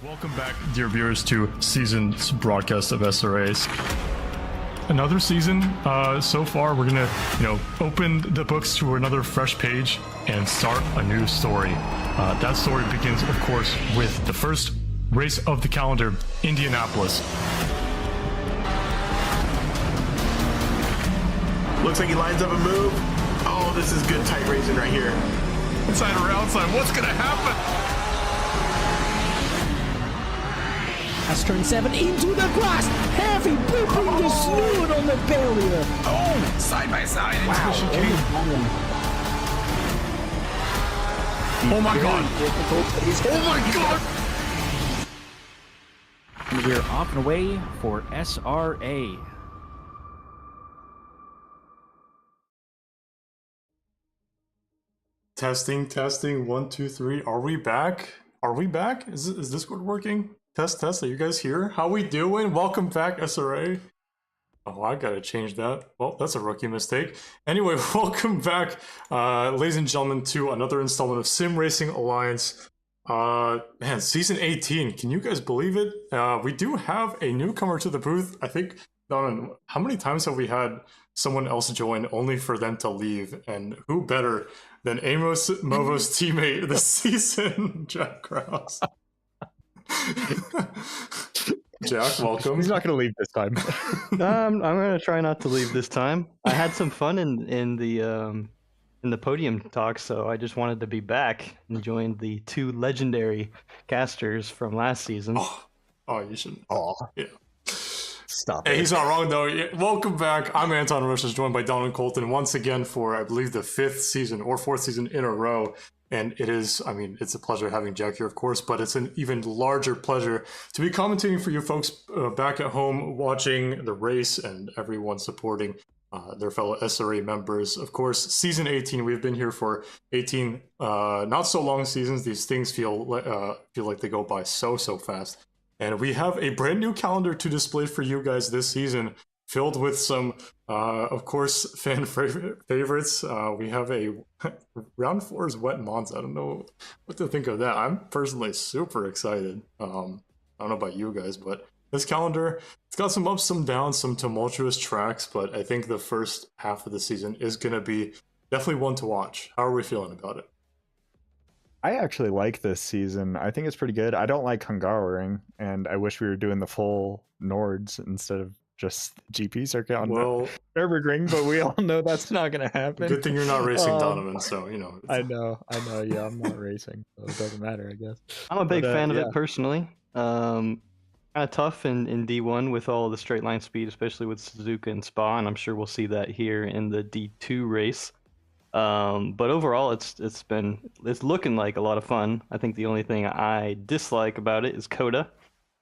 Welcome back, dear viewers, to season's broadcast of SRAs. Another season. So far, we're gonna, open the books to another fresh page and start a new story. That story begins, of course, with the first race of the calendar, Indianapolis. Looks like he lines up a move. Oh, this is good tight racing right here. Inside or outside, what's gonna happen? Has turn 7 into the grass. Heavy booping the snoot on the barrier. Oh, side by side. Wow. Oh my god. Oh my god. And we're off and away for SRA. Testing. 1, 2, 3. Are we back? Is Discord working? Test. Are you guys here? How we doing? Welcome back, SRA. Oh, I gotta change that. Well, that's a rookie mistake. Anyway, welcome back, ladies and gentlemen, to another installment of Sim Racing Alliance. Man, season 18. Can you guys believe it? We do have a newcomer to the booth. I think, Don, how many times have we had someone else join only for them to leave? And who better than Amos Movo's teammate this season, Jack Krause? Jack, welcome. He's not going to leave this time. I'm going to try not to leave this time. I had some fun in the podium talk, so I just wanted to be back and join the two legendary casters from last season. Oh, you should. Oh, yeah. Stop Hey, it. he's not wrong though. Welcome back. I'm Anton Roches, joined by Don and Colton once again for, I believe, the 5th season or 4th season in a row. And it is, it's a pleasure having Jack here, of course, but it's an even larger pleasure to be commentating for you folks back at home, watching the race and everyone supporting their fellow SRA members. Of course, season 18, we've been here for 18 not so long seasons. These things feel like they go by so fast. And we have a brand new calendar to display for you guys this season, filled with some, of course, fan favorites. We have a round 4's Wet Monza. I don't know what to think of that. I'm personally super excited. I don't know about you guys, but this calendar, it's got some ups, some downs, some tumultuous tracks, but I think the first half of the season is going to be definitely one to watch. How are we feeling about it? I actually like this season. I think it's pretty good. I don't like Hungaroring, and I wish we were doing the full Nords instead of just GP circuit on the Nürburgring, but we all know that's not going to happen. Good thing you're not racing, Donovan, so, you know. I know, yeah, I'm not racing, so it doesn't matter, I guess. I'm a big fan of it personally. Kind of tough in D1 with all the straight line speed, especially with Suzuka and Spa, and I'm sure we'll see that here in the D2 race. But overall, it's looking like a lot of fun. I think the only thing I dislike about it is Coda.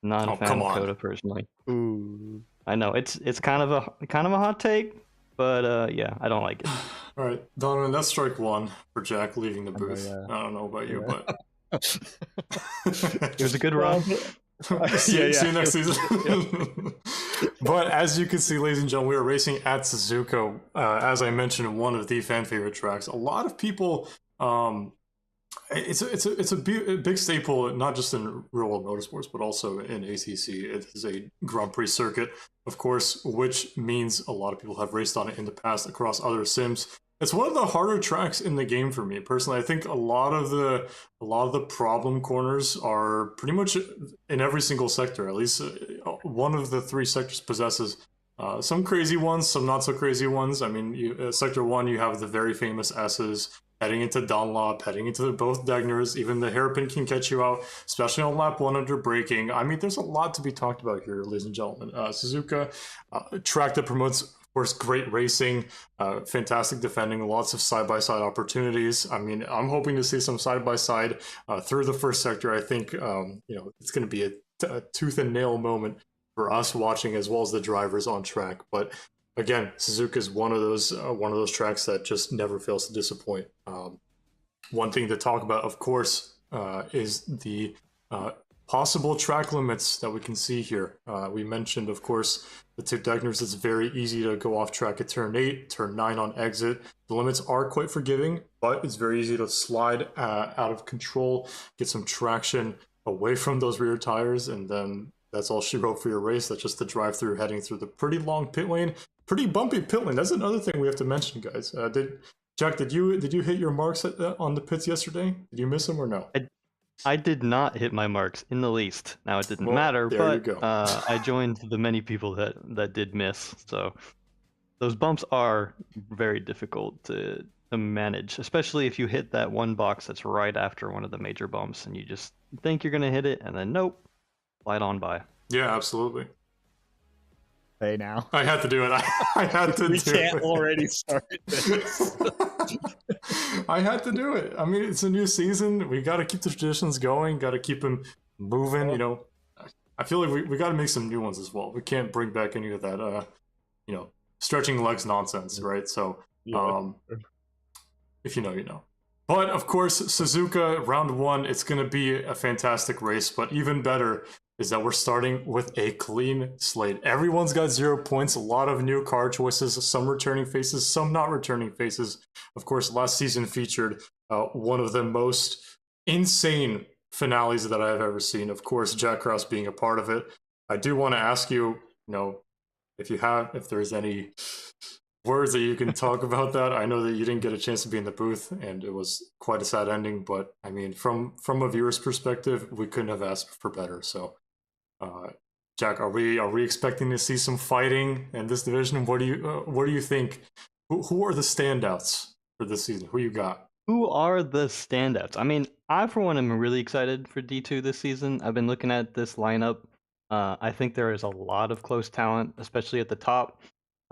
Not a fan of Coda personally. Ooh. I know it's kind of a hot take, but yeah, I don't like it. All right, Donovan, that's strike one for Jack leaving the booth. I don't know about you, but it was a good run. See you next season. But as you can see, ladies and gentlemen, we are racing at Suzuka. As I mentioned, one of the fan favorite tracks. A lot of people. It's a big staple, not just in real world motorsports, but also in ACC. It is a Grand Prix circuit, of course, which means a lot of people have raced on it in the past across other sims. It's one of the harder tracks in the game for me personally. I think a lot of the problem corners are pretty much in every single sector. At least one of the three sectors possesses some crazy ones, some not so crazy ones. I mean, sector one, you have the very famous S's. Heading into Dunlop, heading into both Degners, even the hairpin can catch you out, especially on lap one under braking. I mean, there's a lot to be talked about here, ladies and gentlemen. Suzuka, track that promotes, of course, great racing, fantastic defending, lots of side-by-side opportunities. I mean, I'm hoping to see some side-by-side through the first sector. I think, it's going to be a tooth and nail moment for us watching as well as the drivers on track. But again, Suzuka is one of those tracks that just never fails to disappoint. One thing to talk about, of course, is the possible track limits that we can see here. We mentioned, of course, the two Degners. It's very easy to go off track at turn 8, turn 9 on exit. The limits are quite forgiving, but it's very easy to slide out of control, get some traction away from those rear tires, and then that's all she wrote for your race. That's just the drive through heading through the pretty long pit lane. Pretty bumpy pit lane. That's another thing we have to mention, guys. Jack, did you hit your marks on the pits yesterday? Did you miss them or no? I did not hit my marks in the least. Now it didn't matter, but I joined the many people that did miss. So those bumps are very difficult to manage, especially if you hit that one box that's right after one of the major bumps, and you just think you're gonna hit it, and then nope, slide on by. Yeah, absolutely. Hey, now I had to do it. I had to. We can't already start this. I had to do it. I mean, it's a new season. We got to keep the traditions going. Got to keep them moving. You know, I feel like we got to make some new ones as well. We can't bring back any of that, stretching legs nonsense, right? So, if you know, you know. But of course, Suzuka round 1. It's going to be a fantastic race. But even better is that we're starting with a clean slate. Everyone's got 0 points, a lot of new car choices, some returning faces, some not returning faces. Of course, last season featured one of the most insane finales that I've ever seen. Of course, Jack Krause being a part of it. I do want to ask you, if there's any words that you can talk about that. I know that you didn't get a chance to be in the booth, and it was quite a sad ending, but I mean, from a viewer's perspective, we couldn't have asked for better. So Jack, are we expecting to see some fighting in this division? What do you think? Who are the standouts for this season? Who you got? Who are the standouts? I mean, I for one am really excited for D2 this season. I've been looking at this lineup. I think there is a lot of close talent, especially at the top.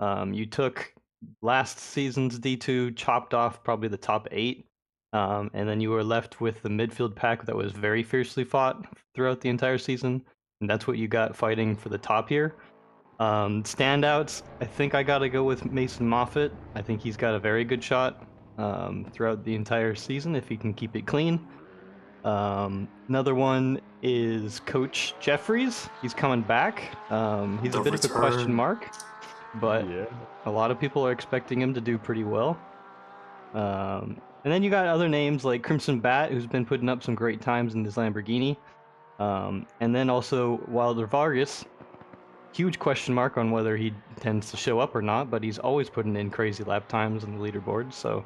You took last season's D2, chopped off probably the top 8, and then you were left with the midfield pack that was very fiercely fought throughout the entire season. And that's what you got fighting for the top here. Standouts, I think I got to go with Mason Moffitt. I think he's got a very good shot throughout the entire season if he can keep it clean. Another one is Coach Jeffries. He's coming back. He's a bit of a question mark, but a lot of people are expecting him to do pretty well. And then you got other names like Crimson Bat, who's been putting up some great times in this Lamborghini. And then also Wilder Vargas, huge question mark on whether he tends to show up or not, but he's always putting in crazy lap times on the leaderboard. So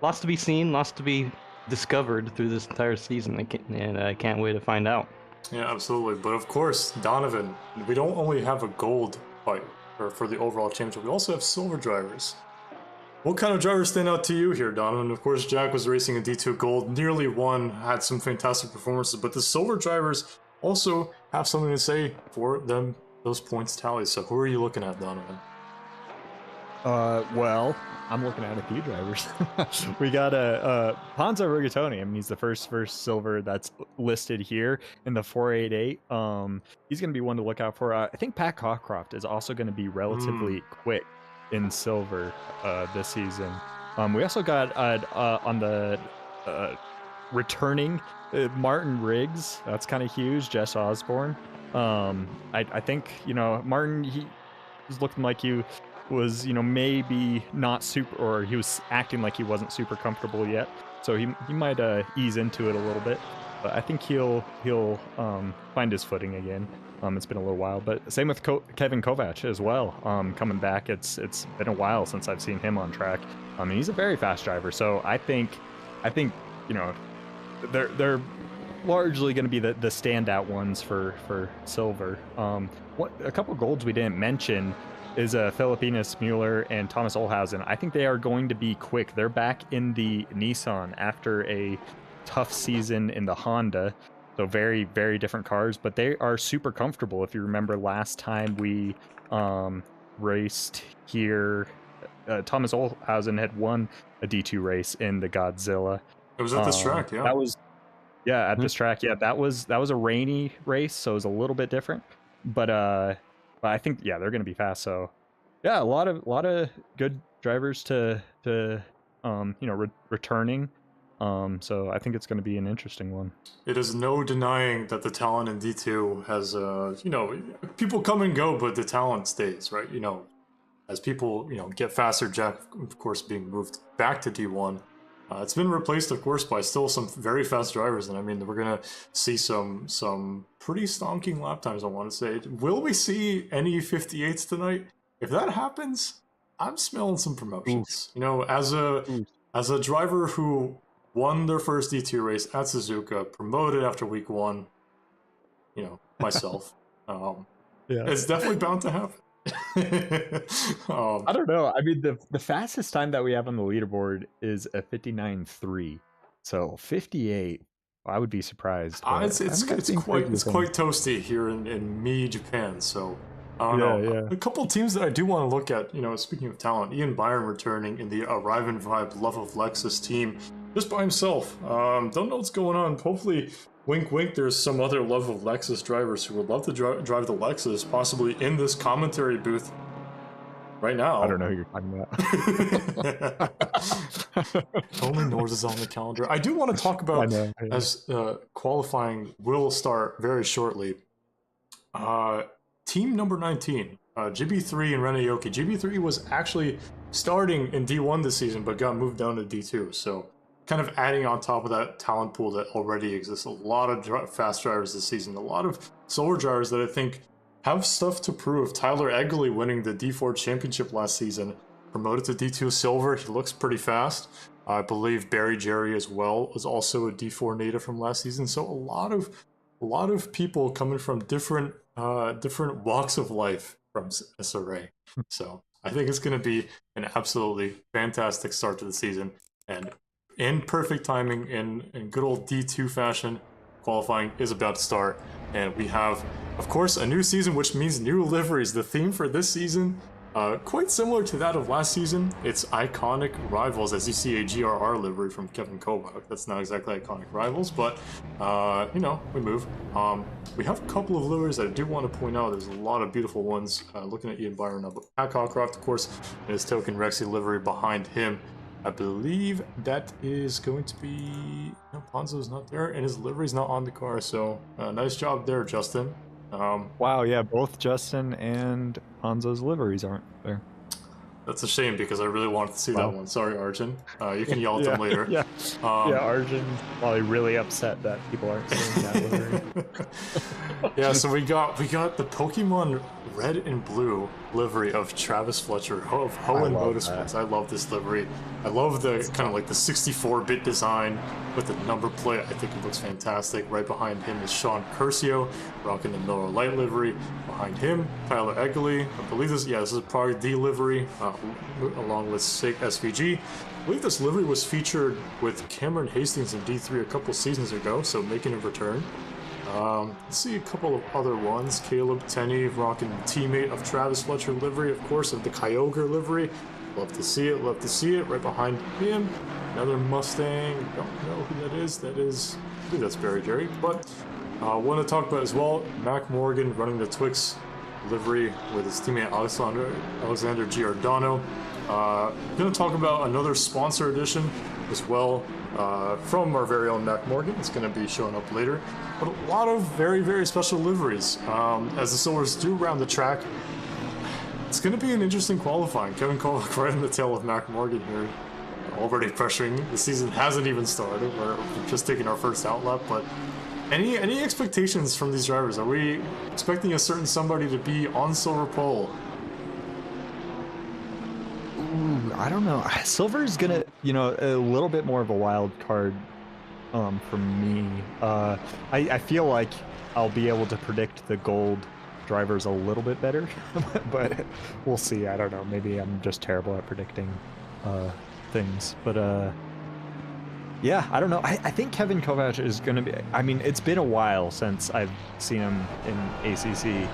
lots to be seen, lots to be discovered through this entire season, and I can't wait to find out. Yeah, absolutely. But of course, Donovan, we don't only have a gold fight for the overall championship, we also have silver drivers. What kind of drivers stand out to you here, Donovan? Of course, Jack was racing a D2 Gold, nearly won, had some fantastic performances, but the silver drivers also have something to say for them, those points tallies. So who are you looking at, Donovan? Well, I'm looking at a few drivers. We got Ponzo Rigatoni. I mean, he's the first silver that's listed here in the 488. He's going to be one to look out for. I think Pat Cockcroft is also going to be relatively quick in silver this season. We also got on the returning Martin Riggs. That's kind of huge. Jess Osborne. I think, Martin, he was looking like he was, maybe not super, or he was acting like he wasn't super comfortable yet. So he might ease into it a little bit. But I think he'll find his footing again. It's been a little while, but same with Kevin Kovac as well. Coming back, it's been a while since I've seen him on track. He's a very fast driver, so I think they're largely going to be the standout ones for silver. A couple golds we didn't mention is Filipinas Mueller and Thomas Olhausen. I think they are going to be quick. They're back in the Nissan after a tough season in the Honda. So very, very different cars, but they are super comfortable. If you remember last time we raced here, Thomas Olhausen had won a D2 race in the Godzilla. It was at this track, yeah. That was, at this track, yeah. That was a rainy race, so it was a little bit different. But I think, they're going to be fast. So a lot of good drivers to returning. So I think it's going to be an interesting one. It is no denying that the talent in D2 has, people come and go, but the talent stays, right? As people, get faster, Jack, of course, being moved back to D1. It's been replaced, of course, by still some very fast drivers. And I mean, we're going to see some pretty stonking lap times, I want to say. Will we see any 58s tonight? If that happens, I'm smelling some promotions. As a driver who won their first D2 race at Suzuka, promoted after week 1, myself. It's definitely bound to happen. I don't know. I mean, the fastest time that we have on the leaderboard is a 59.3. So 58, I would be surprised. It's quite toasty here in Mie, Japan. So I don't know. A couple of teams that I do want to look at. Speaking of talent, Ian Byron returning in the Arrive and Vibe Love of Lexus team. Just by himself. Don't know what's going on. Hopefully, wink, wink, there's some other Love of Lexus drivers who would love to drive the Lexus, possibly in this commentary booth right now. I don't know who you're talking about. Only Nords is on the calendar. I do want to talk about, as qualifying will start very shortly, team number 19, GB3 and Renayoki. GB3 was actually starting in D1 this season, but got moved down to D2. So kind of adding on top of that talent pool that already exists. A lot of fast drivers this season, a lot of silver drivers that I think have stuff to prove. Tyler Egley winning the D4 championship last season, promoted to D2 silver. He looks pretty fast. I believe Barry Jerry as well was also a D4 native from last season. So a lot of people coming from different walks of life from SRA. So I think it's going to be an absolutely fantastic start to the season, and in perfect timing, in good old D2 fashion, qualifying is about to start. And we have, of course, a new season, which means new liveries. The theme for this season, quite similar to that of last season. It's iconic rivals, as you see a GRR livery from Kevin Kovac. That's not exactly iconic rivals, but, we move. We have a couple of liveries that I do want to point out. There's a lot of beautiful ones. Looking at Ian Byron now, but Pat Cockcroft, of course, and his token Rexy livery behind him. I believe that is going to be... No, Ponzo's not there, and his livery's not on the car, so nice job there, Justin. Wow, yeah, both Justin and Ponzo's liveries aren't there. That's a shame because I really wanted to see that one. Sorry, Arjun. You can yell at them later. Yeah, Arjun's probably really upset that people aren't seeing that livery. Yeah, so we got the Pokemon Red and Blue livery of Travis Fletcher of Hoenn Motorsports. I love this livery. I love the kind of like the 64-bit design with the number plate. I think it looks fantastic. Right behind him is Sean Curcio rocking the Miller Lite livery. Behind him, Tyler Egley. I believe this is probably the livery along with SIG SVG. I believe this livery was featured with Cameron Hastings in D3 a couple seasons ago, so making a return. Let's see a couple of other ones. Caleb Tenney rocking the teammate of Travis Fletcher livery, of course, of the Kyogre livery. Love to see it, love to see it. Right behind him, another Mustang. Don't know who that is. I think that's Barry Jerry. But want to talk about as well, Mac Morgan running the Twix livery with his teammate Alexander Giordano. Going to talk about another sponsor edition as well from our very own Mac Morgan. It's going to be showing up later. But a lot of very, very special liveries. As the Silvers do round the track, it's going to be an interesting qualifying. Kevin Kovac right in the tail of Mac Morgan here. Already pressuring. The season hasn't even started. We're just taking our first out lap. But any expectations from these drivers? Are we expecting a certain somebody to be on silver pole? I don't know. Silver's gonna, a little bit more of a wild card for me. I feel like I'll be able to predict the gold drivers a little bit better, but we'll see. I don't know. Maybe I'm just terrible at predicting things. But yeah, I don't know. I think Kevin Kovac is gonna be. I mean, it's been a while since I've seen him in ACC.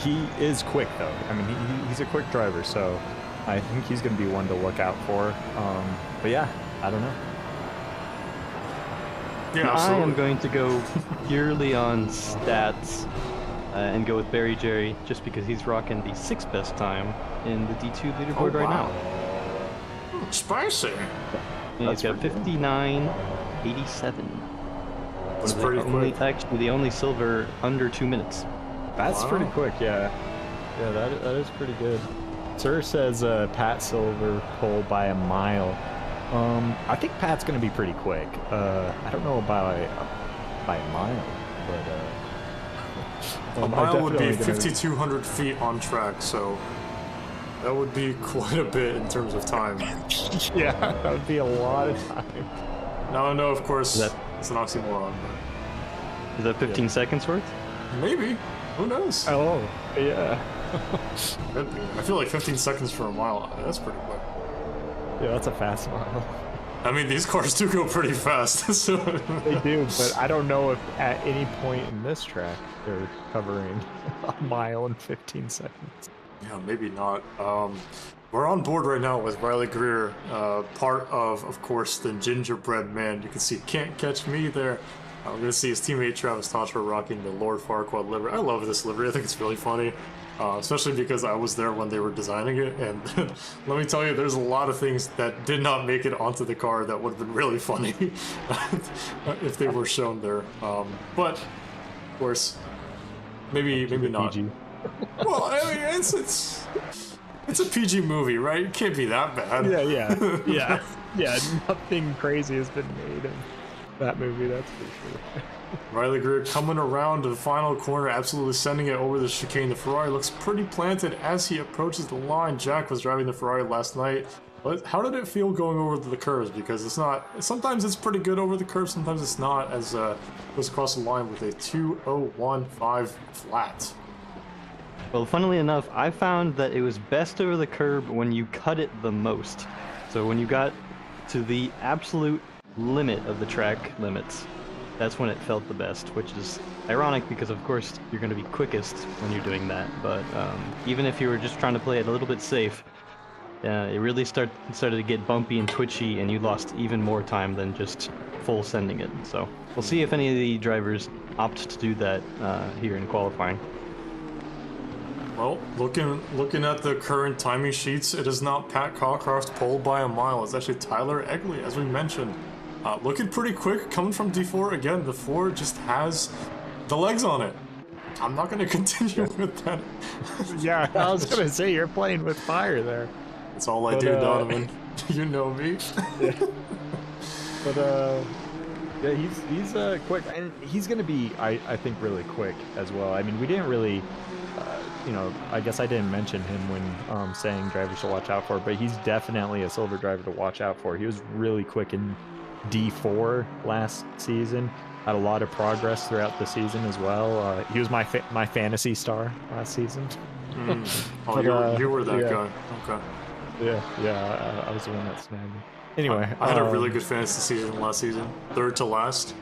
He is quick though. I mean, he's a quick driver, so I think he's going to be one to look out for. But yeah, I don't know. Yeah, I am going to go purely on stats and go with Barry Jerry just because he's rocking the 6th best time in the D2 leaderboard right now. Spicy. And he's got 59.87. That's pretty quick. Actually, the only silver under 2 minutes. That's pretty quick, yeah. Yeah, that is pretty good. Sir says Pat Silver pole by a mile. I think Pat's going to be pretty quick. I don't know by a mile, but a mile would be 5,200 feet on track, so that would be quite a bit in terms of time. Yeah, that would be a lot of time. No, of course, it's an oxymoron. But is that 15 seconds worth? Maybe. Who knows? Oh, yeah. I feel like 15 seconds for a mile. That's pretty quick. Yeah, that's a fast mile. I mean, these cars do go pretty fast. So. They do, but I don't know if at any point in this track they're covering a mile in 15 seconds. Yeah, maybe not. We're on board right now with Riley Greer, part of course, the Gingerbread Man. You can see Can't Catch Me there. We're going to see his teammate Travis Toshper rocking the Lord Farquaad livery. I love this livery. I think it's really funny, especially because I was there when they were designing it. And let me tell you, there's a lot of things that did not make it onto the car that would have been really funny if they were shown there. But, of course, maybe not. PG. Well, I mean, it's a PG movie, right? It can't be that bad. Yeah. Nothing crazy has been made of that movie, that's for sure. Riley Greer coming around to the final corner, absolutely sending it over the chicane. The Ferrari looks pretty planted as he approaches the line. Jack was driving the Ferrari last night. But how did it feel going over the curves? Because it's not, sometimes it's pretty good over the curves, sometimes it's not, as goes across the line with a 2:01.5 flat. Well, funnily enough, I found that it was best over the curb when you cut it the most. So when you got to the absolute limit of the track limits, that's when it felt the best, which is ironic because of course you're going to be quickest when you're doing that, but even if you were just trying to play it a little bit safe, it really started to get bumpy and twitchy, and you lost even more time than just full sending it. So we'll see if any of the drivers opt to do that here in qualifying. Well, looking at the current timing sheets, it is not Pat Cockcroft pole by a mile. It's actually Tyler Egley, as we mentioned. Looking pretty quick, coming from D4. Again, the 4 just has the legs on it. I'm not going to continue with that. Yeah, I was gonna say you're playing with fire there. That's all I do, Donovan. You know me. But yeah, he's quick, and he's gonna be I think really quick as well. I mean, we didn't really, you know, I guess I didn't mention him when saying drivers to watch out for, but he's definitely a silver driver to watch out for. He was really quick in D4 last season. Had a lot of progress throughout the season as well. He was my fantasy star last season. Oh, But, you were that yeah. guy. Okay. Yeah, I was the one that snagged him. Anyway, I had a really good fantasy season last season, third to last.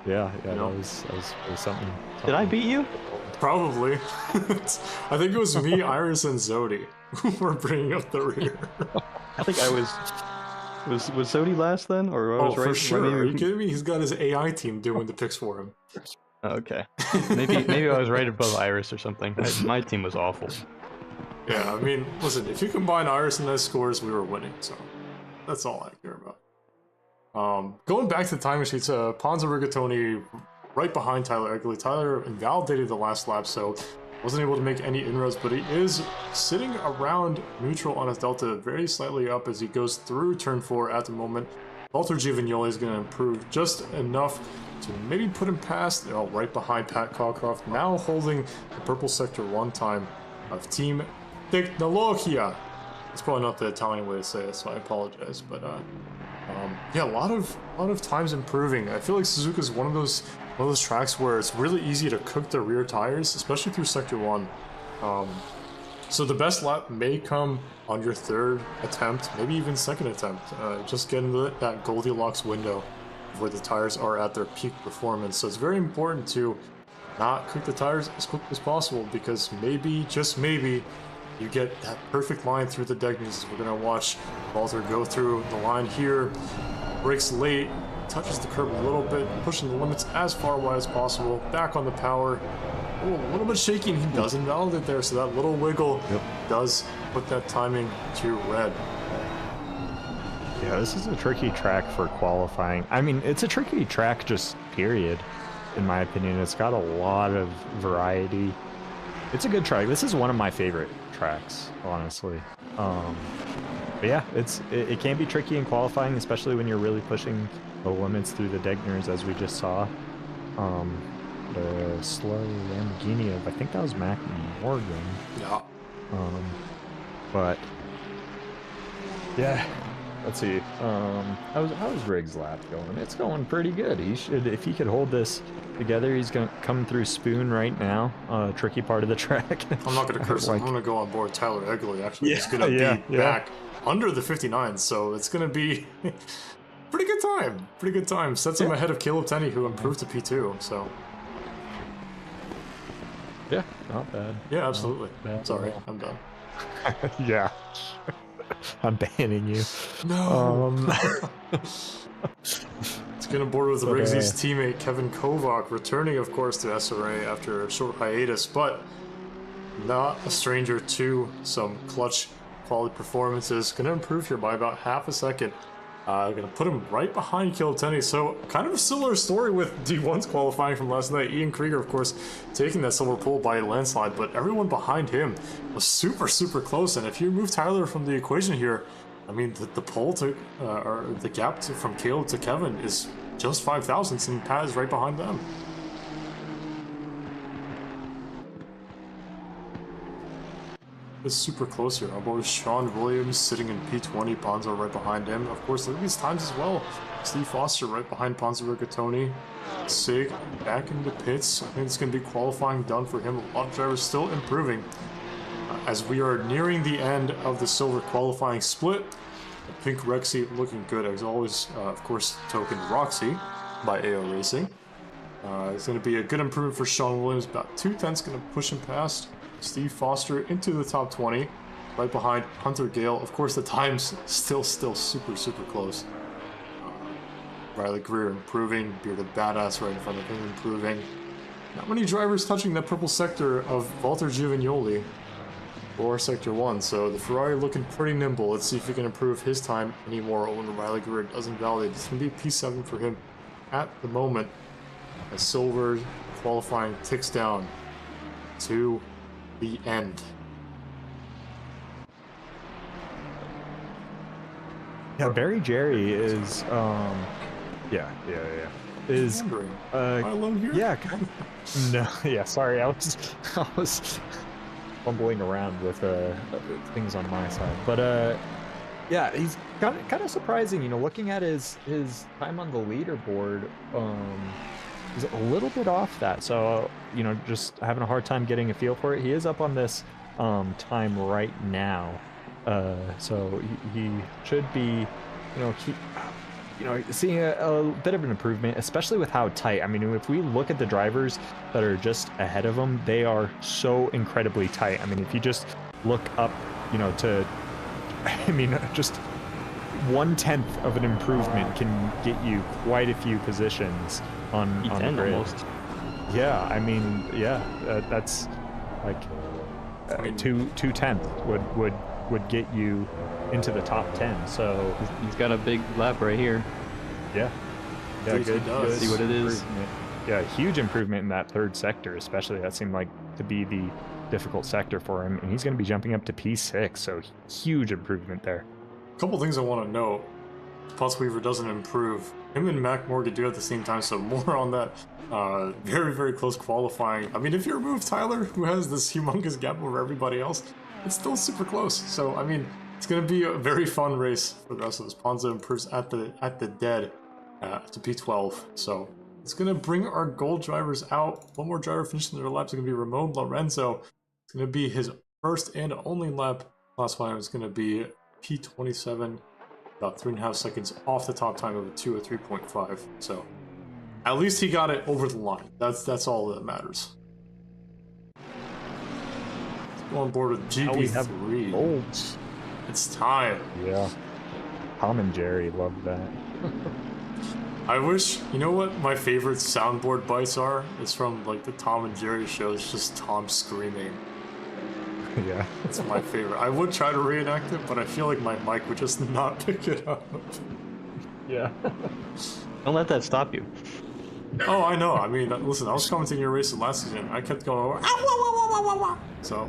Yeah, You know? that was something. Did I beat you? Probably. I think it was me, Iris, and Zodi who were bringing up the rear. I think I was. Was Sodi last then, or I Oh, was right? for sure. Maybe- Are you kidding me? He's got his AI team doing the picks for him. Okay. Maybe I was right above Iris or something. My team was awful. Yeah, I mean, listen, if you combine Iris and those scores, we were winning, so that's all I care about. Going back to the timing sheets, Ponzo Rigatoni right behind Tyler Egley. Tyler invalidated the last lap, so wasn't able to make any inroads, but he is sitting around neutral on his delta, very slightly up as he goes through turn 4 at the moment. Walter Giovignoli is going to improve just enough to maybe put him past, right behind Pat Cockcroft, now holding the purple sector 1 time of Team Tecnologia. It's probably not the Italian way to say it, so I apologize, but yeah, a lot of times improving. I feel like Suzuka is one of those tracks where it's really easy to cook the rear tires, especially through sector 1. So the best lap may come on your 3rd attempt, maybe even 2nd attempt. Just get into that Goldilocks window where the tires are at their peak performance. So it's very important to not cook the tires as quick as possible, because maybe, just maybe, you get that perfect line through the deck knees. We're going to watch Walter go through the line here, brakes late, touches the curb a little bit, pushing the limits as far wide as possible, back on the power. Oh, a little bit shaky, and he does invalidate there, so that little wiggle does put that timing to red. Yeah, this is a tricky track for qualifying. I mean, it's a tricky track just period, in my opinion. It's got a lot of variety. It's a good track. This is one of my favorite tracks, honestly. But yeah, it can be tricky in qualifying, especially when you're really pushing the limits through the Degners, as we just saw. The slow Lamborghini of, I think that was Mac Morgan. Yeah. But yeah, let's see. How's Riggs' lap going? It's going pretty good. He should, if he could hold this together, he's gonna come through Spoon right now. Tricky part of the track. I'm not going to curse him. I'm going to go on board Tyler Egley. Actually, he's going to be back under the 59, so it's going to be pretty good time. Pretty good time. Sets him ahead of Caleb Tenney, who improved to P2. So Yeah, not bad. yeah, absolutely. bad Sorry, at all. I'm done. Yeah. I'm banning you. No. Let's get on board with Riggsy's teammate Kevin Kovac, returning, of course, to SRA after a short hiatus, but not a stranger to some clutch quality performances. Going to improve here by about half a second. Going to put him right behind Caleb Tenney. So kind of a similar story with D1's qualifying from last night. Ian Krieger, of course, taking that silver pole by a landslide, but everyone behind him was super, super close. And if you remove Tyler from the equation here, I mean, the pole to, or the gap from Caleb to Kevin is just 5 thousandths, and Pat is right behind them. It's super close here. Our boy Sean Williams sitting in P20, Ponzo right behind him. Of course, look at these times as well. Steve Foster right behind Ponzo Rigatoni. Sig back in the pits. I think it's going to be qualifying done for him. A lot of drivers still improving. As we are nearing the end of the silver qualifying split, the pink Rexy looking good as always. Of course, token Roxy by AO Racing. It's going to be a good improvement for Sean Williams. About 2 tenths going to push him past Steve Foster into the top 20, right behind Hunter Gale. Of course, the time's still super, super close. Riley Greer improving, Bearded Badass right in front of him improving. Not many drivers touching that purple sector of Walter Giovignoli or Sector 1, so the Ferrari looking pretty nimble. Let's see if he can improve his time anymore when Riley Greer doesn't validate. It's going to be P7 for him at the moment. As silver qualifying ticks down to the end. Yeah, Barry Jerry is is Am I alone here? yeah, no, yeah, sorry, I was fumbling around with things on my side, but yeah, he's kind of surprising, you know, looking at his time on the leaderboard. He's a little bit off that, so you know, just having a hard time getting a feel for it. He is up on this time right now, so he should be, seeing a bit of an improvement, especially with how tight. I mean, if we look at the drivers that are just ahead of him, they are so incredibly tight. I mean, if you just look up, you know, just 1/10 of an improvement can get you quite a few positions on the grid. Almost. Yeah, I mean, yeah, that's like 2/10 would get you into the top 10. So he's got a big lap right here. Yeah, good. See what it is. Yeah, huge improvement in that third sector, especially. That seemed like to be the difficult sector for him, and he's going to be jumping up to P6, so huge improvement there. A couple things I want to note. Plus Weaver doesn't improve. Him and Mac Morgan do at the same time, so more on that very, very close qualifying. I mean, if you remove Tyler, who has this humongous gap over everybody else, it's still super close. So, I mean, it's going to be a very fun race for the rest of us. Ponzo improves at the dead to P12, so it's going to bring our gold drivers out. One more driver finishing their laps is going to be Ramon Lorenzo. It's going to be his first and only lap. Last time is going to be P27, about 3.5 seconds off the top time of a 2 or 3.5. So at least he got it over the line. That's all that matters. Let's go on board with GP3. Golds. It's time. Yeah. Tom and Jerry love that. I wish, you know what my favorite soundboard bites are? It's from like the Tom and Jerry show. It's just Tom screaming. Yeah. It's my favorite. I would try to reenact it, but I feel like my mic would just not pick it up. Yeah. Don't let that stop you. Oh, I know. I mean, listen, I was commenting your race last season. I kept going, "Ah, wah, wah, wah, wah, wah." So,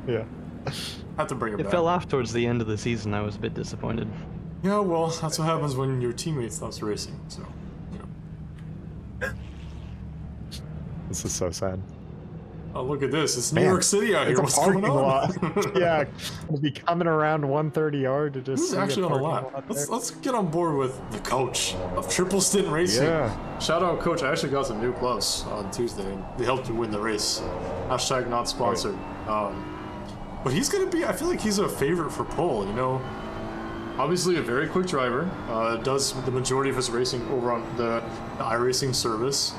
yeah. I have to bring it back. It fell off towards the end of the season. I was a bit disappointed. Yeah, well, that's what happens when your teammate stops racing. So, This is so sad. Oh, look at this. It's New York City out here. What's going on? Yeah, we'll be coming around 130R to just. This is actually on a lap. Let's get on board with the coach of Triple Stint Racing. Yeah. Shout out, coach. I actually got some new gloves on Tuesday, and they helped you win the race. Hashtag not sponsored. But he's going to be, I feel like he's a favorite for pole, you know. Obviously a very quick driver. Does the majority of his racing over on the iRacing service.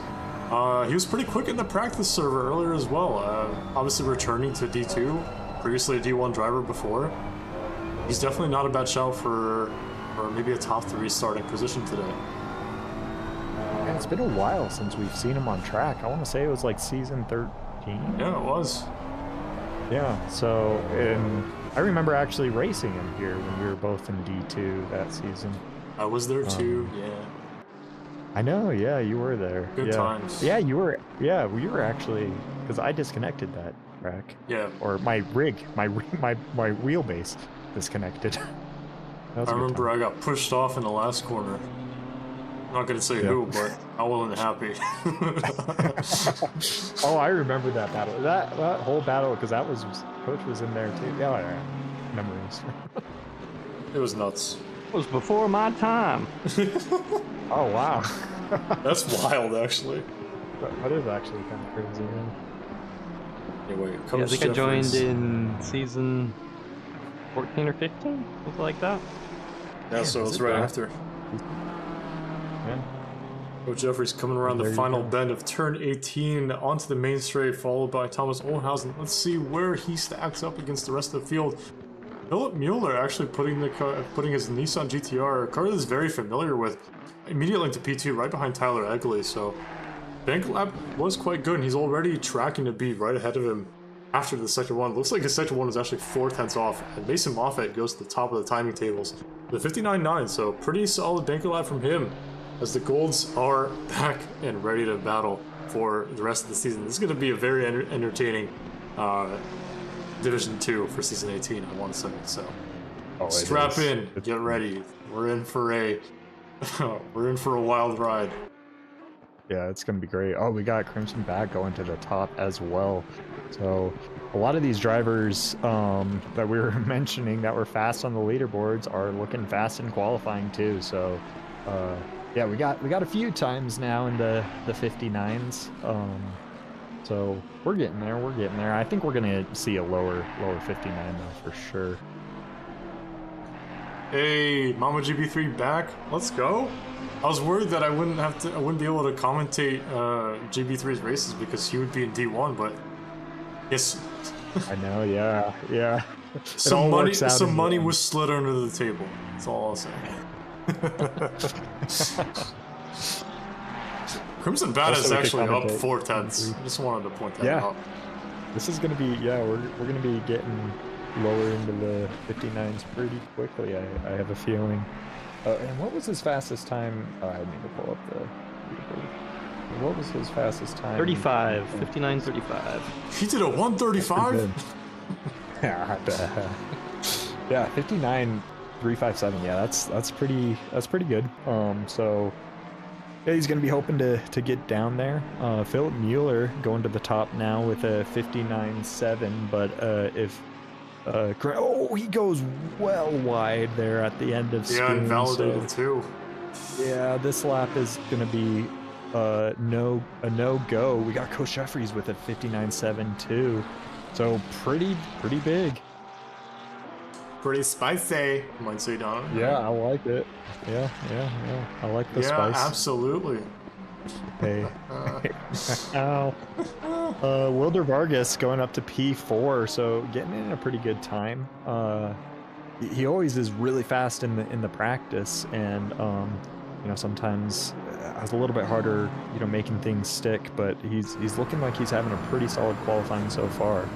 He was pretty quick in the practice server earlier as well. Obviously returning to D2, previously a D1 driver before. He's definitely not a bad shout for maybe a top 3 starting position today. And it's been a while since we've seen him on track. I want to say it was like season 13. Yeah, it was. Yeah, so and I remember actually racing him here when we were both in D2 that season. I was there too, yeah. I know, yeah, you were there. Good times. Yeah, you were. Yeah, we were actually, because I disconnected that track. Yeah. Or my rig, my wheelbase disconnected. I remember I got pushed off in the last corner. I'm not gonna say who, but I wasn't happy. Oh, I remember that battle. That whole battle, because Coach was in there too. Yeah, memories. It was nuts. It was before my time. Oh wow. That's wild, actually. That is actually kind of crazy, man. Anyway, I think I joined in season 14 or 15, something like that. Yeah, so it's right after. Yeah. Coach Jeffrey's coming around the final bend of turn 18 onto the main straight, followed by Thomas Olhausen. Let's see where he stacks up against the rest of the field. Philip Mueller actually putting his Nissan GTR, a car that is very familiar with, immediately into P2 right behind Tyler Egley. So bank lap was quite good, and he's already tracking to be right ahead of him after the sector 1. Looks like his sector 1 is actually 4/10 off, and Mason Moffat goes to the top of the timing tables with 59.9. So pretty solid bank lap from him, as the golds are back and ready to battle for the rest of the season. This is going to be a very entertaining Division 2 for Season 18, I want to say. So strap in, get ready. We're in for a wild ride. Yeah, it's going to be great. Oh, we got Crimson Bat going to the top as well. So a lot of these drivers that we were mentioning that were fast on the leaderboards are looking fast in qualifying too. So yeah, we got a few times now in the 59s. So we're getting there. I think we're going to see a lower 59 though for sure. Hey, Mama GB3 back. Let's go. I was worried that I wouldn't be able to commentate GB3's races because he would be in D1, but yes. I know, yeah. Some money was slid under the table. That's all I'll say. Crimson Bat is actually up 4/10. I just wanted to point that out. This is gonna be we're gonna be getting lower into the 59s pretty quickly. I have a feeling. And what was his fastest time? I need to pull up the. What was his fastest time? 35, 59:35. He did a 1:35. Yeah, 59.357. Yeah, that's pretty good. So yeah, he's gonna be hoping to get down there. Philip Mueller going to the top now with a 59.7, but if he goes well wide there at the end of Spoon. Yeah, invalidated too. Yeah, this lap is gonna be a no-go. We got Coach Jeffries with a 59.7 too, so pretty big. Pretty spicy, you might say, Don. Yeah, I like it. Yeah. I like the spice. Yeah, absolutely. Hey. Ow. Wilder Vargas going up to P4, so getting in a pretty good time. He always is really fast in the practice, and sometimes has a little bit harder, making things stick. But he's looking like he's having a pretty solid qualifying so far.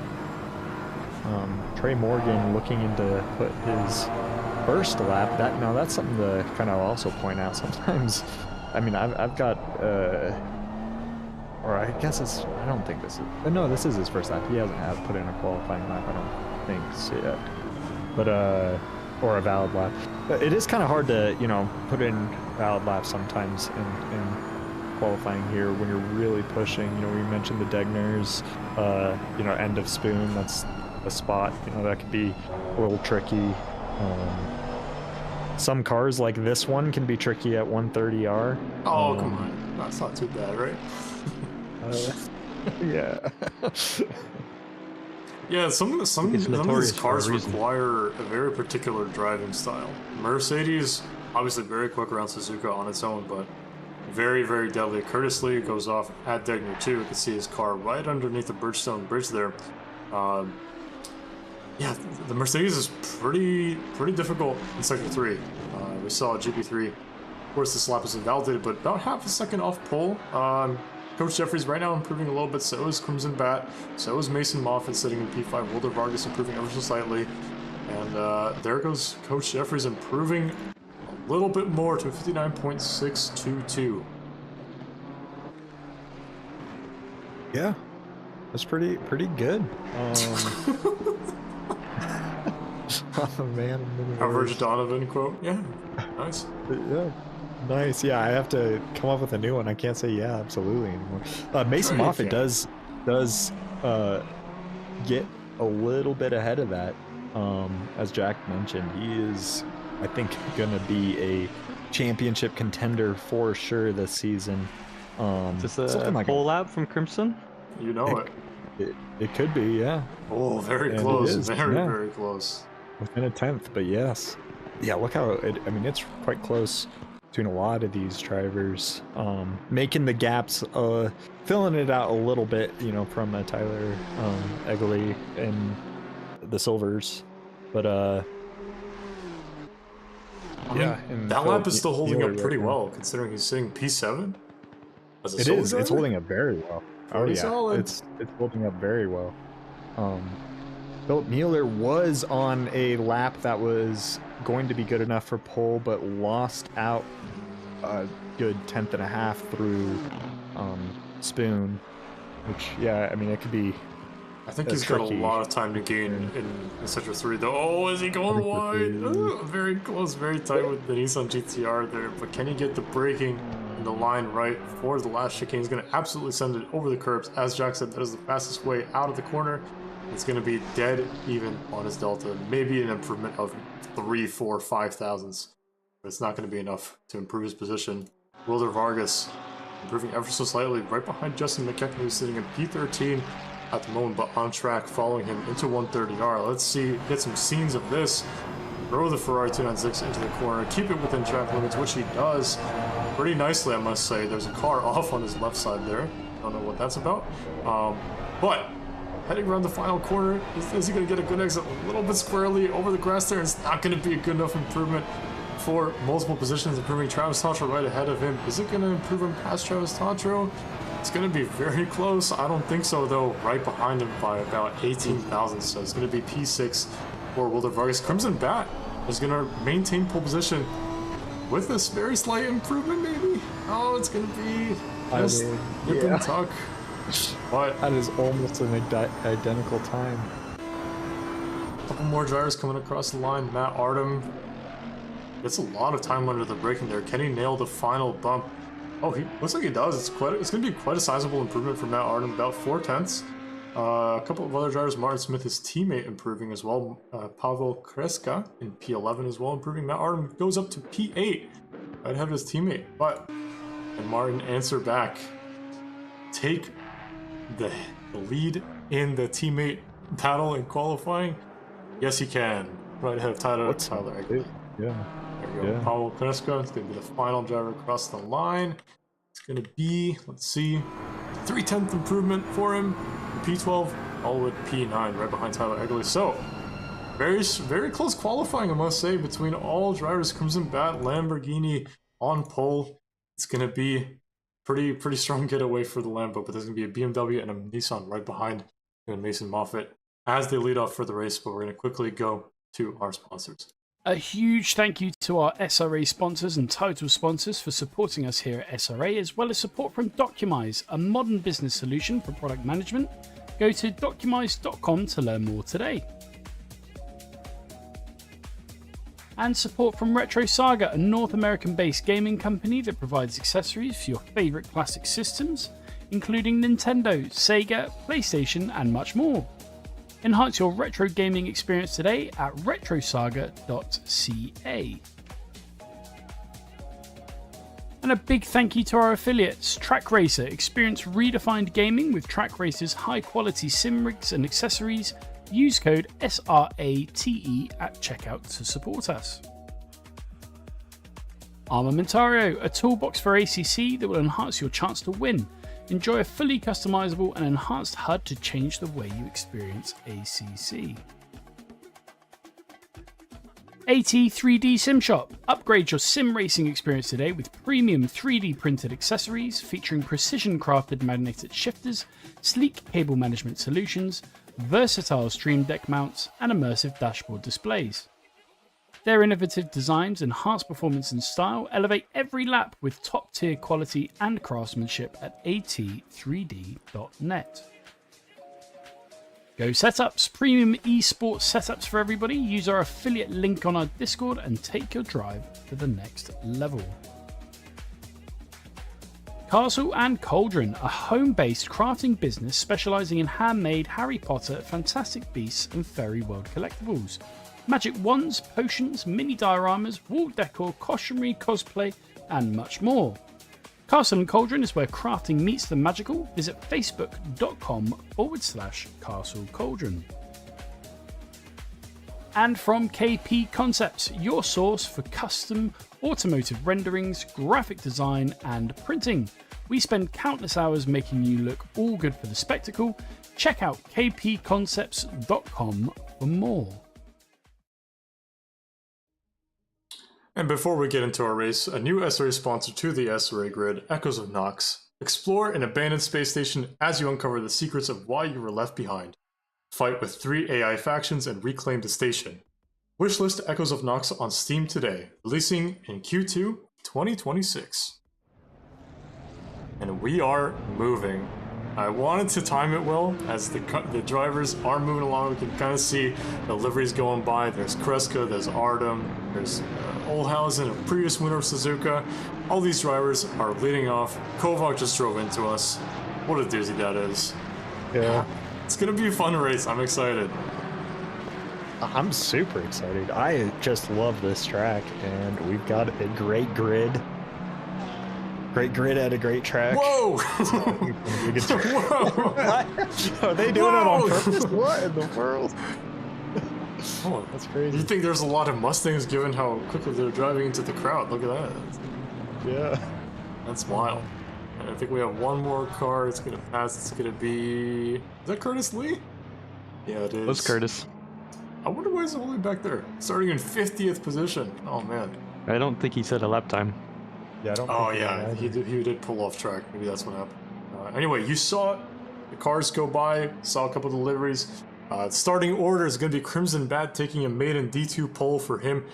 Trey Morgan looking into put his first lap. That's something to kind of also point out. Sometimes, I've got, or I guess I don't think this is. No, this is his first lap. He hasn't put in a qualifying lap. I don't think so yet. But or a valid lap. But it is kind of hard to put in valid laps sometimes in qualifying here when you're really pushing. We mentioned the Degners, end of Spoon. That's a spot that could be a little tricky. Some cars like this one can be tricky at 130R. Oh, come on. That's not too bad, right? Yeah. Yeah, some of these cars require a very particular driving style. Mercedes, obviously very quick around Suzuka on its own, but very, very deadly. Curtis Lee goes off at Degner too. You can see his car right underneath the Bridgestone bridge there. Yeah, the Mercedes is pretty difficult in Sector 3. We saw GP3. Of course, this lap is invalidated, but about half a second off pole. Coach Jeffries right now improving a little bit. So is Crimson Bat. So is Mason Moffitt sitting in P5. Wilder Vargas improving ever so slightly. And there goes Coach Jeffries improving a little bit more to 59.622. Yeah, that's pretty good. Oh man, Average Donovan quote. Yeah, nice. Yeah, nice. Yeah, I have to come up with a new one. I can't say yeah, absolutely anymore. Mason Moffitt does get a little bit ahead of that. As Jack mentioned, he is, I think, gonna be a championship contender for sure this season. Is this a pole lap from Crimson? You know it could be, yeah. Oh, very close. Very close. Within a tenth, but yes. Yeah, look how it's quite close between a lot of these drivers. Making the gaps, filling it out a little bit, from Tyler Egley and the Silvers. But that lap is still holding up pretty well, considering he's sitting P7. It is. It's holding up very well. Pretty solid. It's holding up very well. Philip Mueller was on a lap that was going to be good enough for pole, but lost out a good 10th and a half through spoon, which, yeah, I mean, it could be. I think That's he's got a tricky. lot of time to gain in Sector 3, though. Oh, is he going wide? Very close, very tight with the Nissan GTR there, but can he get the braking and the line right for the last chicane? He's going to absolutely send it over the curbs. As Jack said, that is the fastest way out of the corner. It's going to be dead even on his Delta. Maybe an improvement of 3, 4, 5 thousandths, but it's not going to be enough to improve his position. Wilder Vargas improving ever so slightly right behind Justin McKechnie, who's sitting in P13 at the moment, but on track following him into 130R. Let's see, get some scenes of this. Throw the Ferrari 296 into the corner, keep it within track limits, which he does pretty nicely, I must say. There's a car off on his left side there. Don't know what that's about. But heading around the final corner, is he going to get a good exit? A little bit squarely over the grass there. It's not going to be a good enough improvement for multiple positions, improving Travis Tatro right ahead of him. Is it going to improve him past Travis Tatro? It's going to be very close. I don't think so, though. Right behind him by about 18,000. So it's going to be P6 for Wilder Vargas. Crimson Bat is going to maintain pole position with this very slight improvement, maybe. Oh, it's going to be just nip and tuck. But That is almost an identical time. a couple more drivers coming across the line. Matt Artem gets a lot of time under the braking there. Can he nail the final bump? Oh, he looks like he does. It's going to be quite a sizable improvement for Matt Artem, about 4 tenths. A couple of other drivers, Martin Smith, his teammate, improving as well. Pavel Kreska in P11 as well, improving. Matt Artem goes up to P8, right ahead of his teammate. But, and Martin answer back. Take the lead in the teammate battle in qualifying? Yes, he can. Right ahead of Tyler Egley. Yeah. There we go. Pavel Kreska is going to be the final driver across the line. It's going to be, let's see, 3/10 improvement for him. P12 all the way to P9 right behind Tyler Egley. So very close qualifying, I must say, between all drivers. Crimson Bat, Lamborghini on pole. It's going to be pretty strong getaway for the Lambo, but there's going to be a BMW and a Nissan right behind Mason Moffitt as they lead off for the race. But we're going to quickly go to our sponsors. A huge thank you to our SRA sponsors and title sponsors for supporting us here at SRA, as well as support from Documise, a modern business solution for product management. Go to documise.com to learn more today. And support from Retro Saga, a North American-based gaming company that provides accessories for your favourite classic systems, including Nintendo, Sega, PlayStation, and much more. Enhance your retro gaming experience today at retrosaga.ca. And a big thank you to our affiliates, Track Racer. Experience redefined gaming with Track Racer's high quality sim rigs and accessories. Use code SRATE at checkout to support us. Armamentario, a toolbox for ACC that will enhance your chance to win. Enjoy a fully customizable and enhanced HUD to change the way you experience ACC. AT 3D Sim Shop. Upgrade your sim racing experience today with premium 3D printed accessories featuring precision crafted magnetic shifters, sleek cable management solutions, versatile stream deck mounts, and immersive dashboard displays. Their innovative designs enhance performance and style, elevate every lap with top-tier quality and craftsmanship at at3d.net. Go Setups, premium esports setups for everybody. Use our affiliate link on our Discord and take your drive to the next level. Castle and Cauldron, a home-based crafting business specializing in handmade Harry Potter, Fantastic Beasts and Fairy World collectibles. Magic wands, potions, mini dioramas, wall decor, costumery, cosplay, and much more. Castle and Cauldron is where crafting meets the magical. Visit facebook.com/Castle Cauldron. And from KP Concepts, your source for custom automotive renderings, graphic design, and printing. We spend countless hours making you look all good for the spectacle. Check out kpconcepts.com for more. And before we get into our race, a new SRA sponsor to the SRA grid, Echoes of Nox. Explore an abandoned space station as you uncover the secrets of why you were left behind. Fight with 3 AI factions and reclaim the station. Wishlist Echoes of Nox on Steam today, releasing in Q2 2026. and we are moving. I wanted to time it well, as the drivers are moving along. We can kind of see the liveries going by. There's Kreska, there's Artem, there's Olhausen, a previous winner of Suzuka. All these drivers are leading off. Kovac just drove into us. What a doozy that is. Yeah. It's going to be a fun race. I'm excited. I'm super excited. I just love this track, and we've got a great grid. Great grid at a great track. Whoa! Whoa! Are they doing it on purpose? What in the world? Oh, that's crazy. You think there's a lot of Mustangs given how quickly they're driving into the crowd? Look at that. Yeah. That's wild. And I think we have one more car. It's going to pass. It's going to be... Is that Curtis Lee? Yeah, it is. What's Curtis? I wonder why he's all the way back there. Starting in 50th position. Oh, man. I don't think he said a lap time. Yeah, I don't Oh, think yeah. He did pull off track. Maybe that's what happened. Anyway, you saw the cars go by. Saw a couple of deliveries. Starting order is going to be Crimson Bat taking a maiden D2 pole for him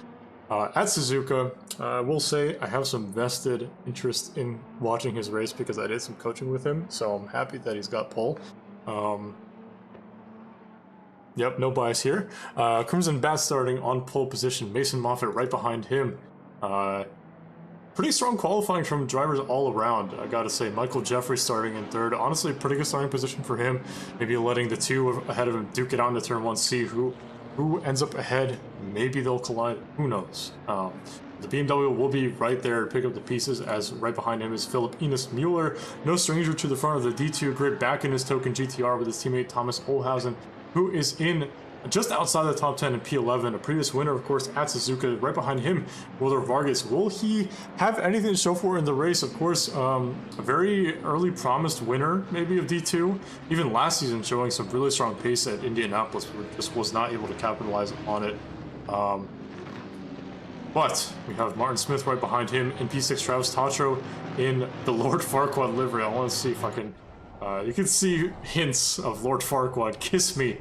at Suzuka. I will say I have some vested interest in watching his race because I did some coaching with him, so I'm happy that he's got pole. Yep, no bias here. Crimson Bat starting on pole position. Mason Moffitt right behind him. Pretty strong qualifying from drivers all around, I gotta say. Michael Jeffrey starting in third. Honestly, pretty good starting position for him. Maybe letting the two ahead of him duke it out into turn one, see who ends up ahead. Maybe they'll collide. Who knows? The BMW will be right there to pick up the pieces, as right behind him is Philip Enos Mueller. No stranger to the front of the D2 grid, back in his token GTR with his teammate Thomas Olhausen, who is in just outside the top 10 in P11, a previous winner, of course, at Suzuka. Right behind him, Willard Vargas. Will he have anything to show for in the race? Of course, a very early promised winner, maybe, of D2. Even last season, showing some really strong pace at Indianapolis, but just was not able to capitalize on it. But we have Martin Smith right behind him in P6, Travis Tatro in the Lord Farquaad livery. I want to see if I can... you can see hints of Lord Farquaad kiss me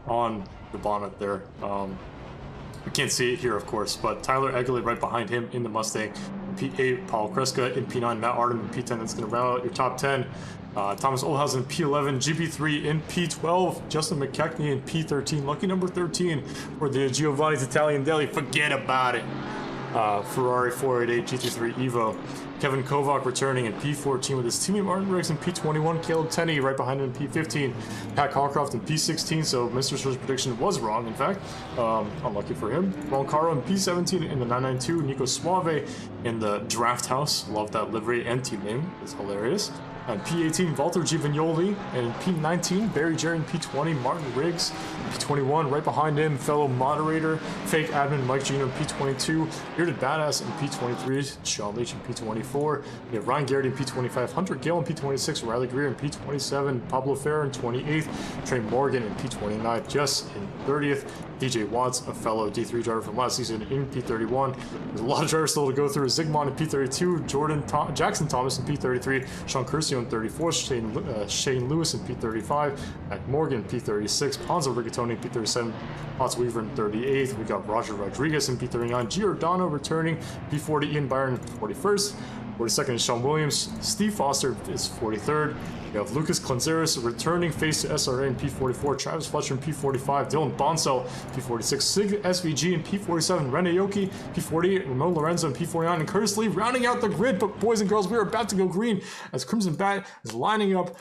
on the bonnet there. We can't see it here, of course, but Tyler Egerle right behind him in the Mustang. P8, Paul Kreska in P9, Matt Artem in P10. That's going to round out your top 10. Thomas Olhausen in P11, GP3 in P12, Justin McKechnie in P13, lucky number 13 for the Giovanni's Italian Deli. Forget about it. Ferrari 488 GT3 Evo. Kevin Kovac returning in P14 with his teammate Martin Riggs in P21. Caleb Tenney right behind him in P15. Pat Hawcroft in P16, so Mr. Switch's prediction was wrong, in fact. Unlucky for him. Ron Caro in P17 in the 992. Nico Suave in the Draft House. Love that livery and team name. It's hilarious. And P18, Walter Givignoli, and P19, Barry Jerry in P20, Martin Riggs, P21, right behind him, fellow moderator, fake admin Mike Gino in P22, Bearded Badass in P23, Sean Leach in P24, we have Ryan Garrett in P25, Hunter Gale in P26, Riley Greer in P27, Pablo Ferrer in 28th, Trey Morgan in P29, Jess in 30th, DJ Watts, a fellow D3 driver from last season, in P31. There's a lot of drivers still to go through. Zygmunt in P32, Jackson Thomas in P33, Sean Curcio in 34th, Shane Lewis in P35, Mac Morgan in P36, Ponzo Rigatoni in P37, Potts Weaver in 38th. We got Roger Rodriguez in P39, Giordano returning, P40, Ian Byron in 41st. 42nd is Sean Williams. Steve Foster is 43rd. We have Lucas Clenzeris returning face to SRA in P44. Travis Fletcher in P45. Dylan Bonsell, P46. Sig SVG in P47. Rene Yoki, P48. Ramon Lorenzo in P49. And Curtis Lee rounding out the grid. But boys and girls, we are about to go green as Crimson Bat is lining up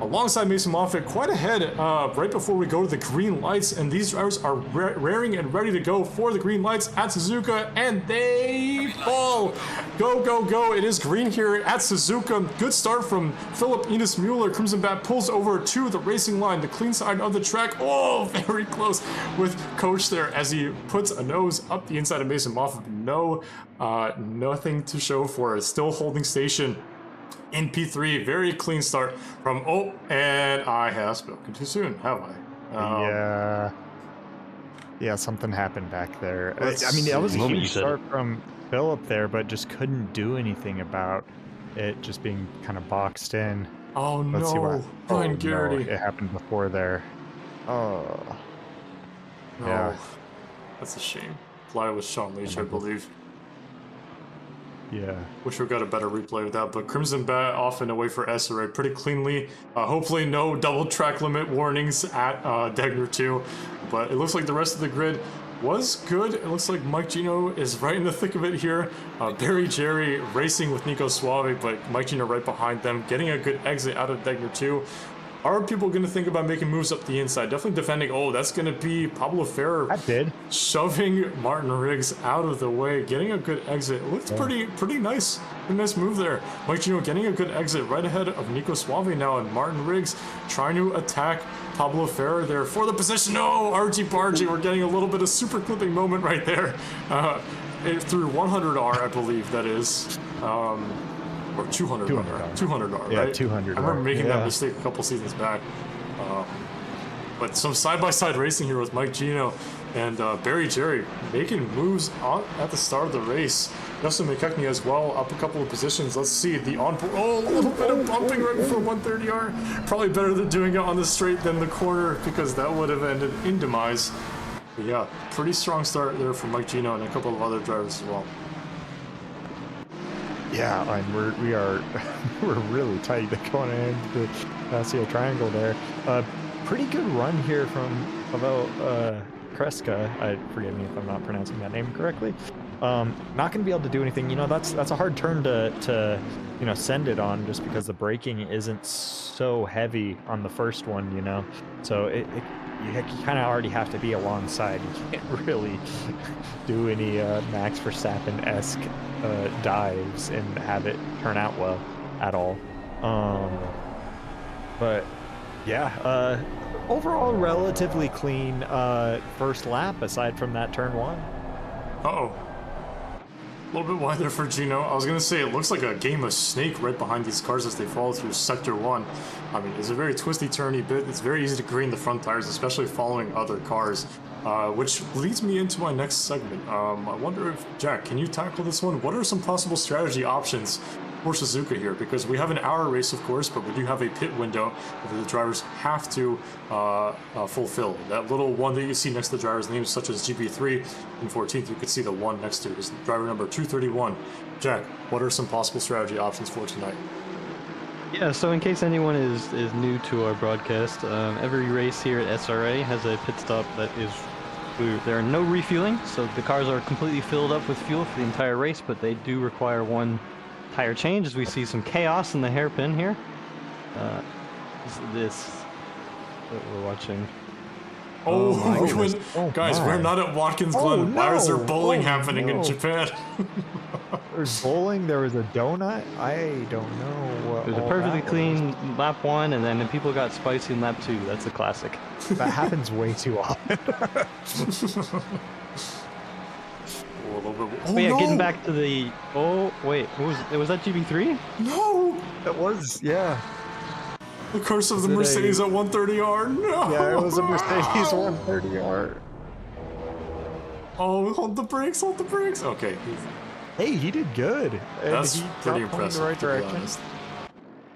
alongside Mason Moffitt, quite ahead right before we go to the green lights, and these drivers are raring and ready to go for the green lights at Suzuka, and they fall. Go, go, go. It is green here at Suzuka. Good start from Philip Enos Mueller. Crimson Bat pulls over to the racing line, the clean side of the track. Oh, very close with Coach there as he puts a nose up the inside of Mason Moffitt. No, nothing to show for it. Still holding station in P3. Very clean start from, and I have spoken too soon, have I? Yeah, something happened back there. I mean, that was a huge start from Philip there, but just couldn't do anything about it just being kind of boxed in. Oh, Let's see no, Ryan Garrity. No, it happened before there. Oh. No, yeah. that's a shame. Fly with Sean Leach, I believe. Yeah. Wish we got a better replay of that, but Crimson Bat off and away for SRA pretty cleanly. Hopefully no double track limit warnings at Degner 2, but it looks like the rest of the grid was good. It looks like Mike Gino is right in the thick of it here. Barry Jerry racing with Nico Suave, but Mike Gino right behind them, getting a good exit out of Degner 2. Are people going to think about making moves up the inside? Definitely defending. Oh, that's going to be Pablo Ferrer. That did. Shoving Martin Riggs out of the way, getting a good exit. It looks pretty nice. A nice move there. Mike Gino getting a good exit right ahead of Nico Suave now, and Martin Riggs trying to attack Pablo Ferrer there for the position. No, RG Bargy. We're getting a little bit of super clipping moment right there. Through 100R, I believe that is. Or 200R, 200R, yeah, right? 200R. I remember making that mistake a couple seasons back. But some side-by-side racing here with Mike Gino and Barry Jerry making moves at the start of the race. Justin McKechnie as well, up a couple of positions. Let's see the onboard. Oh, a little bit of bumping right before 130R. Probably better than doing it on the straight than the corner, because that would have ended in demise. But yeah, pretty strong start there for Mike Gino and a couple of other drivers as well. Yeah, and we're really tight going into the Paseo Triangle there. Pretty good run here from Pavel Kreska. Forgive me if I'm not pronouncing that name correctly. Not going to be able to do anything. You know, that's a hard turn to you know, send it on, just because the braking isn't so heavy on the first one. You know, so you kind of already have to be alongside. You can't really do any Max Verstappen-esque dives and have it turn out well at all. But yeah, overall relatively clean first lap aside from that turn one. Uh-oh. A little bit wide there for Gino. I was going to say, it looks like a game of Snake right behind these cars as they follow through Sector 1. I mean, it's a very twisty, turny bit. It's very easy to green the front tires, especially following other cars, which leads me into my next segment. I wonder if, Jack, can you tackle this one? What are some possible strategy options for Suzuka here? Because we have an hour race, of course, but we do have a pit window that the drivers have to fulfill. That little one that you see next to the driver's names, such as GP3 and 14th, you could see the one next to it is driver number 231. Jack, what are some possible strategy options for tonight? Yeah, so in case anyone is new to our broadcast, every race here at SRA has a pit stop that is, there are no refueling, so the cars are completely filled up with fuel for the entire race, but they do require one tire change, as we see some chaos in the hairpin here. This that we're watching. Guys, we're not at Watkins Glen. Why is there bowling happening in Japan? There's bowling, there was a donut. I don't know. There's a perfectly clean lap 1, and then people got spicy in lap 2. That's a classic. That happens way too often. But yeah, getting back to the... Oh, wait. Was that GB3? No! It was, yeah. The curse of the Mercedes at 130R. No! Yeah, it was a Mercedes 130R. Oh, hold the brakes, hold the brakes. Okay. Hey, he did good. That's pretty impressive, in the right to be direction. honest.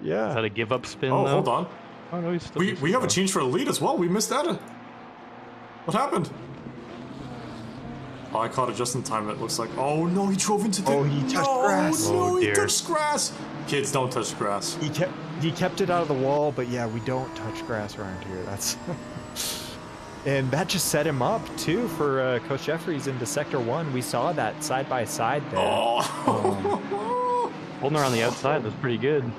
Yeah. Is that a give-up spin, Oh, though? hold on. Oh, no, he's still We have a change for the lead as well. We missed that. What happened? Oh, I caught it just in time, it looks like. Oh, no, he drove into the... Oh, he touched grass. No, Oh, he dear. touched grass. Kids, don't touch grass. He kept it out of the wall, but yeah, we don't touch grass around here. That's... And that just set him up, too, for Coach Jeffries into Sector 1. We saw that side-by-side there. Oh. Holding her on the outside, that's pretty good.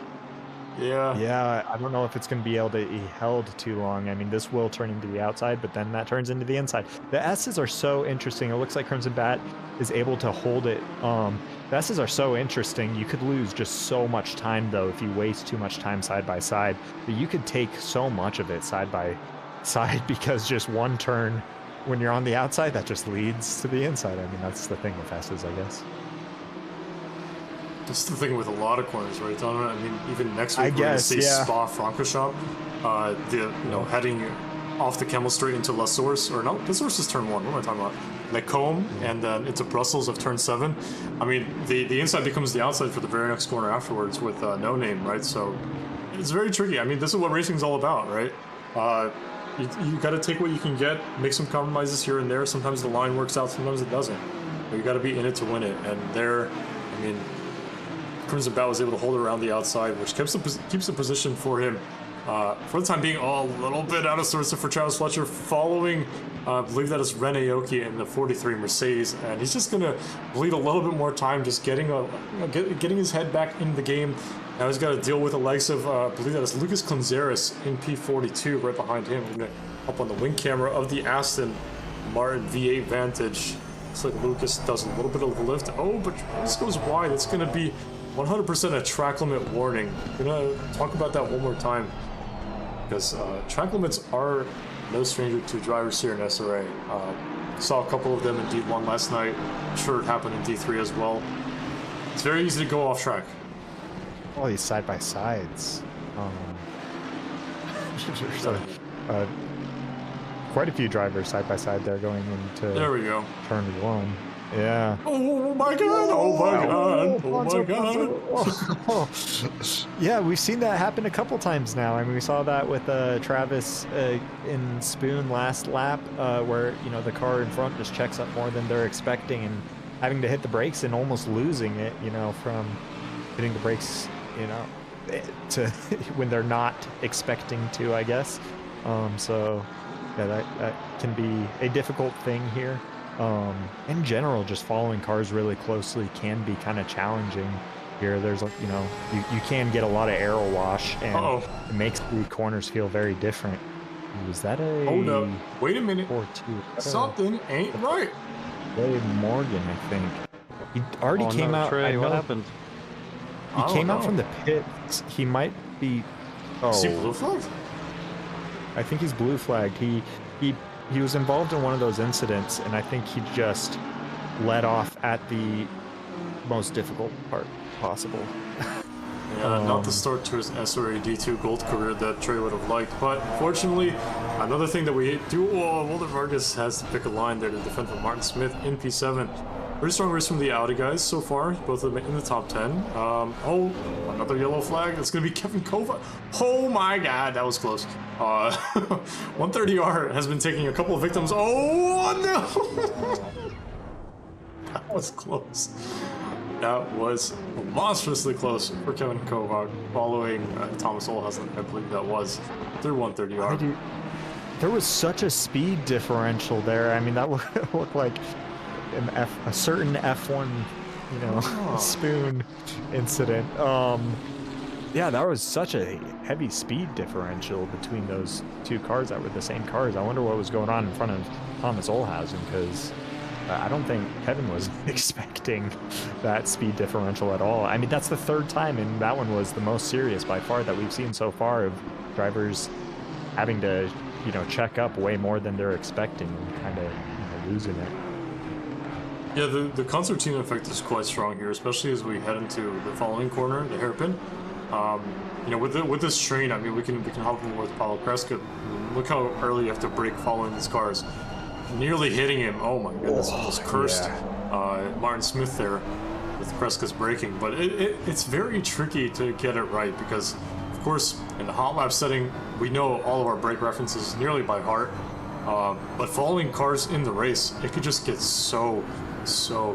Yeah. Yeah, I don't know if it's going to be able to be held too long. I mean, this will turn into the outside, but then that turns into the inside. The S's are so interesting. It looks like Crimson Bat is able to hold it. The S's are so interesting. You could lose just so much time, though, if you waste too much time side by side. But you could take so much of it side by side, because just one turn when you're on the outside, that just leads to the inside. I mean, that's the thing with S's, I guess. That's the thing with a lot of corners, right, Donovan? I mean, even next week, I we're going to guess, see yeah. Spa-Francorchamps, heading off the Kemmel Straight into La Source, or no, La Source is turn 1, what am I talking about? Les Combes, and then into Brussels of turn 7. I mean, the inside becomes the outside for the very next corner afterwards with No Name, right? So it's very tricky. I mean, this is what racing's all about, right? You got to take what you can get, make some compromises here and there. Sometimes the line works out, sometimes it doesn't. But you got to be in it to win it. And there, I mean, Crimson Bat was able to hold it around the outside, which keeps the position for him. For the time being, a little bit out of sorts for Travis Fletcher, following, I believe that is Ren Aoki in the 43 Mercedes, and he's just gonna bleed a little bit more time, just getting his head back in the game. Now he's got to deal with the likes of, I believe that is Lucas Clenzeris in P42 right behind him. We're gonna up on the wing camera of the Aston Martin V8 Vantage. Looks like Lucas does a little bit of a lift. Oh, but this goes wide. It's gonna be 100% a track limit warning. I'm gonna talk about that one more time, because track limits are no stranger to drivers here in SRA. Saw a couple of them in D1 last night. I'm sure it happened in D3 as well. It's very easy to go off track. All these side-by-sides. Quite a few drivers side-by-side there going into there we go. turn 1. Yeah. Oh my god! Oh my god! Oh my god! Yeah, we've seen that happen a couple times now. I mean, we saw that with Travis in Spoon last lap, where the car in front just checks up more than they're expecting, and having to hit the brakes and almost losing it. From hitting the brakes, to when they're not expecting to, I guess. So yeah, that can be a difficult thing here. In general, just following cars really closely can be kind of challenging here. There's you can get a lot of aero wash, and it makes the corners feel very different. Was that a hold up, wait a minute, 4-2? Something ain't right. Dave Morgan, I think he already came out. Trey, what happened? He came out from the pits. He might be Is he blue flagged? I think he's blue flagged. He was involved in one of those incidents, and I think he just let off at the most difficult part possible. Yeah, not the start to his SRA D2 Gold career that Trey would have liked, but fortunately, another thing that we do, Walter Vargas has to pick a line there to defend from Martin Smith in P7. Pretty strong race from the Audi guys so far, both of them in the top 10. Another yellow flag. It's going to be Kevin Kova. Oh my god, that was close. 130R has been taking a couple of victims. Oh no! That was close. That was monstrously close for Kevin Kovac, following Thomas Olhausen, I believe that was, through 130R. There was such a speed differential there. I mean, that looked like a certain F1, Spoon incident. Yeah, that was such a heavy speed differential between those two cars that were the same cars. I wonder what was going on in front of Thomas Olhausen, because I don't think Kevin was expecting that speed differential at all. I mean, that's the third time, and that one was the most serious by far that we've seen so far, of drivers having to, check up way more than they're expecting and kind of losing it. Yeah, the concertina effect is quite strong here, especially as we head into the following corner, the hairpin. With this train, I mean, we can hop in with Paulo Kreska. Look how early you have to brake following these cars. Nearly hitting him. Oh my goodness, almost cursed Martin Smith there with Kreska's braking. But it's very tricky to get it right, because, of course, in the hot lap setting, we know all of our brake references nearly by heart. But following cars in the race, it could just get so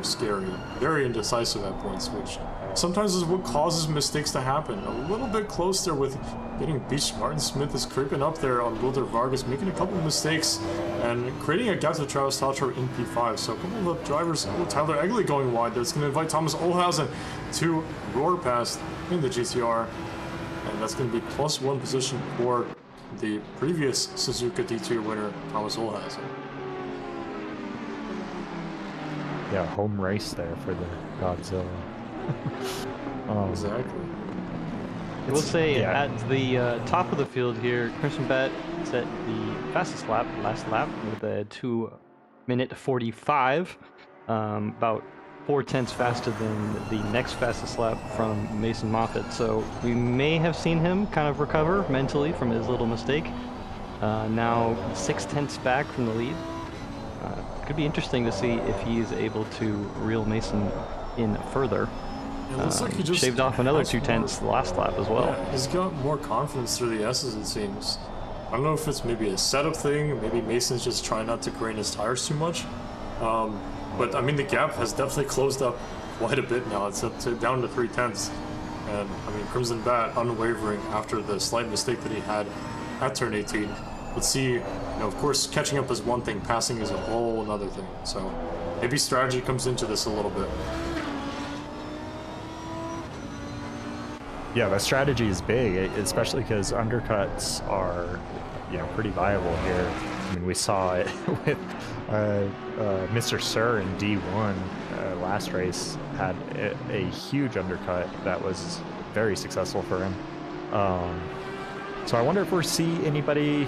scary. Very indecisive at points, which sometimes is what causes mistakes to happen. A little bit close there with getting beached. Martin Smith is creeping up there on Wilder Vargas, making a couple of mistakes and creating a gap to Travis Fletcher in P5. So a couple of drivers, Tyler Egley going wide. That's going to invite Thomas Olhausen to roar past in the GTR. And that's going to be +1 position for the previous Suzuka D2 winner, Thomas Olhausen. Yeah, home race there for the Godzilla. Exactly. I will say, at the top of the field here, Crimson Bat set the fastest lap, last lap, with a 2-minute 45, about 4/10 faster than the next fastest lap from Mason Moffat. So we may have seen him kind of recover mentally from his little mistake. Now 6/10 back from the lead. Could be interesting to see if he's able to reel Mason in further. It looks like he just shaved off another 2/10 the last lap as well. Yeah, he's got more confidence through the S's, it seems. I don't know if it's maybe a setup thing, maybe Mason's just trying not to grain his tires too much. But I mean, the gap has definitely closed up quite a bit now. It's up to down to 3/10. And I mean, Crimson Bat unwavering after the slight mistake that he had at turn 18. Let's see, of course, catching up is one thing, passing is a whole another thing. So maybe strategy comes into this a little bit. Yeah, the strategy is big, especially because undercuts are, pretty viable here. I mean, we saw it with Mr. Sir in D1 last race had a huge undercut that was very successful for him. So I wonder if we'll see anybody,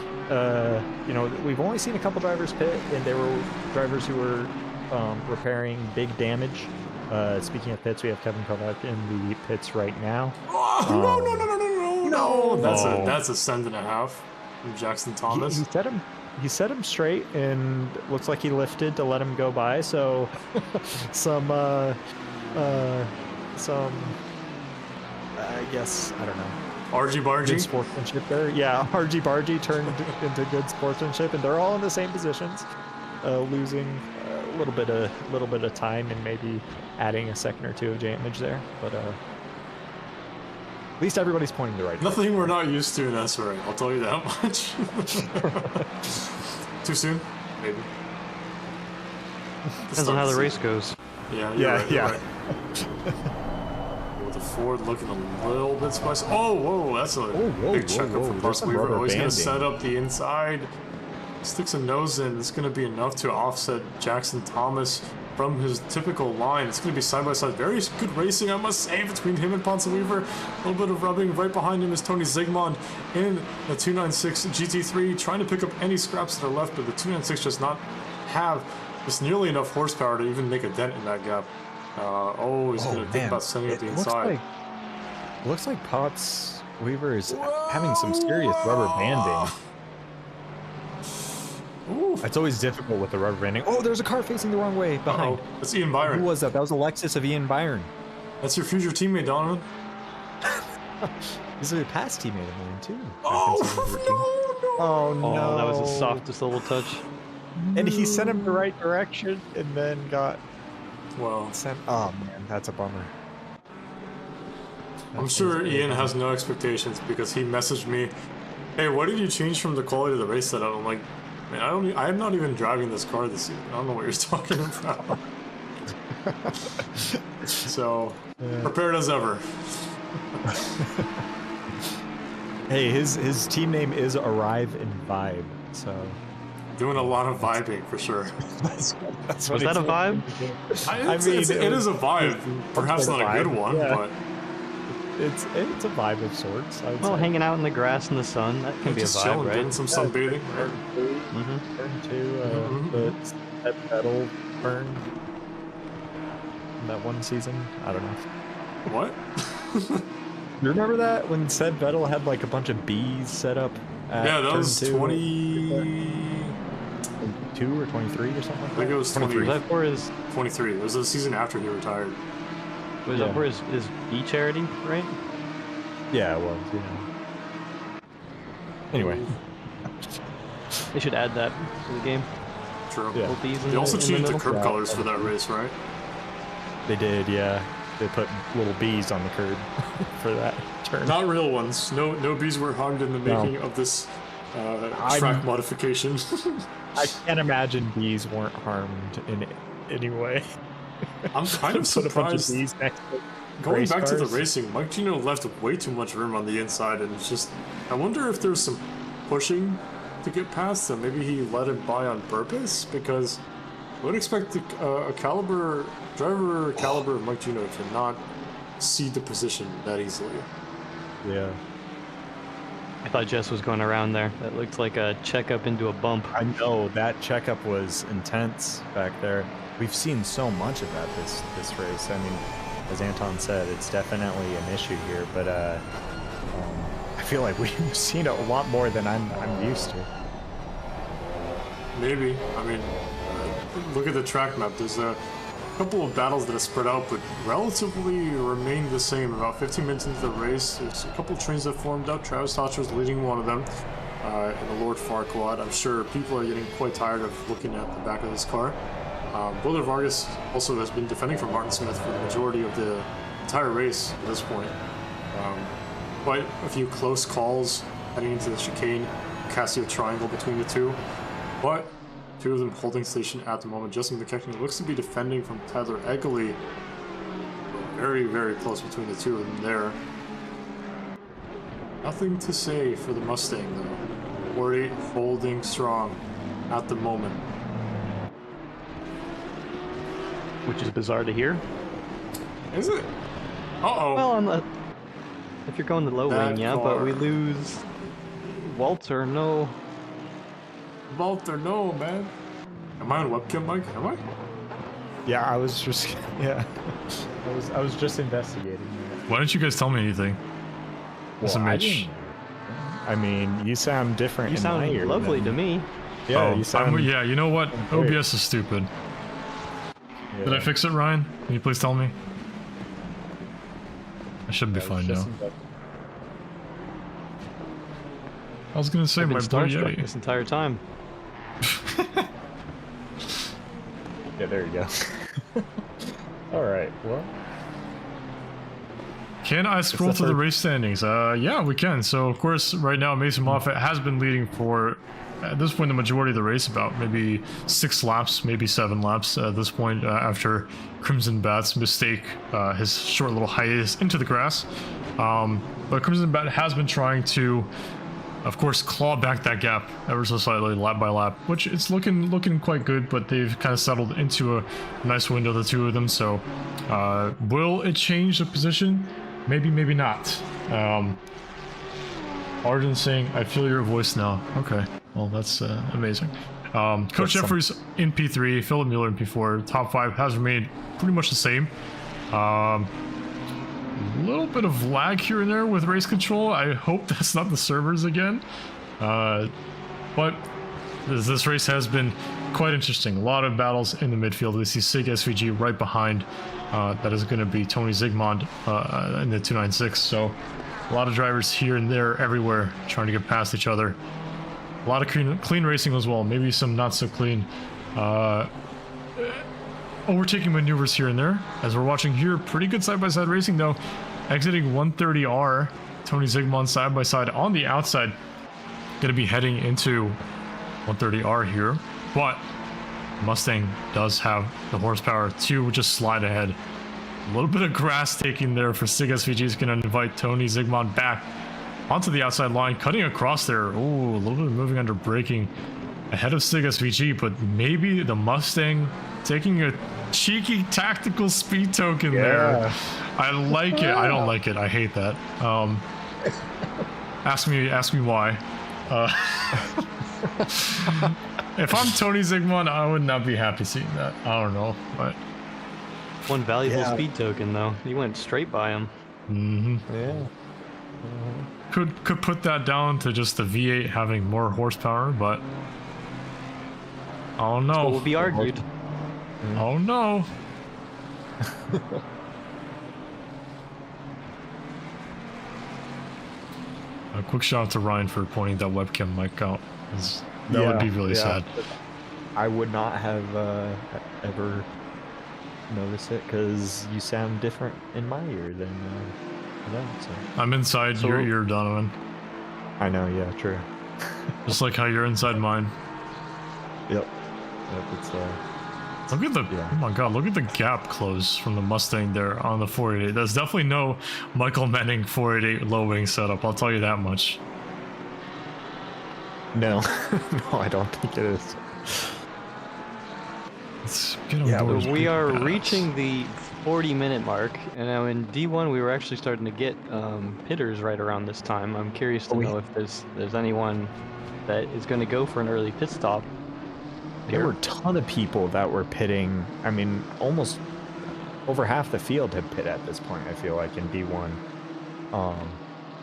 we've only seen a couple drivers pit, and they were drivers who were repairing big damage. Speaking of pits, we have Kevin Kovac in the pits right now. No! That's a send and a half from Jackson Thomas. He set him straight, and looks like he lifted to let him go by. So some I guess, I don't know. Argy-bargy? Good sportsmanship there. Yeah, argy-bargy turned into good sportsmanship, and they're all in the same positions, losing a little bit of time and maybe adding a second or two of damage there. But at least everybody's pointing the right way. Nothing we're not used to in SRA, I'll tell you that much. Too soon? Maybe. Depends on how the race goes. Yeah, you're right. With the Ford looking a little bit spicy. Oh, whoa, that's a big checkup from Plus Weaver. Oh, he's going to set up the inside. Sticks a nose in. It's going to be enough to offset Jackson Thomas from his typical line. It's going to be side by side. Very good racing, I must say, between him and Ponce Weaver. A little bit of rubbing. Right behind him is Tony Zygmunt in the 296 GT3, trying to pick up any scraps that are left, but the 296 does not have just nearly enough horsepower to even make a dent in that gap. He's going to think about sending it to the inside. Looks like Ponce Weaver is having some serious rubber banding. Ooh. It's always difficult with the rubber banding. Oh, there's a car facing the wrong way behind. That's Ian Byron. Who was that? That was a Lexus of Ian Byron. That's your future teammate, Donovan. He's a past teammate of mine, too. Oh, no. That was the softest little touch. And he sent him the right direction and then got sent. Oh, man, that's a bummer. I'm sure Ian has no expectations because he messaged me, hey, what did you change from the quality of the race setup? I'm like, man, I'm not even driving this car this year. I don't know what you're talking about. So, prepared as ever. Hey, his team name is Arrive and Vibe, so doing a lot of vibing for sure. Was that a vibe? It is a vibe. Perhaps not a good one, but it's a vibe of sorts. Well, hanging out in the grass in the sun, that can be a vibe, chilling, right? Getting some sunbathing. Turn two, the pedal burn. That one season, I don't know. What? You remember that when Seb Vettel had like a bunch of bees set up? That was 22 or 23 or something. I think it was 23. Was that for his 23? It was the season after he retired. Was that for his bee charity, right? Yeah, it was. Yeah. Anyway, they should add that to the game. True. Yeah. They also changed the curb colors for that race, right? They did, yeah. They put little bees on the curb for that turn. Not real ones. No bees were harmed in the making of this track modification. I can't imagine bees weren't harmed in any way. I'm kind of surprised. Bees next to Going back to the racing, Mike Gino left way too much room on the inside, and it's just, I wonder if there's some pushing to get past him. Maybe he let him by on purpose, because I would expect a driver caliber of Mike Gino to not cede the position that easily. Yeah. I thought Jess was going around there. That looked like a checkup into a bump. I know, that checkup was intense back there. We've seen so much of that this race. I mean, as Anton said, it's definitely an issue here, but I feel like we've seen a lot more than I'm used to. Maybe. I mean, look at the track map. There's a couple of battles that are spread out, but relatively remain the same. About 15 minutes into the race, there's a couple of trains that formed up. Travis Totcher's leading one of them, and the Lord Farquaad. I'm sure people are getting quite tired of looking at the back of this car. Brother Vargas also has been defending for Martin Smith for the majority of the entire race at this point. Quite a few close calls heading into the chicane. Casio triangle between the two, but two of them holding station at the moment. Justin McKechnie looks to be defending from Tyler Eggley. Very, very close between the two of them there. Nothing to say for the Mustang though. 48 holding strong at the moment. Which is bizarre to hear. Is it? Uh-oh. Well, if you're going to low wing, yeah, but we lose Walter, no. Walter, no, man. Am I on webcam, Mike? Am I? Yeah, I was just I was just investigating that. Why didn't you guys tell me anything? I mean, you sound different. You in my sound ear lovely than- to me. Yeah, you sound. yeah, you know what? OBS is stupid. Yeah. Did I fix it, Ryan? Can you please tell me? I should be fine now. I was gonna say I've been my boy starstruck Yeti. this entire time. Yeah, there you go. All right. Well, Can I scroll through the race standings? Yeah, we can. So, of course, right now, Mason Moffitt has been leading for, at this point, the majority of the race, about maybe 6 laps, maybe 7 laps at this point, after Crimson Bat's mistake, his short little hiatus into the grass. But Crimson Bat has been trying to, of course, claw back that gap ever so slightly, lap by lap, which it's looking quite good, but they've kind of settled into a nice window, the two of them. So, will it change the position? Maybe, maybe not. Arden saying, I feel your voice now. Okay, well, that's amazing. Coach Jeffries in P3, Philip Mueller in P4. Top 5 has remained pretty much the same. A little bit of lag here and there with race control. I hope that's not the servers again. But this race has been quite interesting. A lot of battles in the midfield. We see SIG SVG right behind. That is going to be Tony Zygmunt in the 296. So a lot of drivers here and there, everywhere, trying to get past each other. A lot of clean racing as well. Maybe some not so clean overtaking maneuvers here and there. As we're watching here, pretty good side-by-side racing though. Exiting 130R, Tony Zygmunt side-by-side on the outside. Going to be heading into 130R here, but Mustang does have the horsepower to just slide ahead. A little bit of grass taking there for SIG SVG is going to invite Tony Zygmunt back onto the outside line, cutting across there. Ooh, a little bit of moving under braking ahead of SIG SVG, but maybe the Mustang taking a cheeky tactical speed token there. I like it. I don't like it. I hate that. Ask me why. If I'm Tony Zygmunt, I would not be happy seeing that. I don't know, but One valuable speed token though. He went straight by him. yeah. could put that down to just the V8 having more horsepower, but oh no. What will be argued. Oh no. A quick shout out to Ryan for pointing that webcam mic out. That would be really sad. I would not have ever noticed it because you sound different in my ear than them. So. I'm inside your ear, Donovan. I know, yeah, true. Just like how you're inside mine. Yep, it's Look at the, oh my god, look at the gap close from the Mustang there on the 488. That's definitely no Michael Manning 488 low wing setup, I'll tell you that much. No, no, I don't think it is. Let's get outdoors, We are badass. reaching the 40-minute mark, and now in D1 we were actually starting to get pitters right around this time. I'm curious to know if there's anyone that is going to go for an early pit stop. There were a ton of people that were pitting. I mean, almost over half the field had pit at this point, I feel like, in D1.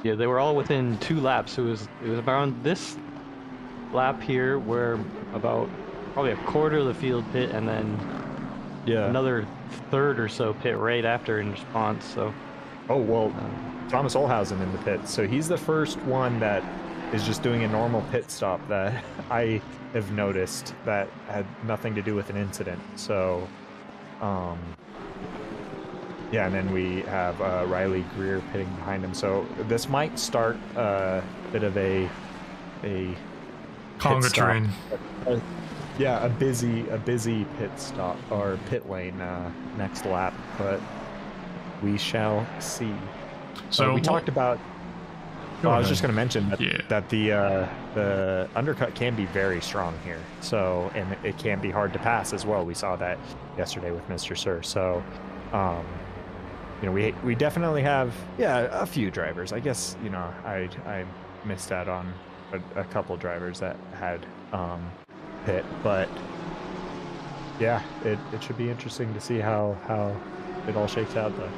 Yeah, they were all within 2 laps. It was around this lap here where about probably a quarter of the field pit, and then another third or so pit right after in response. So Thomas Olhausen in the pit, so he's the first one that is just doing a normal pit stop that I have noticed that had nothing to do with an incident. So Yeah, and then we have Riley Greer pitting behind him. So this might start a bit of a conga train. Yeah, a busy pit stop or pit lane next lap, but we shall see. So we talked about. Well, I was just going to mention that the undercut can be very strong here. So, and it can be hard to pass as well. We saw that yesterday with Mr. Sir. So, we definitely have a few drivers. I guess I missed out on a couple drivers that had pit, but yeah, it should be interesting to see how it all shakes out though.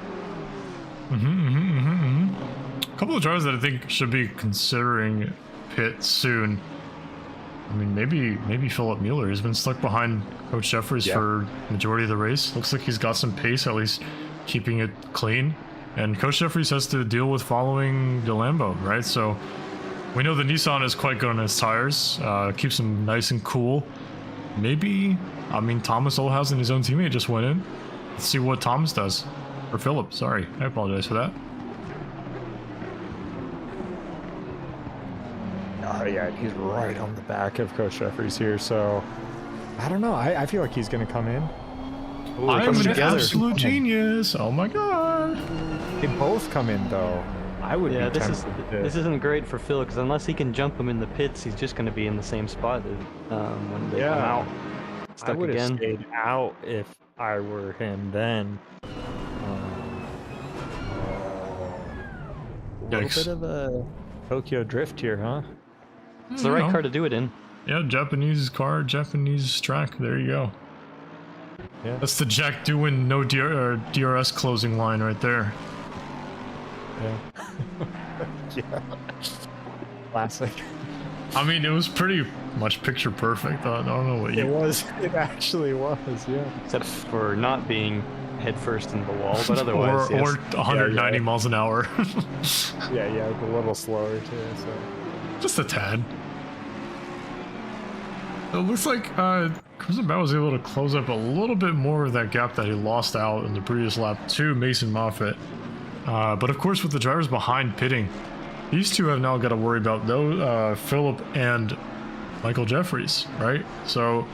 A couple of drivers that I think should be considering pit soon. I mean, maybe Philip Mueller. He's been stuck behind Coach Jeffries for majority of the race. Looks like he's got some pace, at least keeping it clean. And Coach Jeffries has to deal with following the Lambo, right? So we know the Nissan is quite good on its tires. Keeps them nice and cool. Maybe, Thomas Olhausen, his own teammate, just went in. Let's see what Thomas does. Or Philip, sorry. I apologize for that. Oh yeah, he's right on the back of Coach Jeffries here, so I don't know. I feel like he's gonna come in. Ooh, I'm an absolute genius. Oh my god. They both come in though. I would be this isn't great for Phil because unless he can jump him in the pits, he's just gonna be in the same spot when they come out. Stuck I would again. have stayed out if I were him then. A little bit of a Tokyo drift here, huh? It's the right car to do it in. Yeah, Japanese car, Japanese track. There you go. Yeah. That's the Jack Doohan no DRS closing line right there. Yeah. Yeah. Classic. It was pretty much picture perfect. I don't know what you... It was. It actually was, yeah. Except for not being head first in the wall, but otherwise, or 190 miles an hour. yeah, a little slower too, so... Just a tad. It looks like Crimson Bat was able to close up a little bit more of that gap that he lost out in the previous lap to Mason Moffitt. But of course, with the drivers behind pitting, these two have now got to worry about Philip and Michael Jeffries, right? So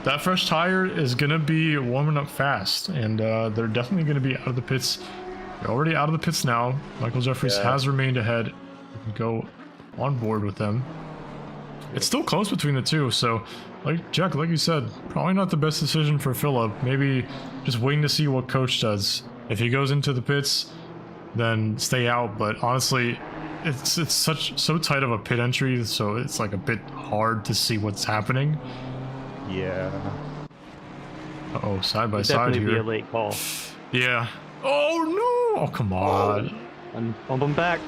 that fresh tire is going to be warming up fast, and they're definitely going to be out of the pits. They're already out of the pits now. Michael Jeffries has remained ahead. You can go on board with them. It's still close between the two, so like you said, probably not the best decision for Philip. Maybe just waiting to see what Coach does. If he goes into the pits, then stay out. But honestly, it's so tight of a pit entry, so it's like a bit hard to see what's happening. Yeah. Uh-oh, side by side here. Definitely be a late call. Yeah. Oh no! Oh come on! And bump him back.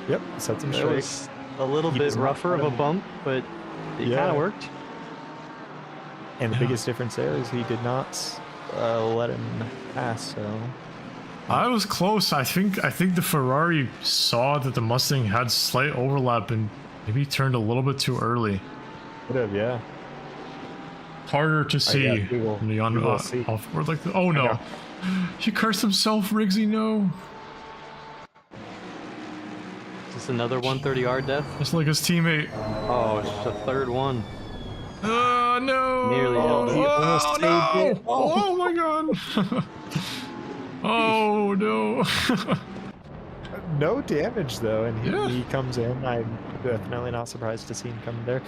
Yep, sets him It straight. was a little bit rougher of a bump, but it kind of worked. And the biggest difference there is he did not let him pass, so... I was close. I think the Ferrari saw that the Mustang had slight overlap and maybe turned a little bit too early. Could have, yeah. Harder to see from the off-board like that. Oh no. He cursed himself, Riggsy, no. Is this another 130R death? Just like his teammate. Oh, it's the third one. Oh no! Nearly held it. Oh no! Oh my god! Oh no! No damage though, and he comes in. I'm definitely not surprised to see him come there.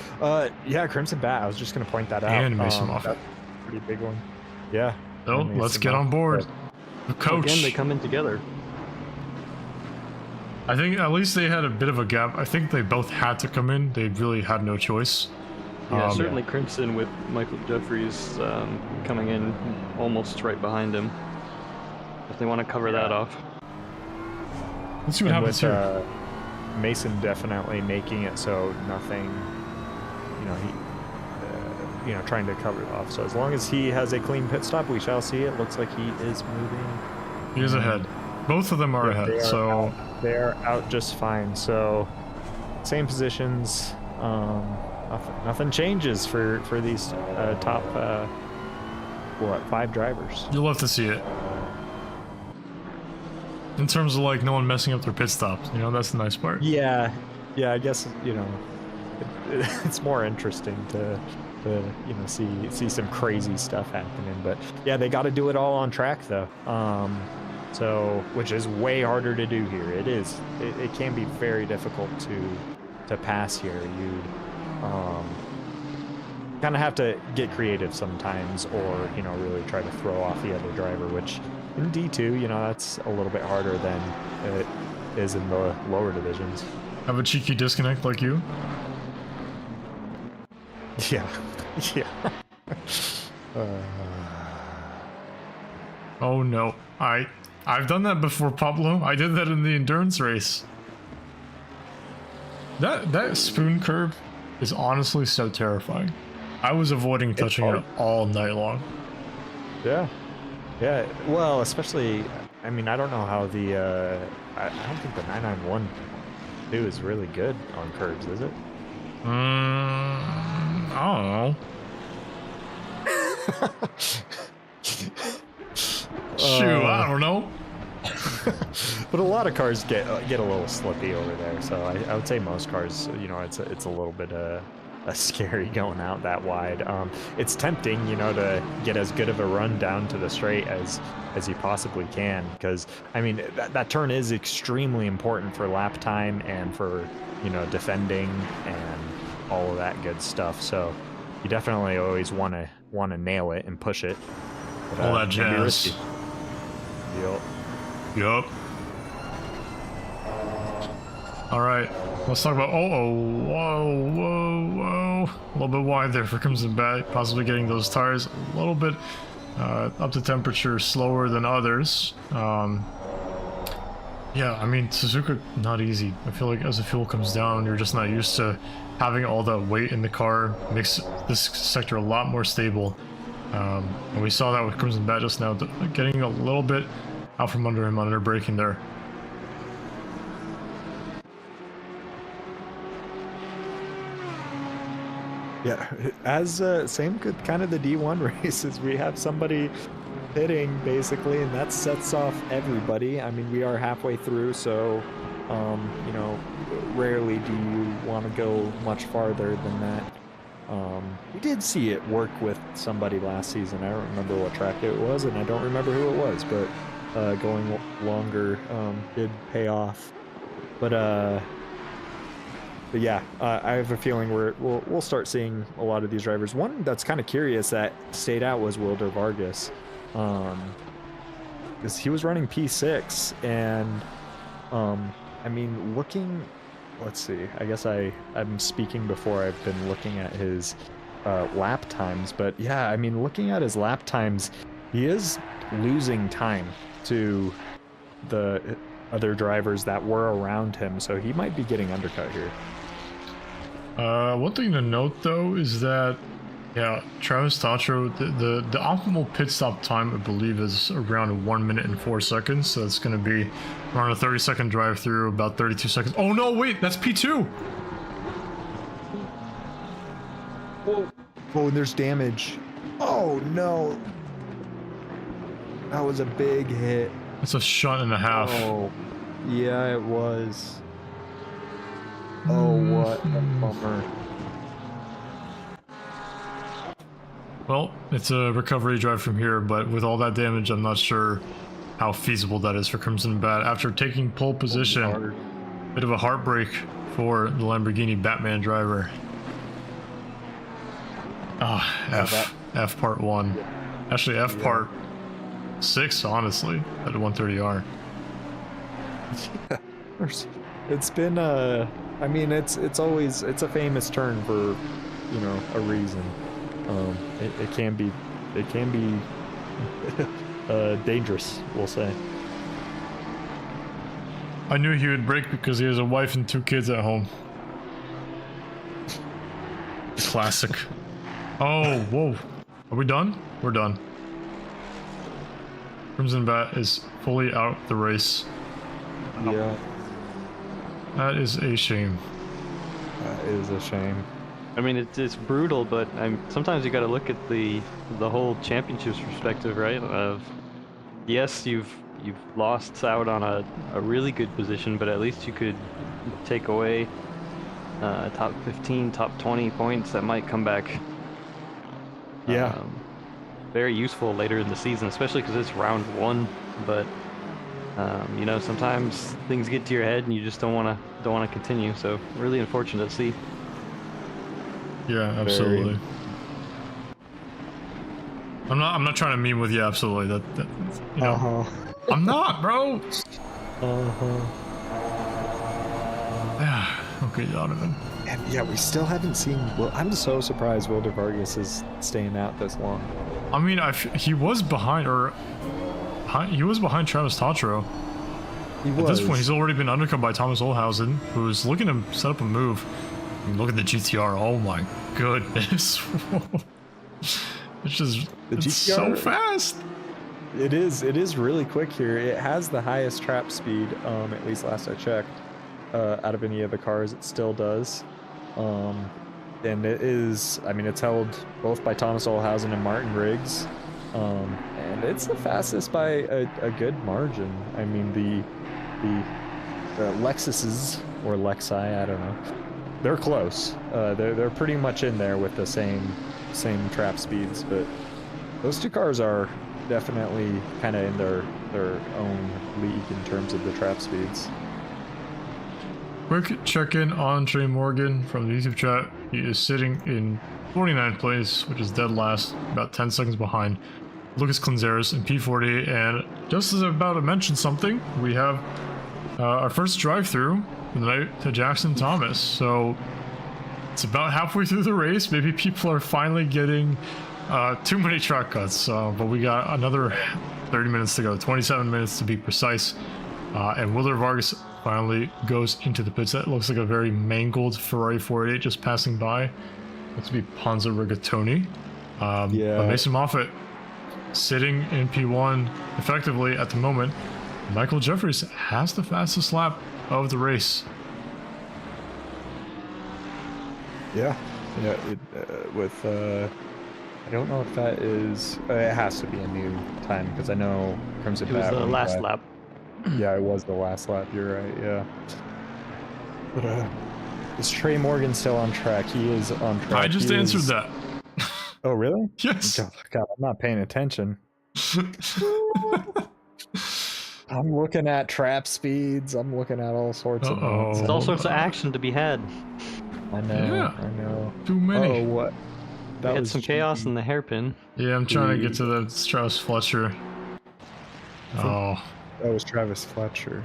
Yeah, Crimson Bat. I was just gonna point that out. And Mason Moffitt. That's a pretty big one. Yeah. So let's get on board. Coach. Again, they come in together. I think at least they had a bit of a gap. I think they both had to come in. They really had no choice. Yeah, certainly Crimson with Michael Jeffries coming in almost right behind him. If they want to cover that off. Let's see what happens here. Mason definitely making it so nothing, trying to cover it off. So as long as he has a clean pit stop, we shall see it. Looks like he is moving. He is ahead. Both of them are ahead. So they are out just fine. So same positions. Nothing changes for these top 5 drivers. You'll love to see it. in terms of like no one messing up their pit stops. You know, that's the nice part. Yeah, I guess it's more interesting to see some crazy stuff happening. But yeah, they got to do it all on track though. So which is way harder to do here. It can be very difficult to pass here. You kind of have to get creative sometimes, or really try to throw off the other driver, which in D2 that's a little bit harder than it is in the lower divisions. Have a cheeky disconnect like you? Yeah. Oh no, I've done that before, Pablo. I did that in the endurance race. That spoon curve is honestly so terrifying. I was avoiding touching it all night long. Yeah. Well, especially, I mean, I don't know how the I don't think the 991 is really good on curves, is it? I don't know. Shoot, I don't know. But a lot of cars get a little slippy over there, so I would say most cars, it's a little bit scary going out that wide. It's tempting, to get as good of a run down to the straight as you possibly can, because I mean that turn is extremely important for lap time and for defending and all of that good stuff. So you definitely always want to nail it and push it. But, all that jazz. Yup. All right, let's talk about. Whoa! A little bit wide there for Crimson Bat, possibly getting those tires a little bit up to temperature slower than others. Yeah, I mean, Suzuka, not easy. I feel like as the fuel comes down, you're just not used to having all the weight in the car. Makes this sector a lot more stable. And we saw that with Crimson Bat just now, getting a little bit out from under him under braking there. Yeah, as same good kind of the D1 races, we have somebody hitting basically, and that sets off everybody. I mean, we are halfway through, so rarely do you want to go much farther than that. We did see it work with somebody last season. I don't remember what track it was, and I don't remember who it was, but going longer did pay off. But yeah, I have a feeling we'll start seeing a lot of these drivers. One that's kind of curious that stayed out was Wilder Vargas, because he was running P6, and I mean, let's see, I guess I'm speaking before I've been looking at his lap times, but yeah, I mean, looking at his lap times, he is losing time to the other drivers that were around him, so he might be getting undercut here. One thing to note though is that, yeah, Travis Tatro, the optimal pit stop time I believe is around 1 minute and 4 seconds, so it's going to be around a 30-second drive through, about 32 seconds. Oh no, wait, that's P2. Oh, and there's damage. Oh no, that was a big hit. That's a shot and a half. Oh, yeah, it was. Oh, what a bummer. Well, it's a recovery drive from here, but with all that damage, I'm not sure how feasible that is for Crimson Bat. After taking pole position, bit of a heartbreak for the Lamborghini Batman driver. F part 1. Actually, F part 6, honestly, at the 130R. Yeah, it's been I mean, it's a famous turn for a reason. It can be dangerous, we'll say. I knew he would break because he has a wife and 2 kids at home. Classic. Oh, whoa. Are we done? We're done. Crimson Bat is fully out the race. Yeah. That is a shame. That is a shame. I mean, it's brutal, but sometimes you got to look at the whole championships perspective, right? Of yes, you've you've lost out on a really good position, but at least you could take away top 15, top 20 points that might come back. Yeah. Very useful later in the season, especially because it's round 1. But you know, sometimes things get to your head and you just don't want to continue. So really unfortunate to see. Yeah, absolutely. I'm not trying to meme with you. Absolutely, that you know, I'm not, bro. Yeah. Okay, Donovan. And yeah, we still haven't seen. Well, I'm so surprised Wilder Vargas is staying out this long. I mean, he was behind Travis Tatro. At this point, he's already been undercut by Thomas Olhausen, who's looking to set up a move. I mean, look at the GTR. Oh my goodness. It's so fast. It is really quick here. It has the highest trap speed, at least last I checked, out of any of the cars. It still does. And it is, I mean, it's held both by Thomas Olhausen and Martin Riggs. And it's the fastest by a good margin. I mean, the Lexuses, or Lexi, I don't know, they're close. They're pretty much in there with the same trap speeds, but those two cars are definitely kind of in their own league in terms of the trap speeds. Quick check-in on Trey Morgan from the YouTube chat. He is sitting in 49th place, which is dead last, about 10 seconds behind Lucas Clenzeres in P40. And just as I'm about to mention something, we have our first drive-through of the night to Jackson Thomas. So it's about halfway through the race. Maybe people are finally getting too many track cuts, but we got another 30 minutes to go, 27 minutes to be precise. And Wilder Vargas finally goes into the pits. That looks like a very mangled Ferrari 488 just passing by. Looks to be Ponzo Rigatoni. But Mason Moffitt sitting in P1 effectively at the moment. Michael Jeffries has the fastest lap of the race. Yeah. I don't know if that is. It has to be a new time because I know Crimson. It was the last lap. Yeah, it was the last lap. You're right. Yeah. But is Trey Morgan still on track? He is on track. I just answered that. Oh, really? Yes. God, I'm not paying attention. I'm looking at trap speeds. I'm looking at all sorts of. There's all sorts of action to be had. I know. Yeah. I know. Too many. Oh, what? We had some chaos in the hairpin. Yeah, I'm trying to get to the Strauss Fletcher. Oh. That was Travis Fletcher.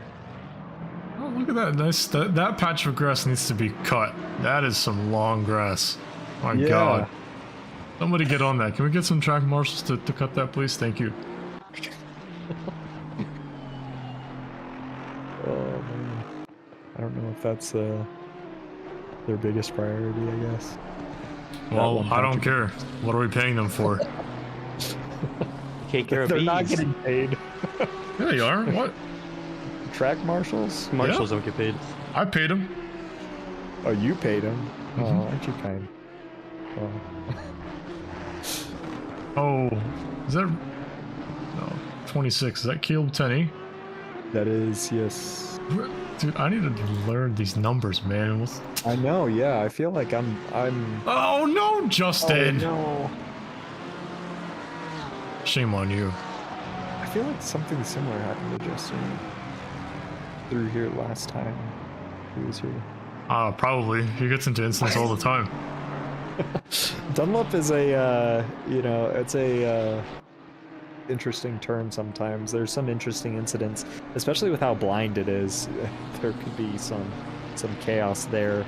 Oh, look at that. Nice. That patch of grass needs to be cut. That is some long grass. My God. Somebody get on that. Can we get some track marshals to cut that, please? Thank you. Oh, man. I don't know if that's their biggest priority, I guess. Well, I don't care. What are we paying them for? Take care of They're bees. not getting paid. Yeah, they are. What? Track marshals? Marshals don't get paid. I paid them. Oh, you paid them? Mm-hmm. Oh, aren't you kind? Oh, is that... No, 26. Is that Caleb Tenney? That is, yes. Dude, I need to learn these numbers, man. I know, yeah. I feel like I'm... Oh, no, Justin! Oh, no. Shame on you. I feel like something similar happened to Justin through here last time he was here. Probably. He gets into incidents all the time. Dunlop is a, it's a interesting term sometimes. There's some interesting incidents, especially with how blind it is. There could be some chaos there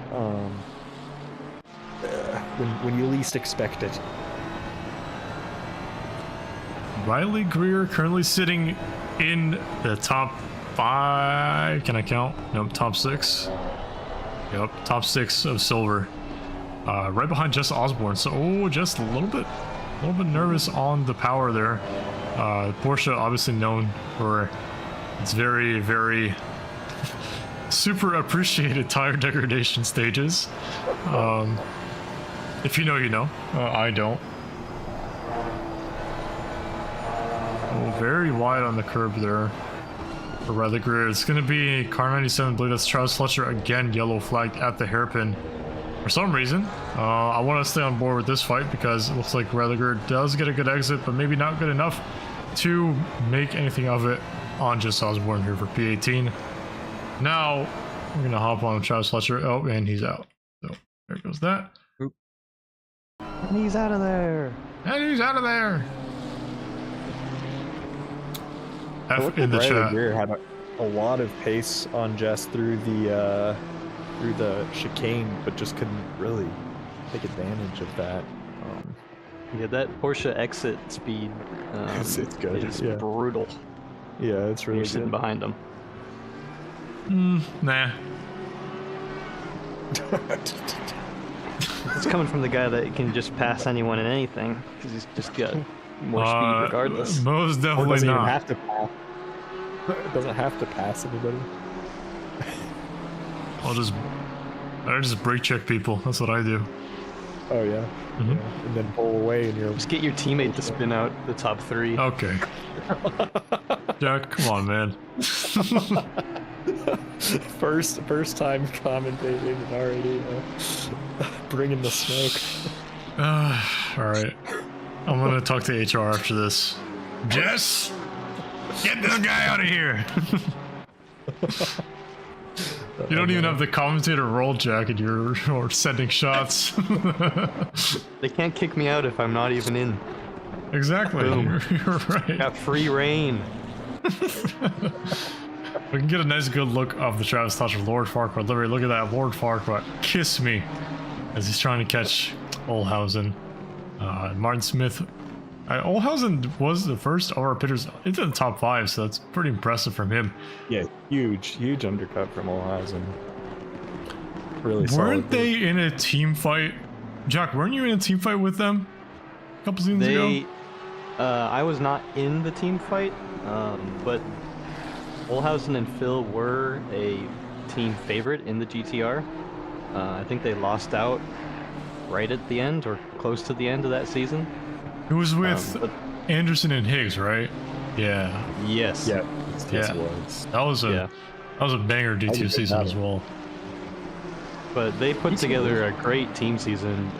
when you least expect it. Riley Greer currently sitting in the top 5. Can I count? Nope, top 6. Yep, top 6 of silver. Right behind Jess Osborne. So, just a little bit nervous on the power there. Porsche obviously known for its very, very super appreciated tire degradation stages. If you know, you know. I don't. Oh, very wide on the curb there. for Riley Greer. It's going to be car 97. I believe that's Travis Fletcher again, yellow flagged at the hairpin. For some reason, I want to stay on board with this fight because it looks like Riley Greer does get a good exit, but maybe not good enough to make anything of it on Just Osborne here for P18. Now, we're going to hop on Travis Fletcher. Oh, and he's out. So, there goes that. And he's out of there. F in the Riley chat. Greer had a lot of pace on Jess through the chicane, but just couldn't really take advantage of that. Yeah, that Porsche exit speed It's good. is Yeah. brutal. Yeah, it's really You're sitting good. behind him. Nah. It's coming from the guy that can just pass anyone and anything, because he's just got more speed regardless. Most Or definitely doesn't even not. have to pass. Doesn't have to pass anybody. I just brake check people. That's what I do. Oh yeah. Mhm. Yeah. And then pull away, and you're Just get your teammate to spin out the top 3. Okay. Jack, come on, man. first time commentating and already bringing the smoke. All right. I'm gonna talk to HR after this. Jess, get this guy out of here. You don't even have the commentator role, Jack, and you're sending shots. They can't kick me out if I'm not even in. Exactly. Boom. You're right. Got free reign. We can get a nice good look of the Travis Fletcher Lord Farquaad. Literally, look at that. Lord Farquaad, kiss me, as he's trying to catch Olhausen. Martin Smith. Olhausen was the first of our pitters into the top 5, so that's pretty impressive from him. Yeah, huge undercut from Olhausen. Really solid. Weren't they in a team fight? Jack, weren't you in a team fight with them a couple seasons ago? I was not in the team fight, but Olhausen and Phil were a team favorite in the GTR. I think they lost out right at the end or close to the end of that season. It was with but- Anderson and Higgs, right? Yeah. Yes. Yeah, yes, Yeah. it was. That was a banger That was a D2 good season as battle. well. But they put together a great team season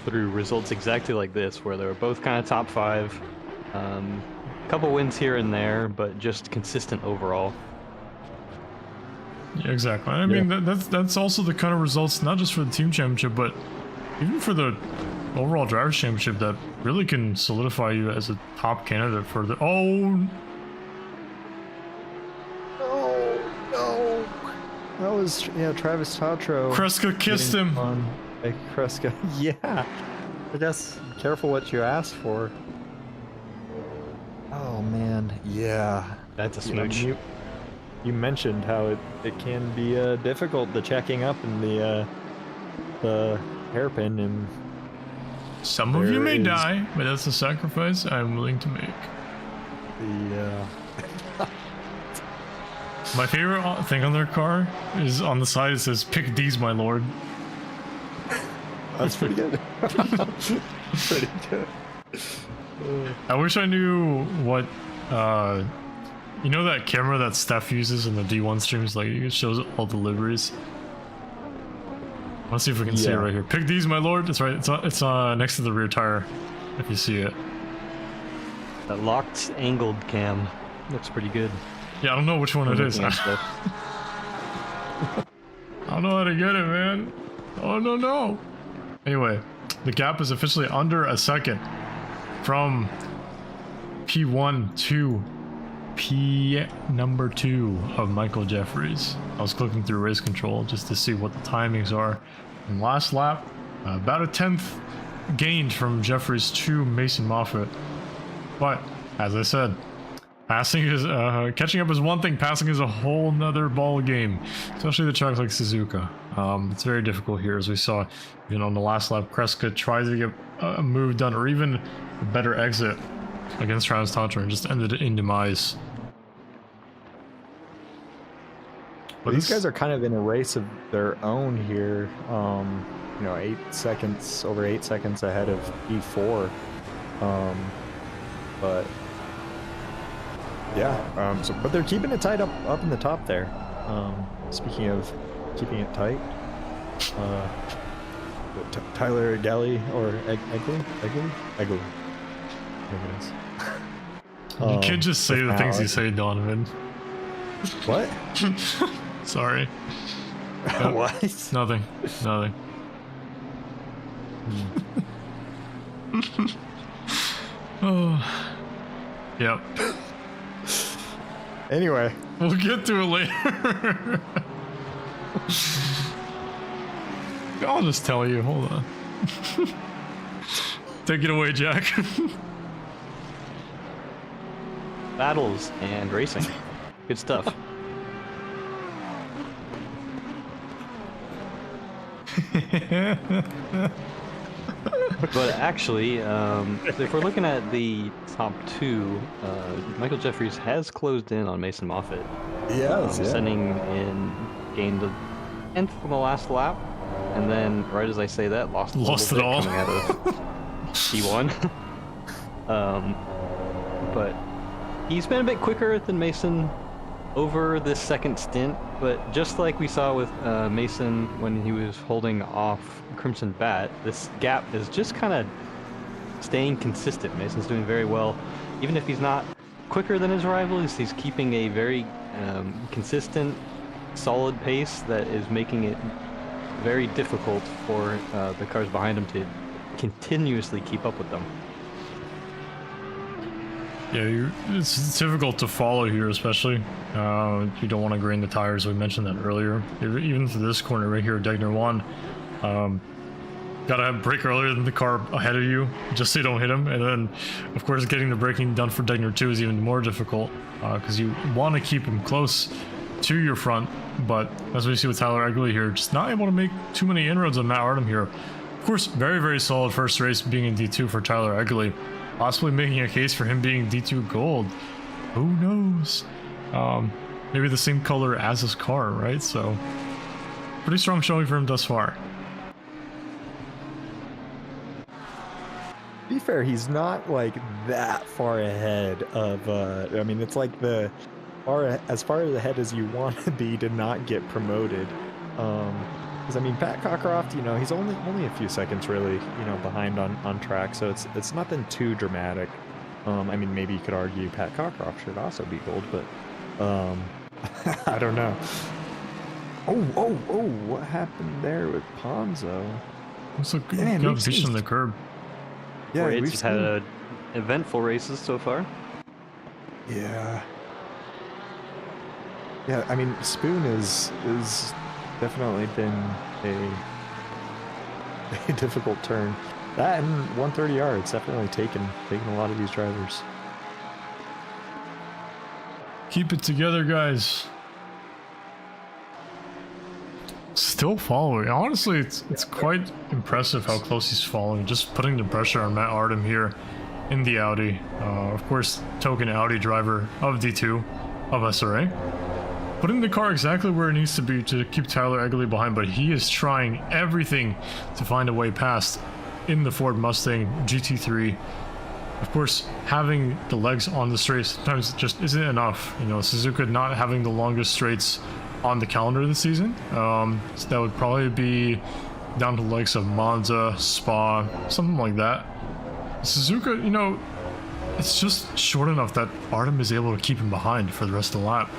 through results exactly like this, where they were both kind of top 5. Couple wins here and there, but just consistent overall. Yeah, exactly. I mean, that's also the kind of results, not just for the team championship, but even for the overall drivers championship, that really can solidify you as a top candidate for the. Oh, No. That was Travis Tatro. Kreska kissed him. Hey, Kreska. Yeah. I guess careful what you ask for. Oh man. Yeah. That's a You know, smooch. You mentioned how it can be difficult, the checking up and the hairpin, and Some of you There may is- die, but that's a sacrifice I'm willing to make. the My favorite thing on their car is on the side it says "Pick these, my lord." that's pretty good. Pretty good. I wish I knew what you know that camera that Steph uses in the D1 streams, like it shows all the liveries. Let's see if we can see it Yeah. right here. Pick these, my lord. It's right. It's next to the rear tire, if you see it. That locked angled cam looks pretty good. Yeah, I don't know which one it is. Looking I at stuff. don't know how to get it, man. Oh no. Anyway, the gap is officially under a second from P1 to P number 2 of Michael Jeffries. I was clicking through race control just to see what the timings are. And last lap, about a 10th gained from Jeffries to Mason Moffitt. But as I said, passing is catching up is one thing. Passing is a whole nother ball game, especially the tracks like Suzuka. It's very difficult here, as we saw. You know, on the last lap, Kreska tried to get a move done, or even a better exit against Travis Tantra, and just ended it in demise. But These guys are kind of in a race of their own here. You know, over 8 seconds ahead of E4. But Yeah. But they're keeping it tight up in the top there. Speaking of keeping it tight, Tyler Egley or Egley. There it is. You can't just say the things you say, Donovan. What? Sorry. What? Nothing. Oh. Yep. Anyway. We'll get to it later. I'll just tell you. Hold on. Take it away, Jack. Battles and racing. Good stuff. But actually, if we're looking at the top two, Michael Jeffries has closed in on Mason Moffitt. Sending in, gained a 10th from the last lap, and then right as I say that, lost it all coming out of P1. But he's been a bit quicker than Mason over this second stint, but just like we saw with Mason when he was holding off Crimson Bat, this gap is just kind of staying consistent. Mason's doing very well. Even if he's not quicker than his rivals, he's keeping a very consistent, solid pace that is making it very difficult for the cars behind him to continuously keep up with them. Yeah, it's difficult to follow here, especially. You don't want to grind the tires. We mentioned that earlier. Even to this corner right here, Degner 1. Gotta brake earlier than the car ahead of you, just so you don't hit him. And then, of course, getting the braking done for Degner 2 is even more difficult, because you want to keep him close to your front. But as we see with Tyler Egley here, just not able to make too many inroads on Matt Artem here. Of course, very, very solid first race being in D2 for Tyler Egley. Possibly making a case for him being D2 gold. Who knows? Maybe the same color as his car, right? So, pretty strong showing for him thus far. To be fair, he's not like that far ahead of. I mean, it's like as far ahead as you want to be to not get promoted. Because I mean, Pat Cockcroft, he's only a few seconds really, behind on track, so it's nothing too dramatic. I mean, maybe you could argue Pat Cockcroft should also be gold, but I don't know. Oh! What happened there with Ponzo? Looks like good vision on the curb. Yeah, we've had eventful races so far. Yeah. Yeah, I mean, Spoon is definitely been a difficult turn. That and 130R, it's definitely taken a lot of these drivers. Keep it together, guys. Still following. Honestly, it's quite impressive how close he's following. Just putting the pressure on Matt Artem here in the Audi. Of course, token Audi driver of D2 of SRA. Putting the car exactly where it needs to be to keep Tyler Egley behind, but he is trying everything to find a way past in the Ford Mustang GT3. Of course, having the legs on the straight sometimes just isn't enough. Suzuka not having the longest straights on the calendar this season. So that would probably be down to the likes of Monza, Spa, something like that. Suzuka, it's just short enough that Artem is able to keep him behind for the rest of the lap.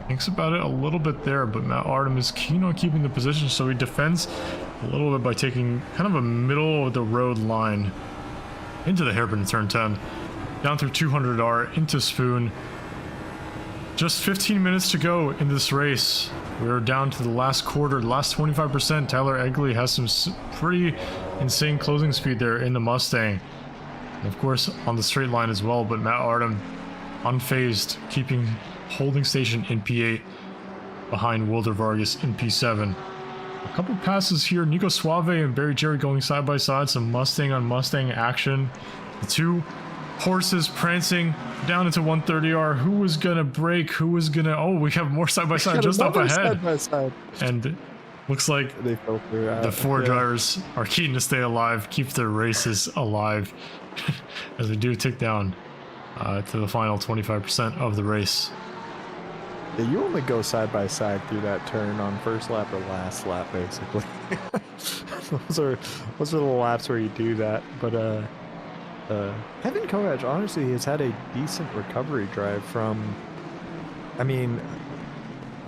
Thinks about it a little bit there, but Matt Artem is keen on keeping the position, so he defends a little bit by taking kind of a middle of the road line into the hairpin in turn 10, down through 200R into Spoon. Just 15 minutes to go in this race. We're down to the last quarter, the last 25%. Tyler Egley has some pretty insane closing speed there in the Mustang. And of course, on the straight line as well, but Matt Artem unfazed, holding station in P8 behind Wilder Vargas in P7. A couple passes here, Nico Suave and Barry Jerry going side by side, some Mustang on Mustang action. The two horses prancing down into 130R. Who was gonna break? Who was gonna... Oh, we have more side by side just up ahead. Side by side. And Looks like They filter out. the four drivers are keen to stay alive, keep their races alive, as we do tick down to the final 25% of the race. Yeah, you only go side by side through that turn on first lap or last lap, basically. those are the laps where you do that. But Kevin Kovac honestly has had a decent recovery drive from. I mean,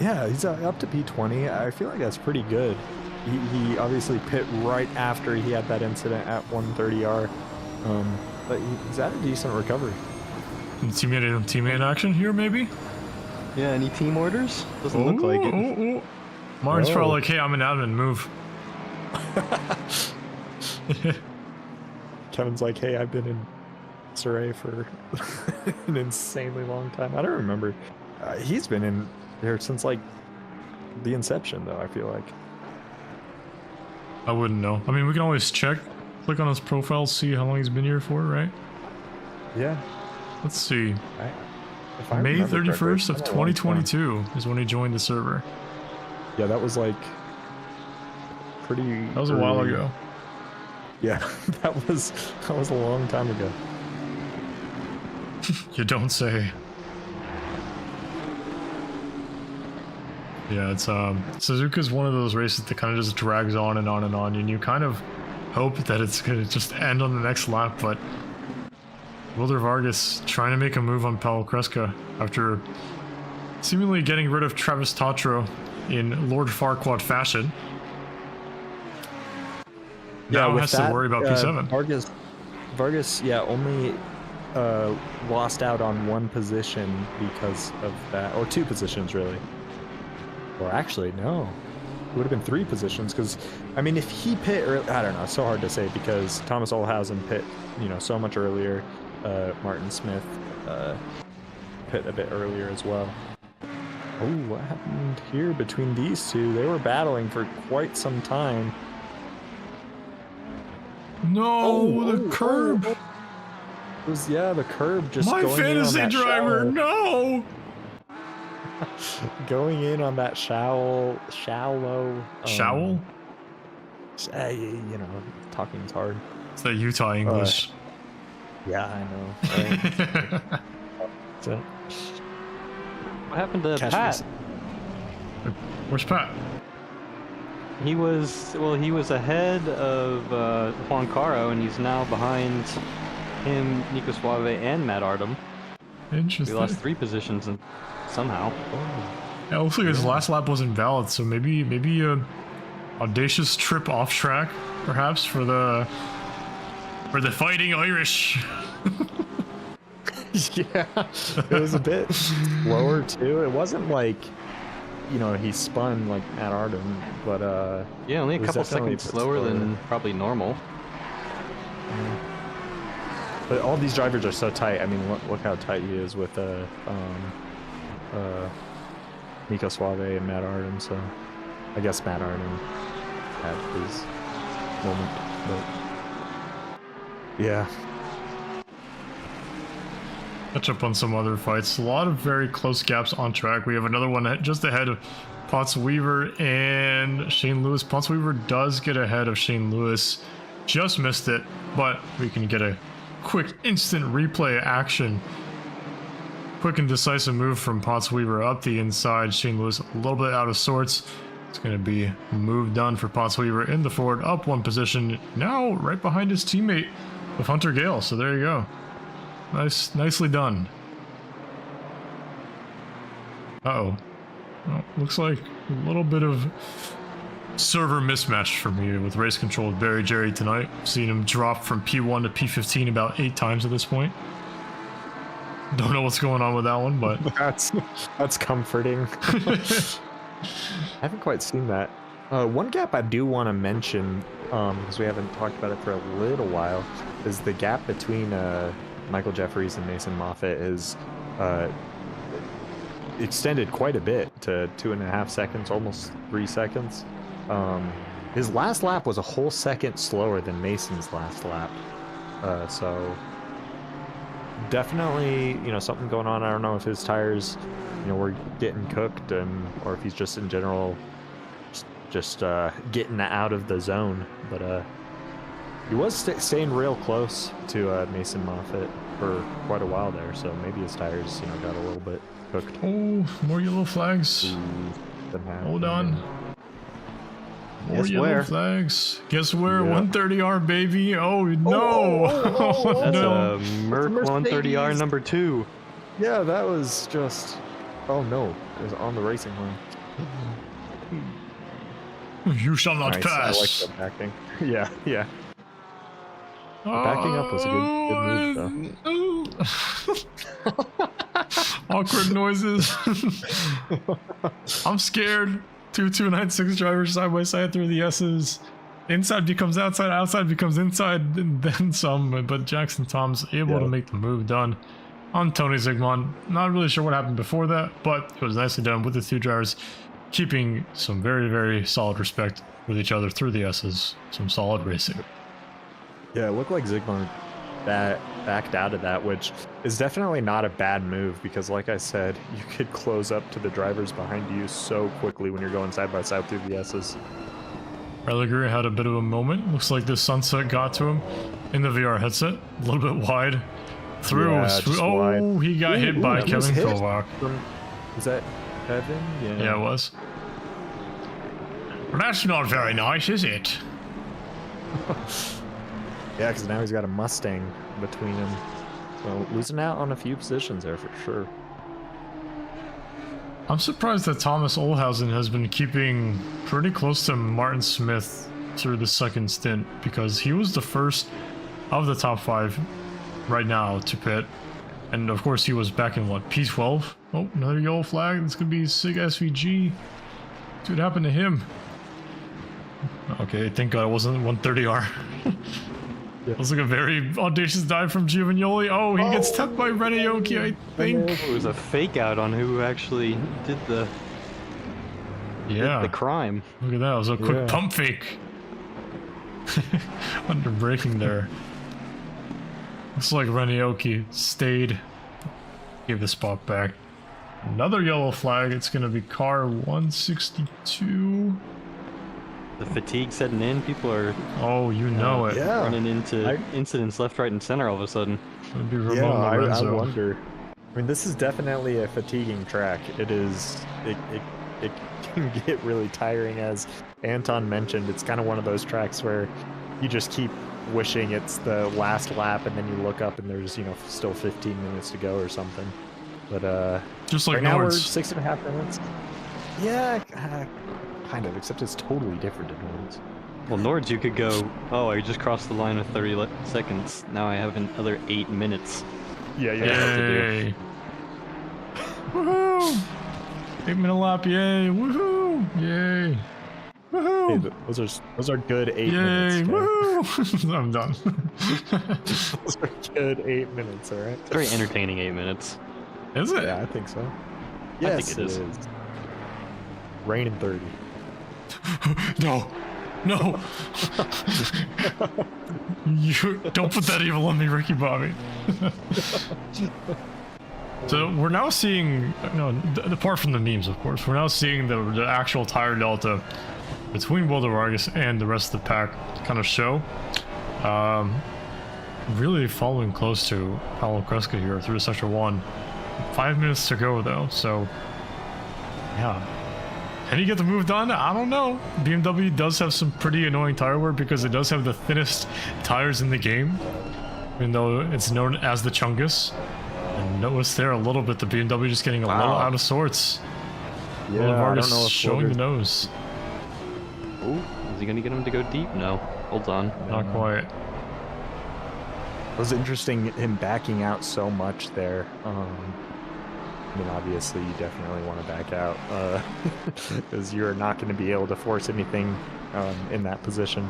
yeah, he's up to P20. I feel like that's pretty good. He obviously pit right after he had that incident at 130R, but he's had a decent recovery. Teammate action here, maybe? Yeah, any team orders? Doesn't look like it. Martin's probably like, hey, I'm an admin, move. Kevin's like, hey, I've been in SRA for an insanely long time. I don't remember. He's been in there since like the inception, though, I feel like. I wouldn't know. I mean, we can always check. Click on his profile, see how long he's been here for, right? Yeah. Let's see. If I May remember 31st correctly, of it's been a long time. 2022 is when he joined the server. Yeah, that was like pretty. That was a while early. ago. Yeah, that was a long time ago. You don't say. Yeah, it's Suzuka's one of those races that kind of just drags on and on and on, and you kind of hope that it's gonna just end on the next lap, but Wilder Vargas trying to make a move on Paulo Kreska after seemingly getting rid of Travis Tatro in Lord Farquaad fashion. Now with has that, to worry about P7. Vargas, yeah, only lost out on one position because of that, or two positions really. Or actually, no, it would have been three positions because, I mean, if he pit early, I don't know, it's so hard to say because Thomas Olhausen pit, so much earlier. Martin Smith pit a bit earlier as well. Oh, what happened here between these two? They were battling for quite some time. No, the curb. It was, the curb just My going fantasy in on that driver, shallow, no. going in on that shallow. Showl? Talking's hard. It's that Utah English. Yeah, I know. Right? So, What happened to Cash Pat? Where's Pat? He was ahead of Juan Caro, and he's now behind him, Nico Suave, and Matt Artem. Interesting. We lost 3 positions and somehow. Yeah, it looks like his last lap wasn't valid, so maybe a audacious trip off track, perhaps for the Fighting Irish. yeah, it was a bit slower too. It wasn't like, he spun like Matt Artem, but Yeah, only a it was couple definitely a seconds bit slower than probably normal. But all these drivers are so tight. I mean, look how tight he is with Nico Suave and Matt Artem. So I guess Matt Artem had his moment, but yeah. Catch up on some other fights. A lot of very close gaps on track. We have another one just ahead of Potts Weaver and Shane Lewis. Potts Weaver does get ahead of Shane Lewis. Just missed it, but we can get a quick instant replay action. Quick and decisive move from Potts Weaver up the inside. Shane Lewis a little bit out of sorts. It's going to be a move done for Potts Weaver in the Ford, up one position. Now right behind his teammate with Hunter Gale. So there you go. Nicely done. Uh-oh. Well, looks like a little bit of server mismatch for me with race control with Barry Jerry tonight. Seen him drop from P1 to P15 about 8 times at this point. Don't know what's going on with that one, but that's comforting. I haven't quite seen that. One gap I do want to mention, because we haven't talked about it for a little while, is the gap between Michael Jeffries and Mason Moffitt is extended quite a bit to 2.5 seconds, almost 3 seconds. His last lap was a whole second slower than Mason's last lap. So definitely, something going on. I don't know if his tires, were getting cooked, or if he's just in general just just getting out of the zone. But he was staying real close to Mason Moffitt for quite a while there, so maybe his tires, got a little bit cooked. Oh, more yellow flags. Hold on. More yellow flags. Guess where? 130R, baby. Oh, no. That's no. a Merc 130R number 2. Yeah, that was just... Oh, no. It was on the racing line. You shall not nice. pass. I like the backing. Yeah. Backing up was a good move, though. Awkward noises. I'm scared. 2.296 drivers side by side through the S's. Inside becomes outside, outside becomes inside, and then some. But Jackson Tom's able to make the move done on Tony Zygmunt. Not really sure what happened before that, but it was nicely done with the 2 drivers keeping some very, very solid respect with each other through the S's. Some solid racing. Yeah, it looked like Zygmunt backed out of that, which is definitely not a bad move because, like I said, you could close up to the drivers behind you so quickly when you're going side by side through the S's. Religary had a bit of a moment. Looks like the sunset got to him in the VR headset. A little bit wide. Through. Oh, wide. He got hit by Kevin Kovac. Was that Kevin? Yeah, it was. Well, that's not very nice, is it? Yeah, because now he's got a Mustang between him. So losing out on a few positions there for sure. I'm surprised that Thomas Olhausen has been keeping pretty close to Martin Smith through the second stint because he was the first of the top 5 right now to pit. And of course he was back in what, P12? Oh, another yellow flag. This could be Sig SVG. See what happened to him. Okay, thank God it wasn't 130R. It was like a very audacious dive from Giovagnoli. Oh, he gets tapped by Renayoki, I think. It was a fake out on who actually did the crime. Look at that. It was a quick pump fake. Under braking there. Looks like Renayoki stayed. Gave the spot back. Another yellow flag. It's going to be car 162. The fatigue setting in, people are running into incidents left, right, and center all of a sudden. I wonder. I mean, this is definitely a fatiguing track. It is. It can get really tiring, as Anton mentioned. It's kind of one of those tracks where you just keep wishing it's the last lap, and then you look up and there's still 15 minutes to go or something. But just like right now we're 6.5 minutes. Yeah. Kind of, except it's totally different in Nords. Well, Nords, you could go, oh, I just crossed the line with 30 seconds. Now I have another 8 minutes. Yeah. Yay. Woohoo! 8-minute lap, yay! Woohoo! Yay! Woohoo! Hey, those are good 8 minutes. Woohoo! I'm done. Those are good 8 minutes, alright? It's very entertaining 8 minutes. Is it? Yeah, I think so. Yes, I think it is. Rain in 30. No. You don't put that evil on me, Ricky Bobby. So we're now seeing, apart from the memes, of course, we're now seeing the actual tire delta between Wilder Vargas and the rest of the pack kind of show. Really following close to Paulo Cresca here through Sector 1. 5 minutes to go though, so yeah. Can he get the move done? I don't know. BMW does have some pretty annoying tire wear because it does have the thinnest tires in the game, even though it's known as the Chungus. And notice there a little bit the BMW just getting a little out of sorts. Yeah, I don't know if showing the nose. Oh, is he gonna get him to go deep? No. Hold on. Not quite. It was interesting him backing out so much there. I mean, obviously, you definitely want to back out because you're not going to be able to force anything in that position.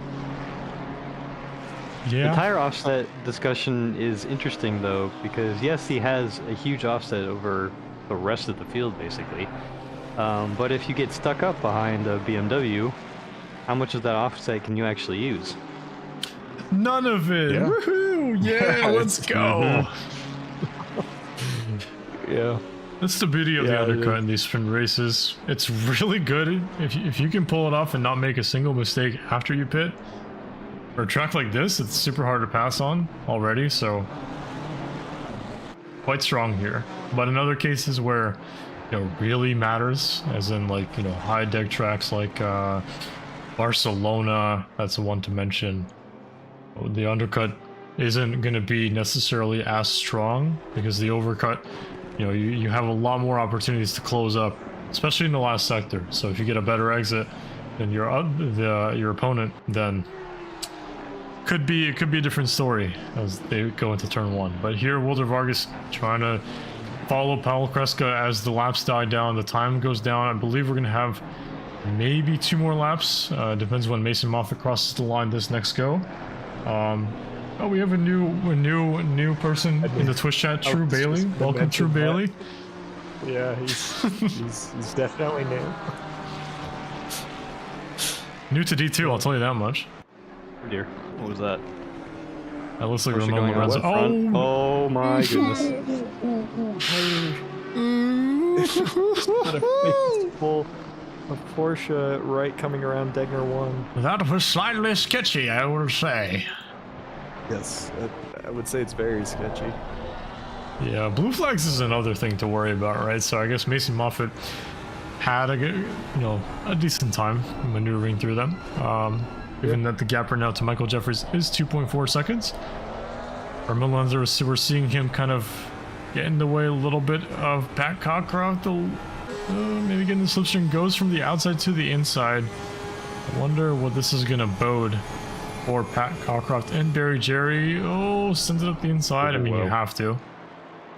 Yeah. The tire offset discussion is interesting, though, because yes, he has a huge offset over the rest of the field, basically. But if you get stuck up behind a BMW, how much of that offset can you actually use? None of it. Yeah. Woohoo! Yeah, let's go. Yeah. That's the beauty of the undercut in these sprint races. It's really good if you can pull it off and not make a single mistake after you pit. For a track like this, it's super hard to pass on already, so quite strong here. But in other cases where really matters, as in like high deck tracks like Barcelona, that's the one to mention. The undercut isn't going to be necessarily as strong because the overcut, you have a lot more opportunities to close up, especially in the last sector. So if you get a better exit than your opponent, then it could be a different story as they go into turn 1. But here, Wilder Vargas trying to follow Paul Kreska as the laps die down, the time goes down. I believe we're going to have maybe 2 more laps. Depends when Mason Moffitt crosses the line this next go. Oh, we have a new person in the Twitch chat, True Bailey. Welcome, True Bailey. Yeah, he's definitely new. New to D2, I'll tell you that much. Oh dear, what was that? That looks like Ramon Lorenzo. Oh my goodness. What a full Porsche right coming around Degner 1. That was slightly sketchy, I would say. Yes, I would say it's very sketchy. Yeah, blue flags is another thing to worry about, right? So I guess Mason Moffitt had a decent time maneuvering through them. Given that the gap right now to Michael Jeffries is 2.4 seconds. Ramon Lorenzo, we're seeing him kind of get in the way a little bit of Pat Cockcroft. Maybe getting the slipstream, goes from the outside to the inside. I wonder what this is going to bode for Pat Cockcroft and Barry Jerry. Oh, sends it up the inside. I mean, you have to.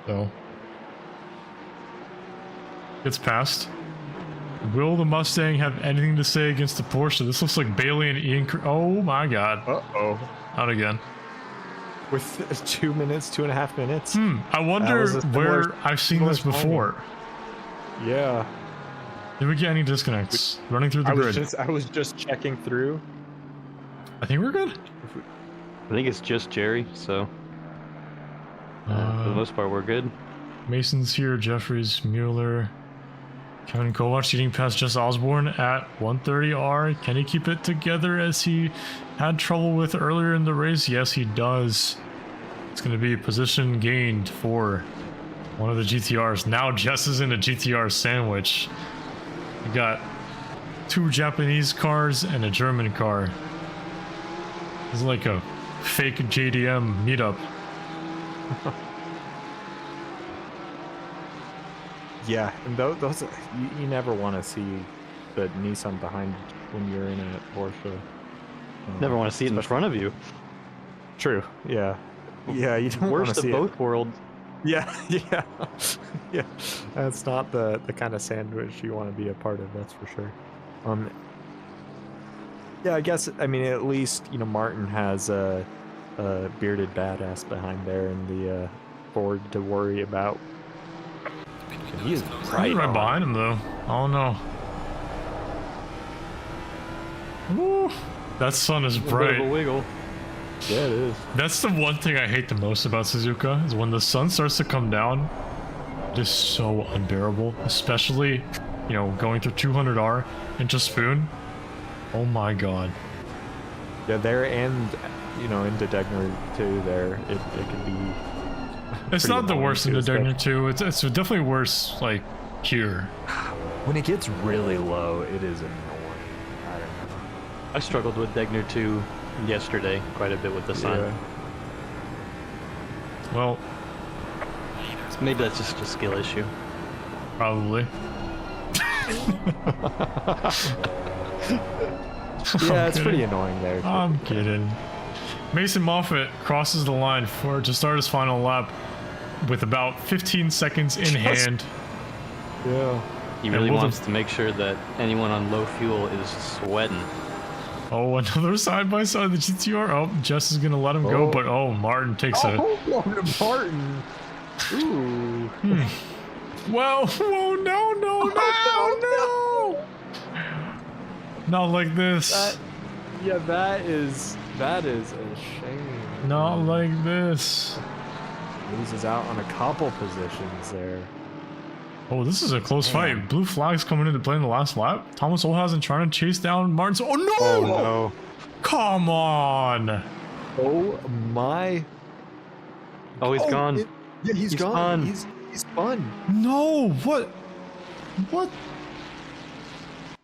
So. Gets past. Will the Mustang have anything to say against the Porsche? This looks like Bailey and Ian. Oh my god. Uh-oh. Not again. With 2.5 minutes? I wonder where I've seen this before. Yeah. Did we get any disconnects? Running through the grid. I was just checking through. I think we're good. I think it's just Jerry, so for the most part we're good. Mason's here, Jeffries, Mueller, Kevin Kovac getting past Jess Osborne at 130R. Can he keep it together as he had trouble with earlier in the race? Yes, he does. It's going to be position gained for one of the GTRs. Now Jess is in a GTR sandwich. We got 2 Japanese cars and a German car. It's like a fake JDM meetup. Yeah, and those you never want to see the Nissan behind when you're in a Porsche. Never want to see it in front of you. True. Yeah. Yeah, you don't want to see Worst of both worlds. Yeah, yeah, yeah. That's not the kind of sandwich you want to be a part of. That's for sure. Yeah, I guess. I mean, at least Martin has a bearded badass behind there in the Ford to worry about. He is right behind him, though. Oh no! Ooh, that sun is bright. Bit of a wiggle. Yeah, it is. That's the one thing I hate the most about Suzuka is when the sun starts to come down. It is so unbearable, especially going through 200R into Spoon. Oh my god. Yeah, there and into Degner too. There, it can be. It's not the worst into Degner too. It's definitely worse like here. When it gets really low, it is annoying. I don't know. I struggled with Degner 2 yesterday quite a bit with the sun. Yeah. Well, maybe that's just a skill issue. Probably. Yeah, it's pretty annoying there. I'm kidding. Mason Moffitt crosses the line to start his final lap with about 15 seconds in hand. Yeah. He really wants to make sure that anyone on low fuel is sweating. Oh, another side-by-side of the GTR. Oh, Jess is going to let him go, but Martin takes Martin. Ooh. Well, whoa, no. Not like this. That is a shame. Not like this. Loses out on a couple positions there. Oh, this is a close fight. Blue flags coming into play in the last lap. Thomas Olhausen trying to chase down Martin. Oh no! Oh no! Come on! Oh my! Oh, he's gone. Yeah, he's gone. He's spun. No! What? What?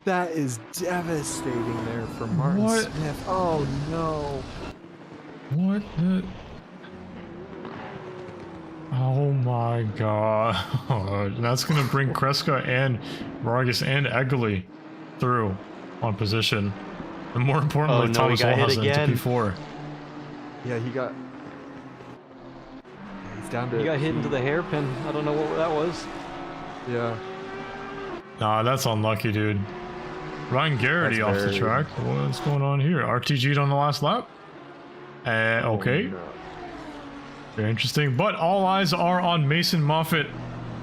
That is devastating there for Martin What? Smith. Oh no! What the? Oh my god. That's going to bring Kreska and Vargas and Egli through on position. And more importantly, Oh, no, Thomas he got hit Olhausen to again. P4. Yeah, he got. He's down to. He got hit into the hairpin. I don't know what that was. Yeah. Nah, that's unlucky, dude. Ryan Garrity That's off the very- track. What's going on here? RTG'd on the last lap? Okay. Oh, no. Very interesting. But all eyes are on Mason Moffitt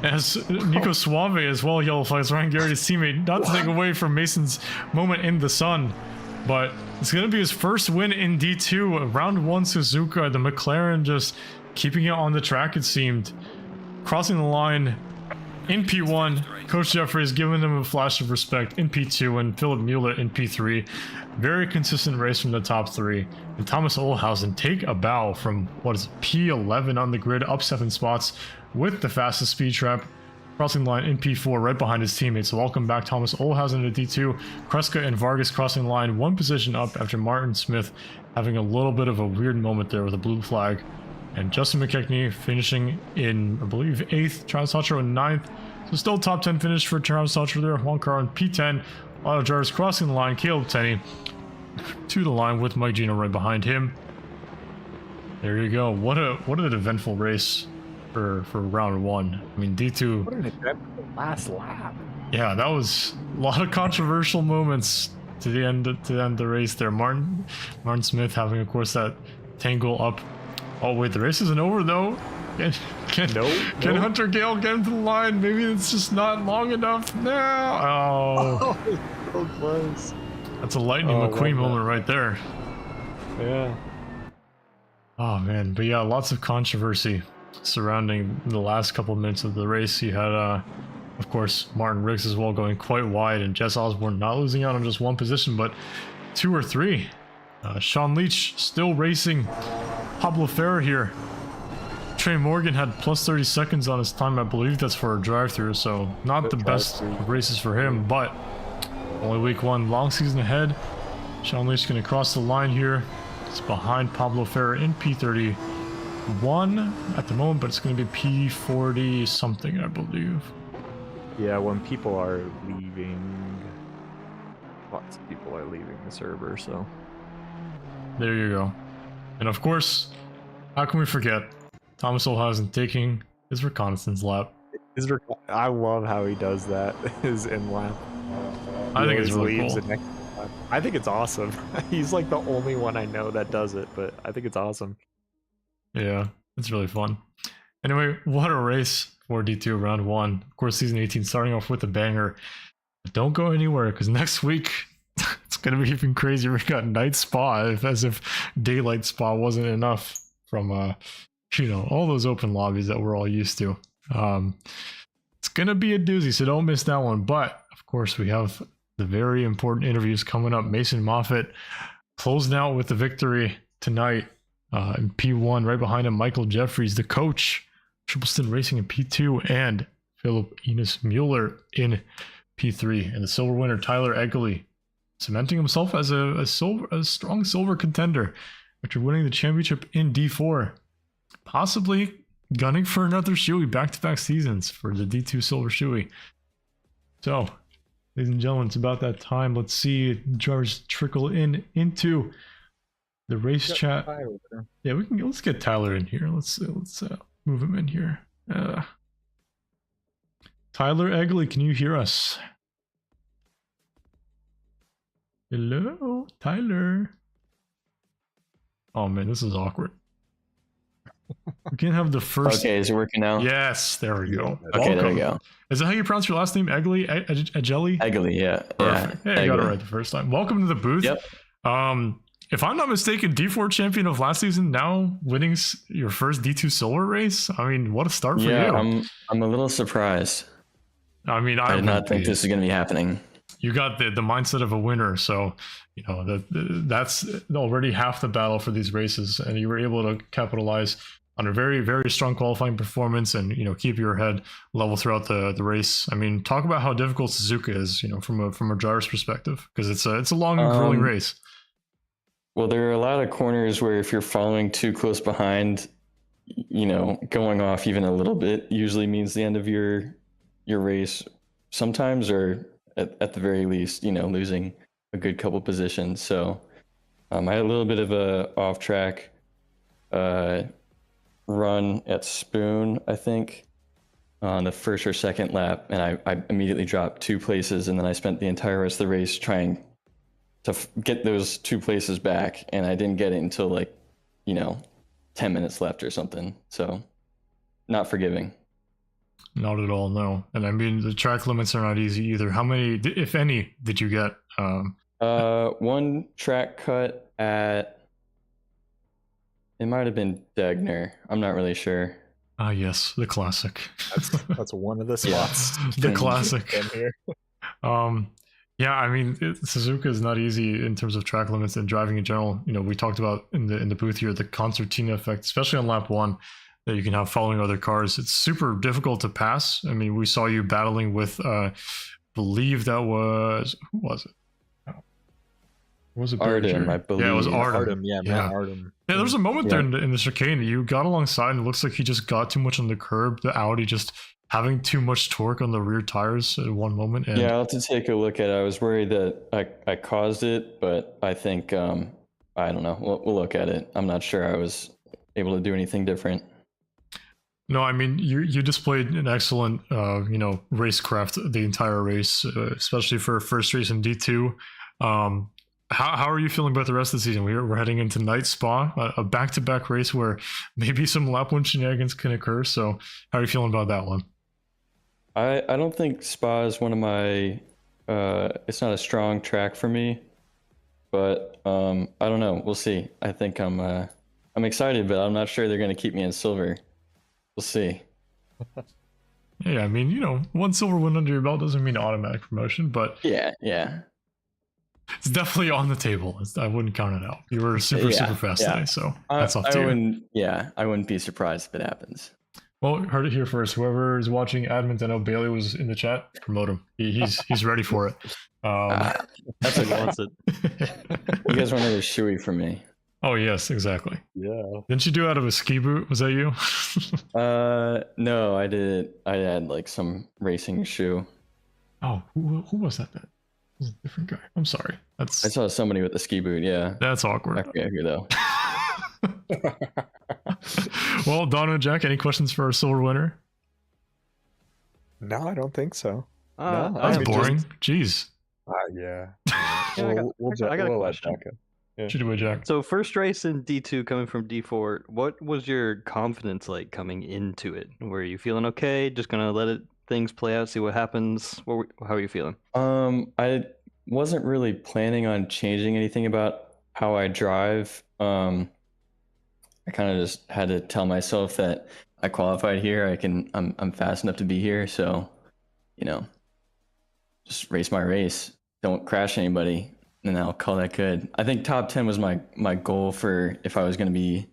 as Nico Suave as well yellow flags Ryan Garrity's teammate. Not to take away from Mason's moment in the sun, but it's going to be his first win in D2. Round 1 Suzuka. The McLaren just keeping it on the track, it seemed. Crossing the line in P1. Coach Jeffrey has given them a flash of respect in P2 and Philip Mueller in P3. Very consistent race from the top 3. And Thomas Olhausen take a bow from what is P11 on the grid, up 7 spots with the fastest speed trap. Crossing the line in P4 right behind his teammates. So welcome back Thomas Olhausen to D2. Kreska and Vargas crossing the line 1 position up after Martin Smith having a little bit of a weird moment there with a blue flag. And Justin McKechnie finishing in, I believe, 8th. Travis Hutcher in 9th. So still top 10 finish for Travis Hutcher there. Juan Carr in P10. Auto Jars crossing the line. Caleb Tenney to the line with Mike Gino right behind him. There you go. What an eventful race for round 1. I mean, D2. What an eventful last lap. Yeah, that was a lot of controversial moments to the end of the race there. Martin Smith having, of course, that tangle up. Oh wait, the race isn't over though. Can Hunter Gale get him to the line? Maybe it's just not long enough. No. Oh, So close. that's a Lightning McQueen moment right there. Yeah. Oh man, but yeah, lots of controversy surrounding the last couple of minutes of the race. You had, of course, Martin Riggs as well going quite wide, and Jess Osborne not losing out on just 1 position, but 2 or 3. Sean Leach still racing. Pablo Ferrer here. Trey Morgan had plus 30 seconds on his time. I believe that's for a drive-through, so not the best of races for him, but only week 1. Long season ahead. Sean Leach going to cross the line here. It's behind Pablo Ferrer in P31 at the moment, but it's going to be P40 something, I believe. Yeah, when people are leaving, lots of people are leaving the server, so. There you go. And of course, how can we forget Thomas Olhausen taking his reconnaissance lap? I love how he does that, his in lap. I think it's really cool. I think it's awesome. He's like the only one I know that does it, but I think it's awesome. Yeah, it's really fun. Anyway, what a race for D2 round 1. Of course, season 18 starting off with a banger. But don't go anywhere because next week it's going to be even crazier. We've got night spa, as if daylight spa wasn't enough from, all those open lobbies that we're all used to. It's going to be a doozy, so don't miss that one. But, of course, we have the very important interviews coming up. Mason Moffitt closing out with the victory tonight in P1. Right behind him, Michael Jeffries, the coach, Tripleston Racing in P2, and Philip Enos Mueller in P3. And the silver winner, Tyler Eggley, cementing himself as a strong silver contender after winning the championship in D4. Possibly gunning for another shoey, back-to-back seasons for the D2 silver shoey. So, ladies and gentlemen, it's about that time. Let's see drivers trickle into the race chat. Yeah, let's get Tyler in here. Let's move him in here. Tyler Eggley, can you hear us? Hello, Tyler. Oh man, this is awkward. We can have the first. Okay, is it working now? Yes, there we go. Okay, there we go. Is that how you pronounce your last name? Eggley? Eggley? Eggley, yeah. Perfect. Yeah, hey, I got it right the first time. Welcome to the booth. Yep. If I'm not mistaken, D4 champion of last season, now winning your first D2 silver race. I mean, what a start for you. Yeah, I'm a little surprised. I mean, I did not think this was going to be happening. You got the mindset of a winner, so that's already half the battle for these races, and you were able to capitalize on a very, very strong qualifying performance, and keep your head level throughout the race. I mean, talk about how difficult Suzuka is, from a driver's perspective, because it's a long and grueling race. Well, there are a lot of corners where if you're following too close behind, going off even a little bit usually means the end of your race sometimes, or at the very least, losing a good couple positions. So I had a little bit of a off track run at Spoon, I think, on the first or second lap, and I immediately dropped 2 places, and then I spent the entire rest of the race trying to get those 2 places back, and I didn't get it until 10 minutes left or something. So not forgiving. Not at all, no. And I mean, the track limits are not easy either. How many, if any, did you get? One track cut at, it might have been Degner. I'm not really sure. Ah, yes, the classic. That's one of the spots. The classic. Yeah, I mean, Suzuka is not easy in terms of track limits and driving in general. We talked about in the booth here the concertina effect, especially on lap 1, that you can have following other cars. It's super difficult to pass. I mean, we saw you battling with, believe that was, who was it? Was it Artem, I believe. Yeah, it was Artem. Artem. Yeah, there was a moment there in the chicane. You got alongside, and it looks like he just got too much on the curb. The Audi just having too much torque on the rear tires at one moment. And I'll have to take a look at it. I was worried that I caused it, but I think I don't know. We'll look at it. I'm not sure I was able to do anything different. No, I mean, you displayed an excellent racecraft the entire race, especially for first race in D2. How are you feeling about the rest of the season? We're heading into Night Spa, a back-to-back race where maybe some lap 1 shenanigans can occur. So how are you feeling about that one? I don't think Spa is one of my, it's not a strong track for me, but I don't know. We'll see. I think I'm excited, but I'm not sure they're going to keep me in silver. We'll see. Yeah, I mean, one silver win under your belt doesn't mean automatic promotion, but yeah. It's definitely on the table. I wouldn't count it out. You were super fast today, so that's off to you. I wouldn't be surprised if it happens. Well, heard it here first. Whoever is watching admins, I know Bailey was in the chat. Promote him. He's ready for it. That's what he wants it. You guys want another shoey from me? Oh yes, exactly. Yeah. Didn't you do it out of a ski boot? Was that you? No, I did. I had some racing shoe. Oh, who was that? That was a different guy. I'm sorry. I saw somebody with a ski boot. Yeah. That's awkward. I forget who though. Well, Donna and Jack, any questions for our silver winner? No, I don't think so. No, that's boring. Jeez. Yeah. I got a question. Yeah. Shoot away, Jack. So first race in D2 coming from D4, what was your confidence like coming into it? Were you feeling okay? Just gonna let things play out, see what happens? How are you feeling? I wasn't really planning on changing anything about how I drive. I kind of just had to tell myself that I qualified here. I'm fast enough to be here. So, just race my race. Don't crash anybody, and I'll call that good. I think top 10 was my goal for if I was going to be,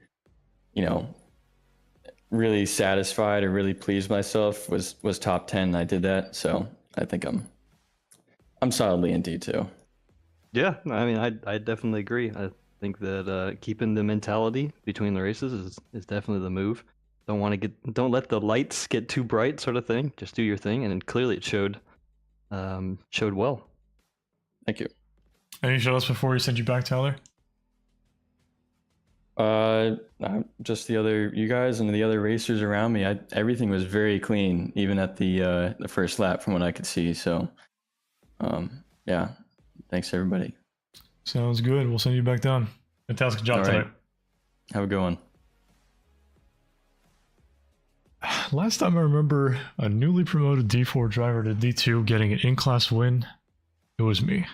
really satisfied or really pleased with myself was top 10. And I did that. So I think I'm solidly in D2. Yeah, I mean, I definitely agree. I think that keeping the mentality between the races is definitely the move. Don't let the lights get too bright, sort of thing. Just do your thing, and clearly it showed well. Thank you. Any shout-outs before we send you back, Tyler? Just you guys and the other racers around me. Everything was very clean, even at the first lap from what I could see. So, yeah, thanks everybody. Sounds good. We'll send you back down. Fantastic job tonight. Have a good one. Last time I remember a newly promoted D4 driver to D2 getting an in-class win, it was me.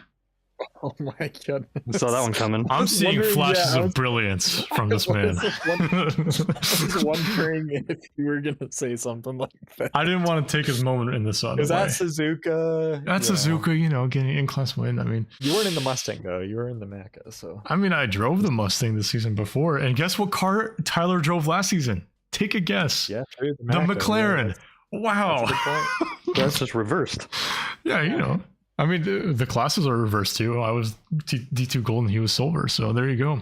Oh my god! Saw that one coming. I'm seeing flashes of brilliance from this man. I was wondering if you were gonna say something like that. I didn't want to take his moment in this other Is way. that Suzuka? That's Suzuka, getting in-class win. I mean, you weren't in the Mustang though. You were in the Macca. So I mean, I drove the Mustang the season before, and guess what car Tyler drove last season? Take a guess. Yeah, true, the McLaren. Yeah, wow. That's just reversed. Yeah, I mean, the classes are reversed too. I was D2 gold and he was silver. So there you go.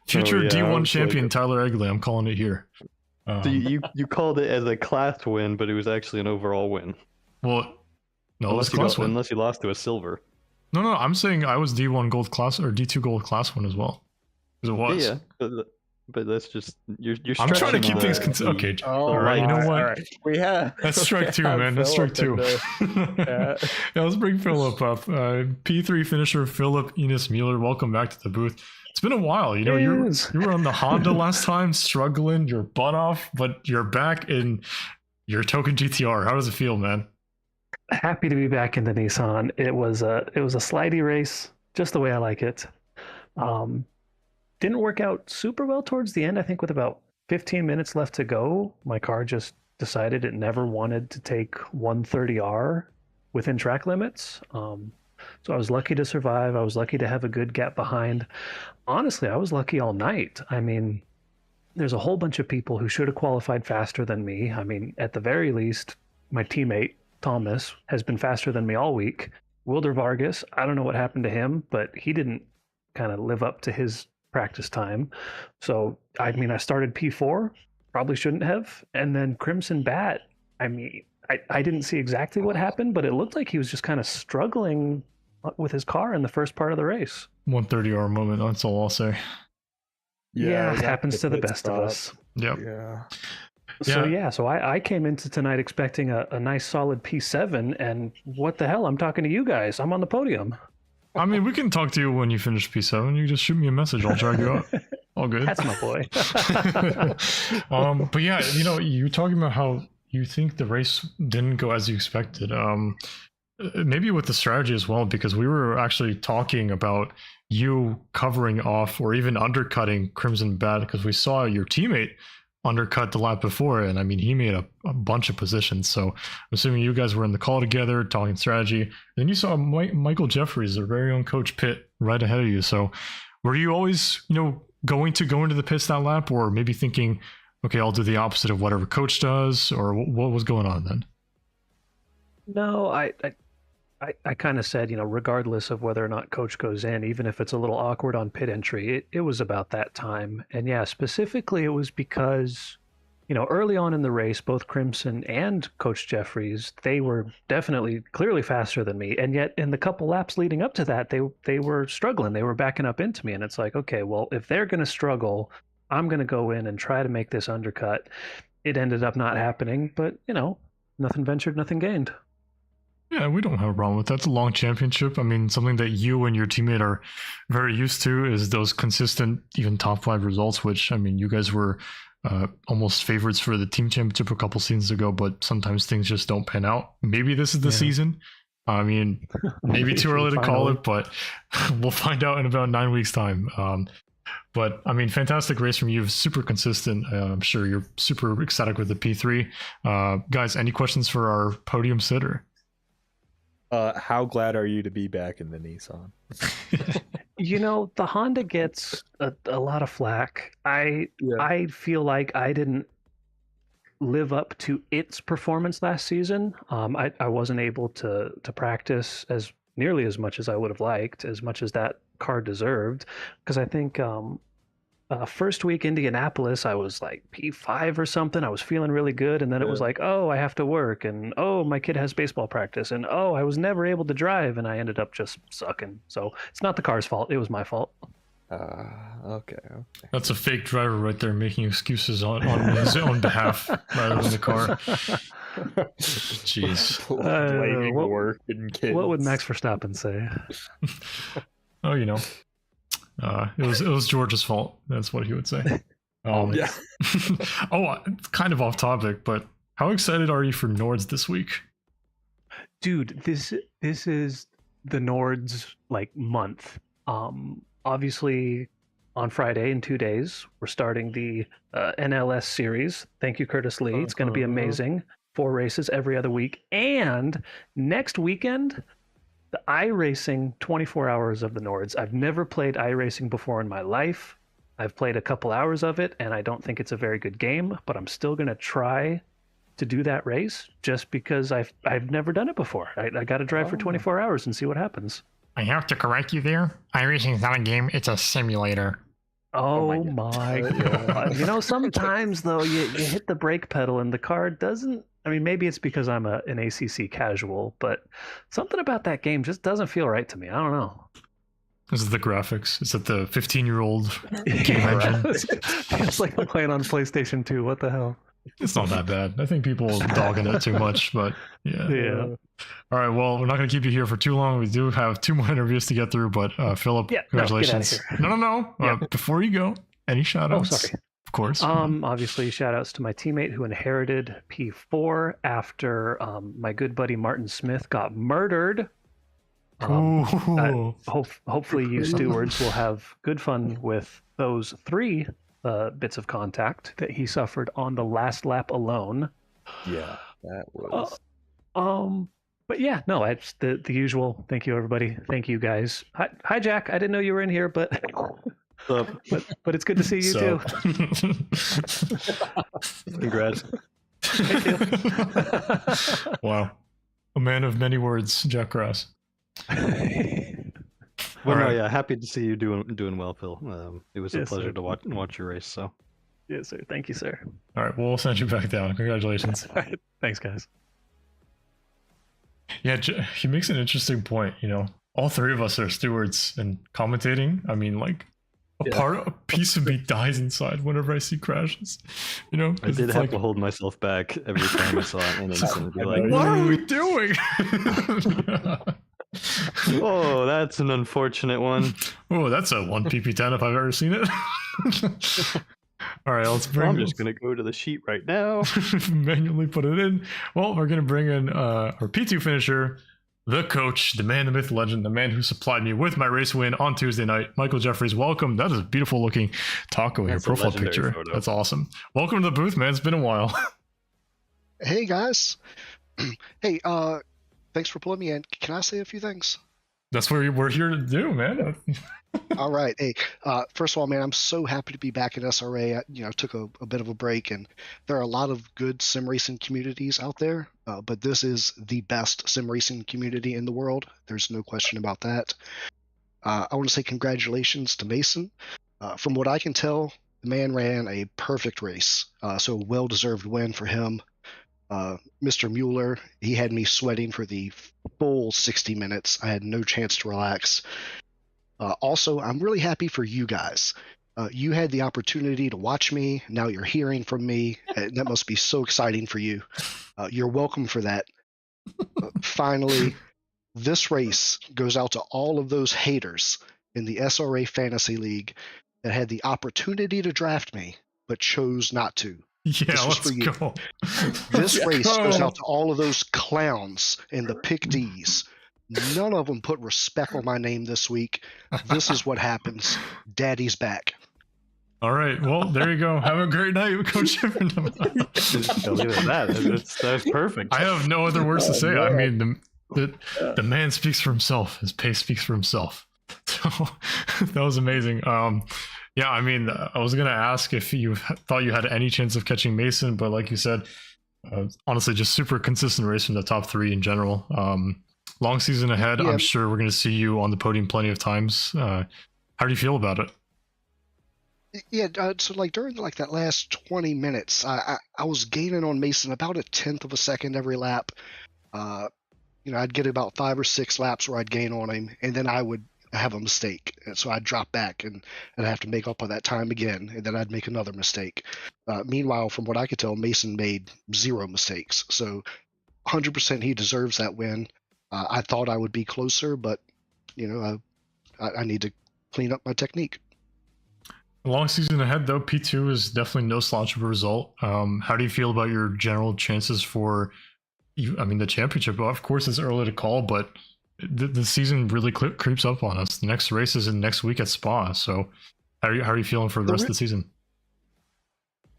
Future D1 champion Tyler Egley. I'm calling it here. So you called it as a class win, but it was actually an overall win. Well, no, unless you lost to a silver. No, I'm saying I was D1 gold class or D2 gold class win as well. Because it was. Yeah. But that's just you're. I'm trying to keep things okay. All right, you know what? All right. We have that's strike two, man. That's strike two. Yeah, let's bring Philip up. P3 finisher Philip Enos Mueller. Welcome back to the booth. It's been a while. You were on the Honda last time, struggling your butt off, but you're back in your Token GTR. How does it feel, man? Happy to be back in the Nissan. It was a slidey race, just the way I like it. Didn't work out super well towards the end. I think with about 15 minutes left to go, my car just decided it never wanted to take 130R within track limits. So I was lucky to survive. I was lucky to have a good gap behind. Honestly, I was lucky all night. I mean, there's a whole bunch of people who should have qualified faster than me. I mean, at the very least, my teammate, Thomas, has been faster than me all week. Wilder Vargas, I don't know what happened to him, but he didn't kind of live up to his practice time. So, I mean, I started P4, probably shouldn't have. And then Crimson Bat, I mean, I didn't see exactly what happened, but it looked like he was just kind of struggling with his car in the first part of the race. 130R moment, that's all I'll say. Yeah, it happens to the best of us. Yep. Yeah. So I came into tonight expecting a nice solid P7, and what the hell? I'm talking to you guys. I'm on the podium. I mean, we can talk to you when you finish P7. You just shoot me a message. I'll drag you up. All good. That's my boy. But yeah, you're talking about how you think the race didn't go as you expected. Maybe with the strategy as well, because we were actually talking about you covering off or even undercutting Crimson Bat, because we saw your teammate undercut the lap before, and I mean, he made a bunch of positions. So I'm assuming you guys were in the call together talking strategy. And then you saw Michael Jeffries, their very own coach Pitt, right ahead of you. So were you always going to go into the pits that lap, or maybe thinking, okay, I'll do the opposite of whatever coach does, or what was going on then? No, I kind of said, regardless of whether or not coach goes in, even if it's a little awkward on pit entry, it was about that time. And yeah, specifically it was because, early on in the race, both Crimson and Coach Jeffries, they were definitely clearly faster than me. And yet in the couple laps leading up to that, they were struggling. They were backing up into me. And it's like, okay, well, if they're going to struggle, I'm going to go in and try to make this undercut. It ended up not happening, but nothing ventured, nothing gained. Yeah, we don't have a problem with that. It's a long championship. I mean, something that you and your teammate are very used to is those consistent, even top 5 results, which, I mean, you guys were almost favorites for the team championship a couple seasons ago, but sometimes things just don't pan out. Maybe this is the season. I mean, maybe too early to call it, but we'll find out in about 9 weeks' time. But I mean, fantastic race from you. Super consistent. I'm sure you're super ecstatic with the P3. Guys, any questions for our podium sitter? How glad are you to be back in the Nissan? The Honda gets a lot of flack. I feel like I didn't live up to its performance last season. I wasn't able to practice as nearly as much as I would have liked, as much as that car deserved, because I think first week Indianapolis, I was like P5 or something. I was feeling really good, and then it was like, oh, I have to work, and oh, my kid has baseball practice, and oh, I was never able to drive, and I ended up just sucking. So it's not the car's fault; it was my fault. Okay. That's a fake driver right there, making excuses on his own behalf rather than the car. Jeez. Blaming work and kids. What would Max Verstappen say? Oh, it was George's fault. That's what he would say. Yeah. Kind of off topic, but how excited are you for Nords this week? Dude, this is the Nords like month. Obviously, on Friday in 2 days, we're starting the NLS series. Thank you, Curtis Lee. It's going to be amazing. 4 races every other week. And next weekend, the iRacing 24 hours of the Nords. I've never played iRacing before in my life. I've played a couple hours of it, and I don't think it's a very good game, but I'm still going to try to do that race just because I've never done it before. I got to drive for 24 hours and see what happens. I have to correct you there. iRacing is not a game, it's a simulator. Oh my God. You know, sometimes though you hit the brake pedal and the car doesn't. I mean, maybe it's because I'm an ACC casual, but something about that game just doesn't feel right to me. I don't know. Is it the graphics? Is it the 15-year-old game engine? It's like I'm playing on PlayStation 2. What the hell? It's not that bad. I think people dogging it too much, but yeah. All right, well, we're not going to keep you here for too long. We do have 2 more interviews to get through, but Philip, congratulations. No. Before you go, any shout-outs? Oh, sorry. Of course. Obviously, shout-outs to my teammate who inherited P4 after my good buddy Martin Smith got murdered. Hopefully you stewards will have good fun with those 3 bits of contact that he suffered on the last lap alone. Yeah, that was... But yeah, no, it's the usual. Thank you, everybody. Thank you, guys. Hi, Jack. I didn't know you were in here, but but it's good to see you too. Congrats. Wow, a man of many words, Jack Cross. Well, no, yeah, happy to see you doing well, Phil. It was a pleasure to watch your race. So, yes, sir. Thank you, sir. All right, we'll send you back down. Congratulations. All right. Thanks, guys. Yeah, he makes an interesting point. You know, all 3 of us are stewards and commentating. I mean, like, a piece of me dies inside whenever I see crashes. You know, I did have to hold myself back every time I saw it, and then be like, "What are we doing?" Oh, that's an unfortunate one. Oh, that's a 1 PP10 if I've ever seen it. All right, let's bring. I'm just gonna go to the sheet right now. Manually put it in. Well, we're gonna bring in our P2 finisher, the coach, the man, the myth, legend, the man who supplied me with my race win on Tuesday night. Michael Jeffries, welcome. That is a beautiful looking taco in your profile picture. Photo. That's awesome. Welcome to the booth, man. It's been a while. Hey guys. Hey, thanks for pulling me in. Can I say a few things? That's what we're here to do, man. All right. Hey, first of all, man, I'm so happy to be back at SRA. I took a bit of a break, and there are a lot of good sim racing communities out there, but this is the best sim racing community in the world. There's no question about that. I want to say congratulations to Mason. From what I can tell, the man ran a perfect race, so a well-deserved win for him. Mr. Mueller, he had me sweating for the full 60 minutes. I had no chance to relax. Also, I'm really happy for you guys. You had the opportunity to watch me. Now you're hearing from me. That must be so exciting for you. You're welcome for that. Finally, this race goes out to all of those haters in the SRA Fantasy League that had the opportunity to draft me, but chose not to. Yeah, let's go. This race goes out to all of those clowns in the Pick Ds. None of them put respect on my name this week. This is what happens. Daddy's back. All right. Well, there you go. Have a great night, Coach. Leave it at that. That's perfect. I have no other words to say. I mean, the man speaks for himself. His pace speaks for himself. So that was amazing. Yeah, I mean, I was going to ask if you thought you had any chance of catching Mason, but like you said, honestly, just super consistent race from the top 3 in general. Long season ahead. Yeah. I'm sure we're going to see you on the podium plenty of times. How do you feel about it? Yeah, so like during like that last 20 minutes, I was gaining on Mason about 1/10 of a second every lap. I'd get about 5 or 6 laps where I'd gain on him, and then I would have a mistake, and so I'd drop back and I'd have to make up on that time again, and then I'd make another mistake. Meanwhile, from what I could tell, Mason made 0 mistakes, so 100% he deserves that win. I thought I would be closer, but I need to clean up my technique. Long season ahead, though. P2 is definitely no slouch of a result. How do you feel about your general chances for, the championship? Well, of course, it's early to call, but the season really creeps up on us. The next race is in next week at Spa. So how are you feeling for the rest of the season?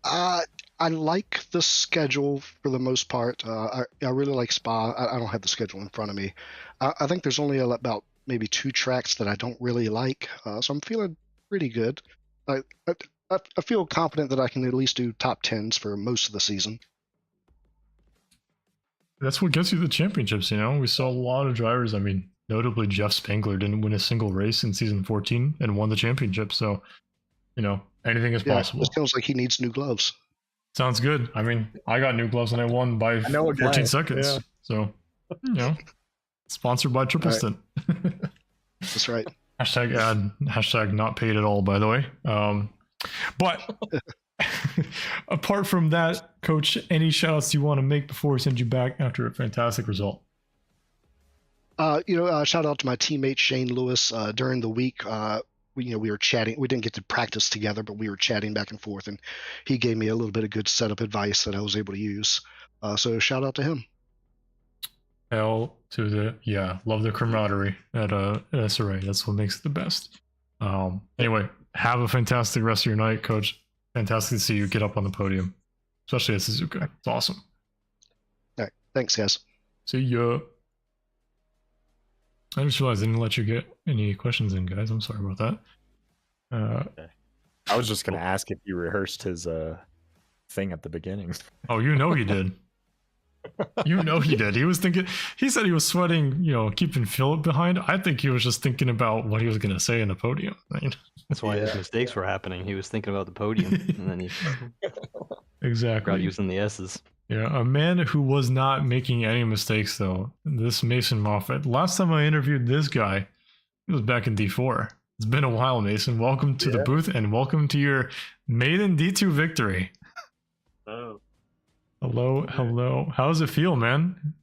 I like the schedule for the most part. I really like Spa. I don't have the schedule in front of me. I think there's only about maybe 2 tracks that I don't really like. So I'm feeling pretty good. I feel confident that I can at least do top 10s for most of the season. That's what gets you the championships, you know? We saw a lot of drivers. I mean, notably Jeff Spangler didn't win a single race in season 14 and won the championship. So, you know, anything is possible. It feels like he needs new gloves. Sounds good. I mean, I got new gloves and I won by 14 seconds. Yeah. So, you know, sponsored by Triple Stint. That's right. Hashtag ad, hashtag not paid at all, by the way. But apart from that, Coach, any shout outs you want to make before we send you back after a fantastic result? Shout out to my teammate Shane Lewis. During the week, we were chatting. We didn't get to practice together, but we were chatting back and forth, and he gave me a little bit of good setup advice that I was able to use. So shout out to him. Hell to the love the camaraderie at SRA. That's what makes it the best. Anyway, have a fantastic rest of your night, Coach. Fantastic to see you get up on the podium, especially at Suzuka. It's awesome. All right, thanks, guys. See ya. I just realized I didn't let you get any questions in, guys. I'm sorry about that. I was just gonna ask if you rehearsed his thing at the beginning. Oh, you know he did. You know he did. He was thinking. He said he was sweating. You know, keeping Philip behind. I think he was just thinking about what he was gonna say in the podium. That's why his mistakes were happening. He was thinking about the podium, and then he exactly forgot using the S's. Yeah, a man who was not making any mistakes though. This Mason Moffat. Last time I interviewed this guy, it was back in D4. It's been a while, Mason. Welcome to the booth and welcome to your maiden D2 victory. Oh. Hello. How does it feel, man?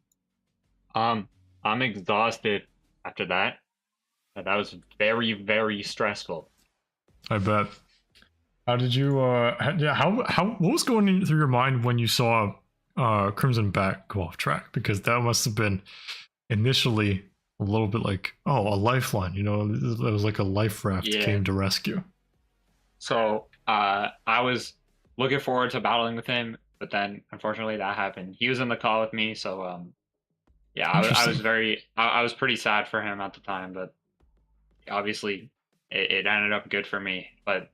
I'm exhausted after that. That was very, very stressful. I bet. How did you what was going through your mind when you saw Crimson Bat go off track? Because that must have been initially a little bit like, a lifeline, you know, it was like a life raft came to rescue. So I was looking forward to battling with him, but then unfortunately that happened. He was in the call with me, so I was pretty sad for him at the time, but obviously it ended up good for me. But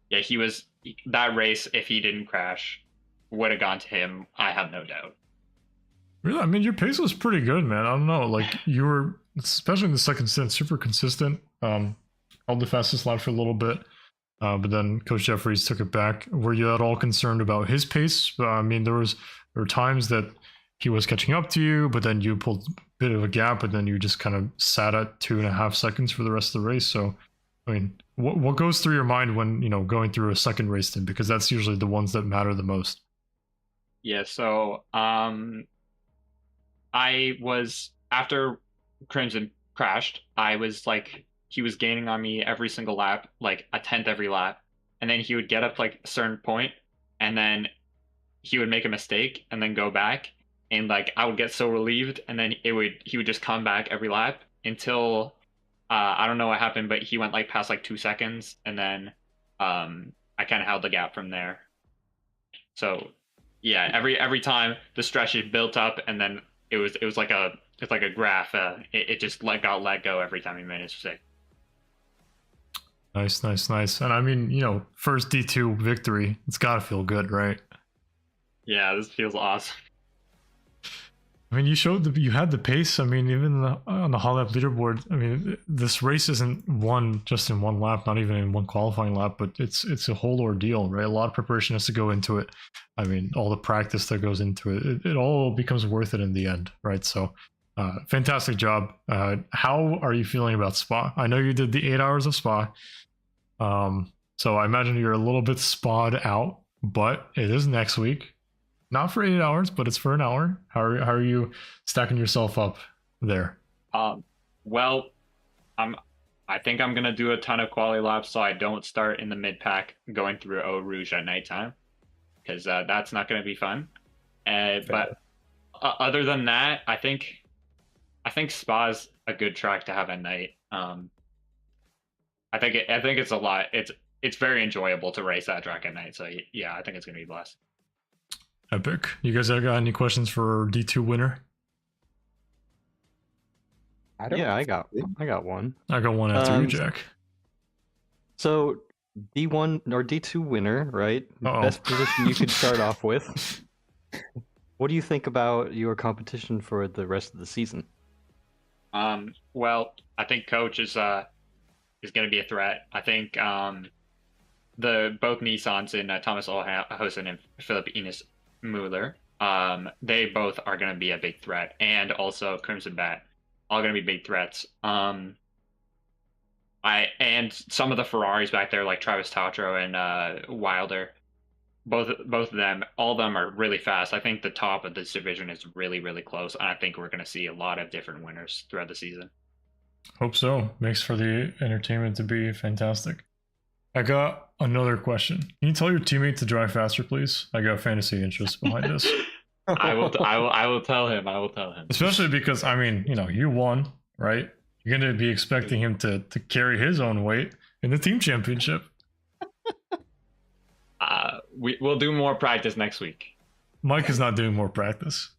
he was, that race, if he didn't crash, would have gone to him, I have no doubt. Really? I mean, your pace was pretty good, man. I don't know. Like, you were, especially in the second stint, super consistent. Held the fastest lap for a little bit. But then Coach Jeffries took it back. Were you at all concerned about his pace? I mean, there were times that he was catching up to you, but then you pulled a bit of a gap, and then you just kind of sat at 2.5 seconds for the rest of the race. So, I mean, what goes through your mind when, you know, going through a second race stint? Because that's usually the ones that matter the most. Yeah, so I was, after Crimson crashed, I was like, he was gaining on me every single lap, like a tenth every lap. And then he would get up like a certain point, and then he would make a mistake and then go back. And like, I would get so relieved, and then he would just come back every lap until, I don't know what happened, but he went like past like 2 seconds. And then I kind of held the gap from there. So yeah, every time the stretch is built up, and then it was like a graph. It just got let go every time he made his mistake. Nice. And I mean, you know, first D2 victory, it's got to feel good, right? Yeah, this feels awesome. I mean, you had the pace. I mean, even on the Hall Lap leaderboard, I mean, this race isn't won just in one lap, not even in one qualifying lap, but it's a whole ordeal, right? A lot of preparation has to go into it. I mean, all the practice that goes into it, it all becomes worth it in the end, right? So, fantastic job. How are you feeling about Spa? I know you did the 8 hours of Spa. So I imagine you're a little bit spa'd out, but it is next week. Not for 8 hours, but it's for an hour. How are you stacking yourself up there? Well, I think I'm gonna do a ton of quality laps so I don't start in the mid pack going through Eau Rouge at nighttime, because that's not gonna be fun. But other than that, I think I think Spa's a good track to have at night. I think it's a lot. It's very enjoyable to race that track at night. So yeah, I think it's gonna be blessed. Epic. You guys got any questions for D2 winner? I got one. I got one after you, Jack. So D1 or D2 winner, right? Best position you could start off with. What do you think about your competition for the rest of the season? Well, I think Coach is going to be a threat. I think both Nissans in Thomas Olhosen and Philip Ines Mueller, they both are going to be a big threat, and also Crimson Bat, all going to be big threats. And some of the Ferraris back there, like Travis Tatro and Wilder, both of them, all of them are really fast. I think the top of this division is really, really close, and I think we're going to see a lot of different winners throughout the season. Hope so. Makes for the entertainment to be fantastic. I got another question. Can you tell your teammate to drive faster, please? I got fantasy interest behind this. I will tell him. I will tell him. Especially because, I mean, you won, right? You're going to be expecting him to carry his own weight in the team championship. We'll do more practice next week. Mike is not doing more practice.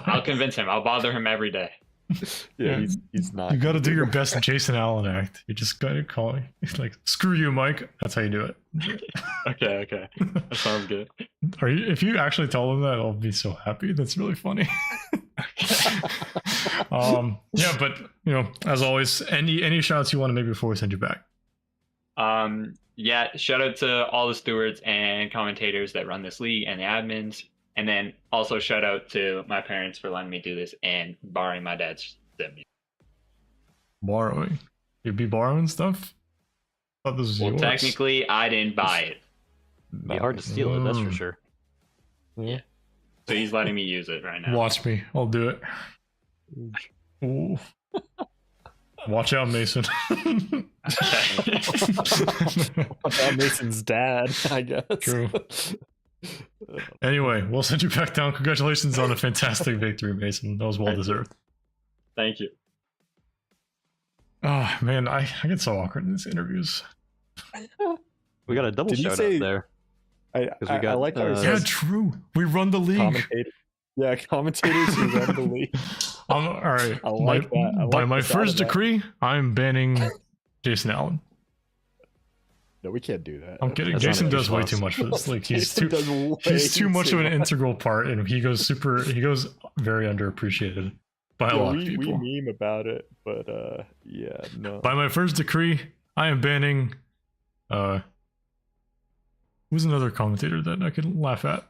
I'll convince him. I'll bother him every day. Yeah, he's not. You got to do your best Jason Allen act. You just got to call him. He's like, screw you, Mike. That's how you do it. Okay. That sounds good. If you actually tell him that, I'll be so happy. That's really funny. Yeah, but as always, any shout-outs you want to make before we send you back? Yeah, shout out to all the stewards and commentators that run this league and the admins. And then also shout out to my parents for letting me do this and borrowing my dad's sim. Borrowing? You'd be borrowing stuff? I thought this was yours. Technically, I didn't buy it. It'd be hard to steal it, that's for sure. Yeah. So he's letting me use it right now. Watch me. I'll do it. Ooh. Watch out, Mason. Watch out, Mason's dad, I guess. True. Anyway, we'll send you back down. Congratulations on a fantastic victory, Mason. That was well deserved. Thank you. Oh man, I get so awkward in these interviews. We got a double shout out there. I like how yeah, true. We run the league. Commentators who run the league. All right. I like that. By my first decree, I'm banning Jason Allen. No, we can't do that. I'm kidding. That's Jason not does way response. too much for this league. He's He's too much of an integral part, and he goes very underappreciated by a lot of people. We meme about it, but yeah, no. By my first decree, I am banning who's another commentator that I can laugh at?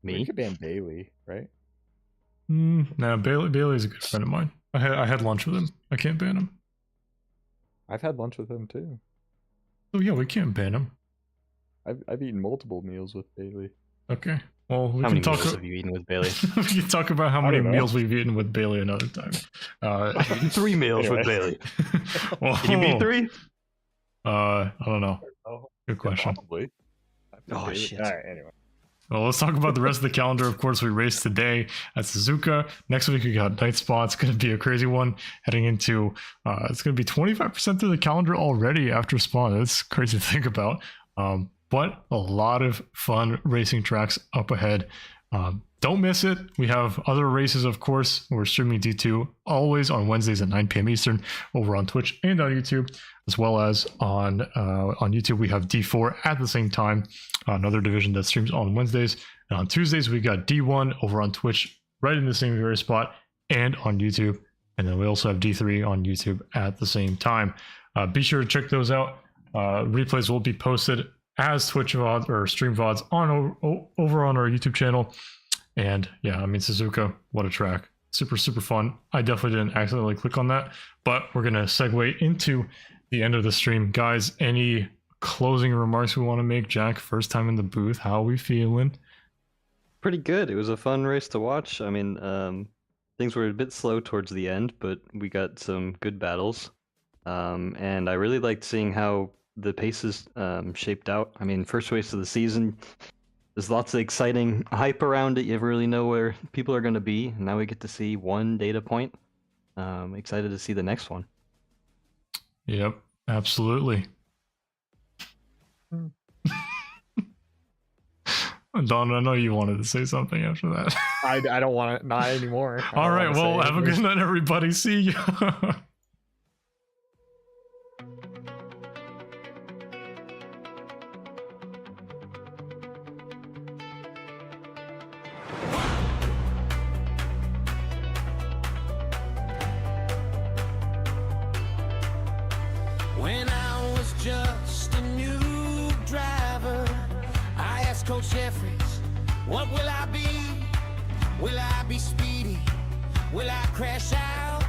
Me? You could ban Bailey, right? Nah, Bailey is a good friend of mine. I had lunch with him. I can't ban him. I've had lunch with him too. Oh yeah, we can't ban him. I've eaten multiple meals with Bailey. Okay. Well, How many meals have you eaten with Bailey? We can talk about how many meals we've eaten with Bailey another time. 3 meals with Bailey. Well, Can you beat 3? I don't know. Good question. Probably. Oh shit. All right. Anyway. Well, let's talk about the rest of the calendar. Of course, we race today at Suzuka. Next week, we got Night Spot. It's going to be a crazy one heading into, it's going to be 25% through the calendar already after Spawn. It's crazy to think about. But a lot of fun racing tracks up ahead. Don't miss it. We have other races, of course. We're streaming D2 always on Wednesdays at 9 p.m. Eastern over on Twitch and on YouTube, as well as on YouTube. We have D4 at the same time, another division that streams on Wednesdays. And on Tuesdays, we got D1 over on Twitch, right in the same very spot, and on YouTube. And then we also have D3 on YouTube at the same time. Be sure to check those out. Replays will be posted as Twitch VODs or stream VODs over on our YouTube channel. And yeah, I mean, Suzuka, what a track. Super, super fun. I definitely didn't accidentally click on that, but we're going to segue into the end of the stream. Guys, any closing remarks we want to make? Jack, first time in the booth, how are we feeling? Pretty good. It was a fun race to watch. I mean, things were a bit slow towards the end, but we got some good battles. And I really liked seeing how the paces shaped out. I mean, first race of the season, there's lots of exciting hype around it. You never really know where people are going to be. And now we get to see one data point. Excited to see the next one. Yep, absolutely. Don, I know you wanted to say something after that. I don't want it, not anymore. All right, well, have a good night, everybody. See you. When I was just a new driver, I asked Coach Jeffries, what will I be? Will I be speedy? Will I crash out?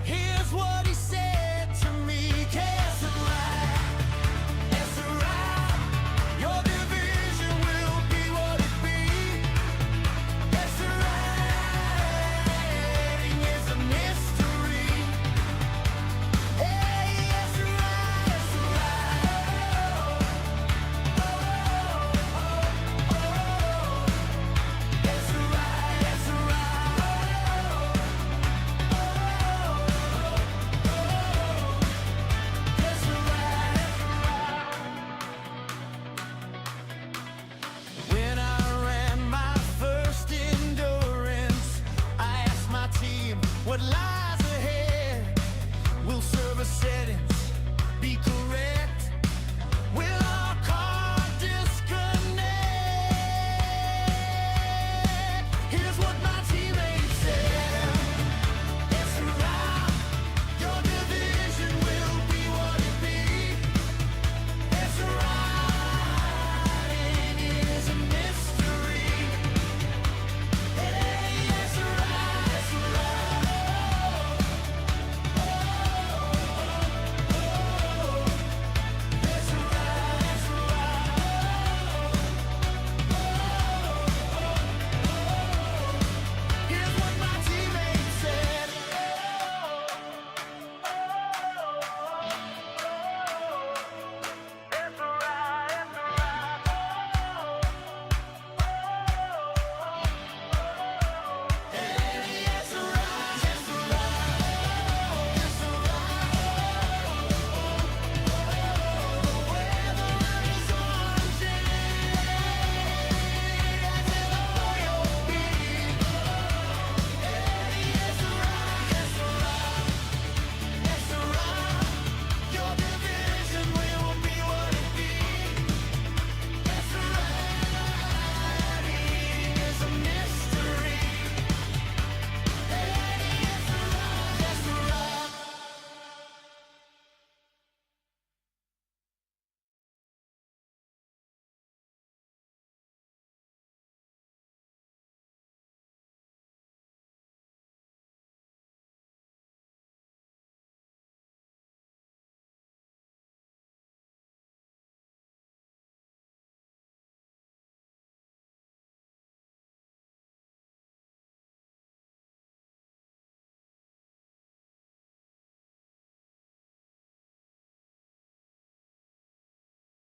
Here's what he said.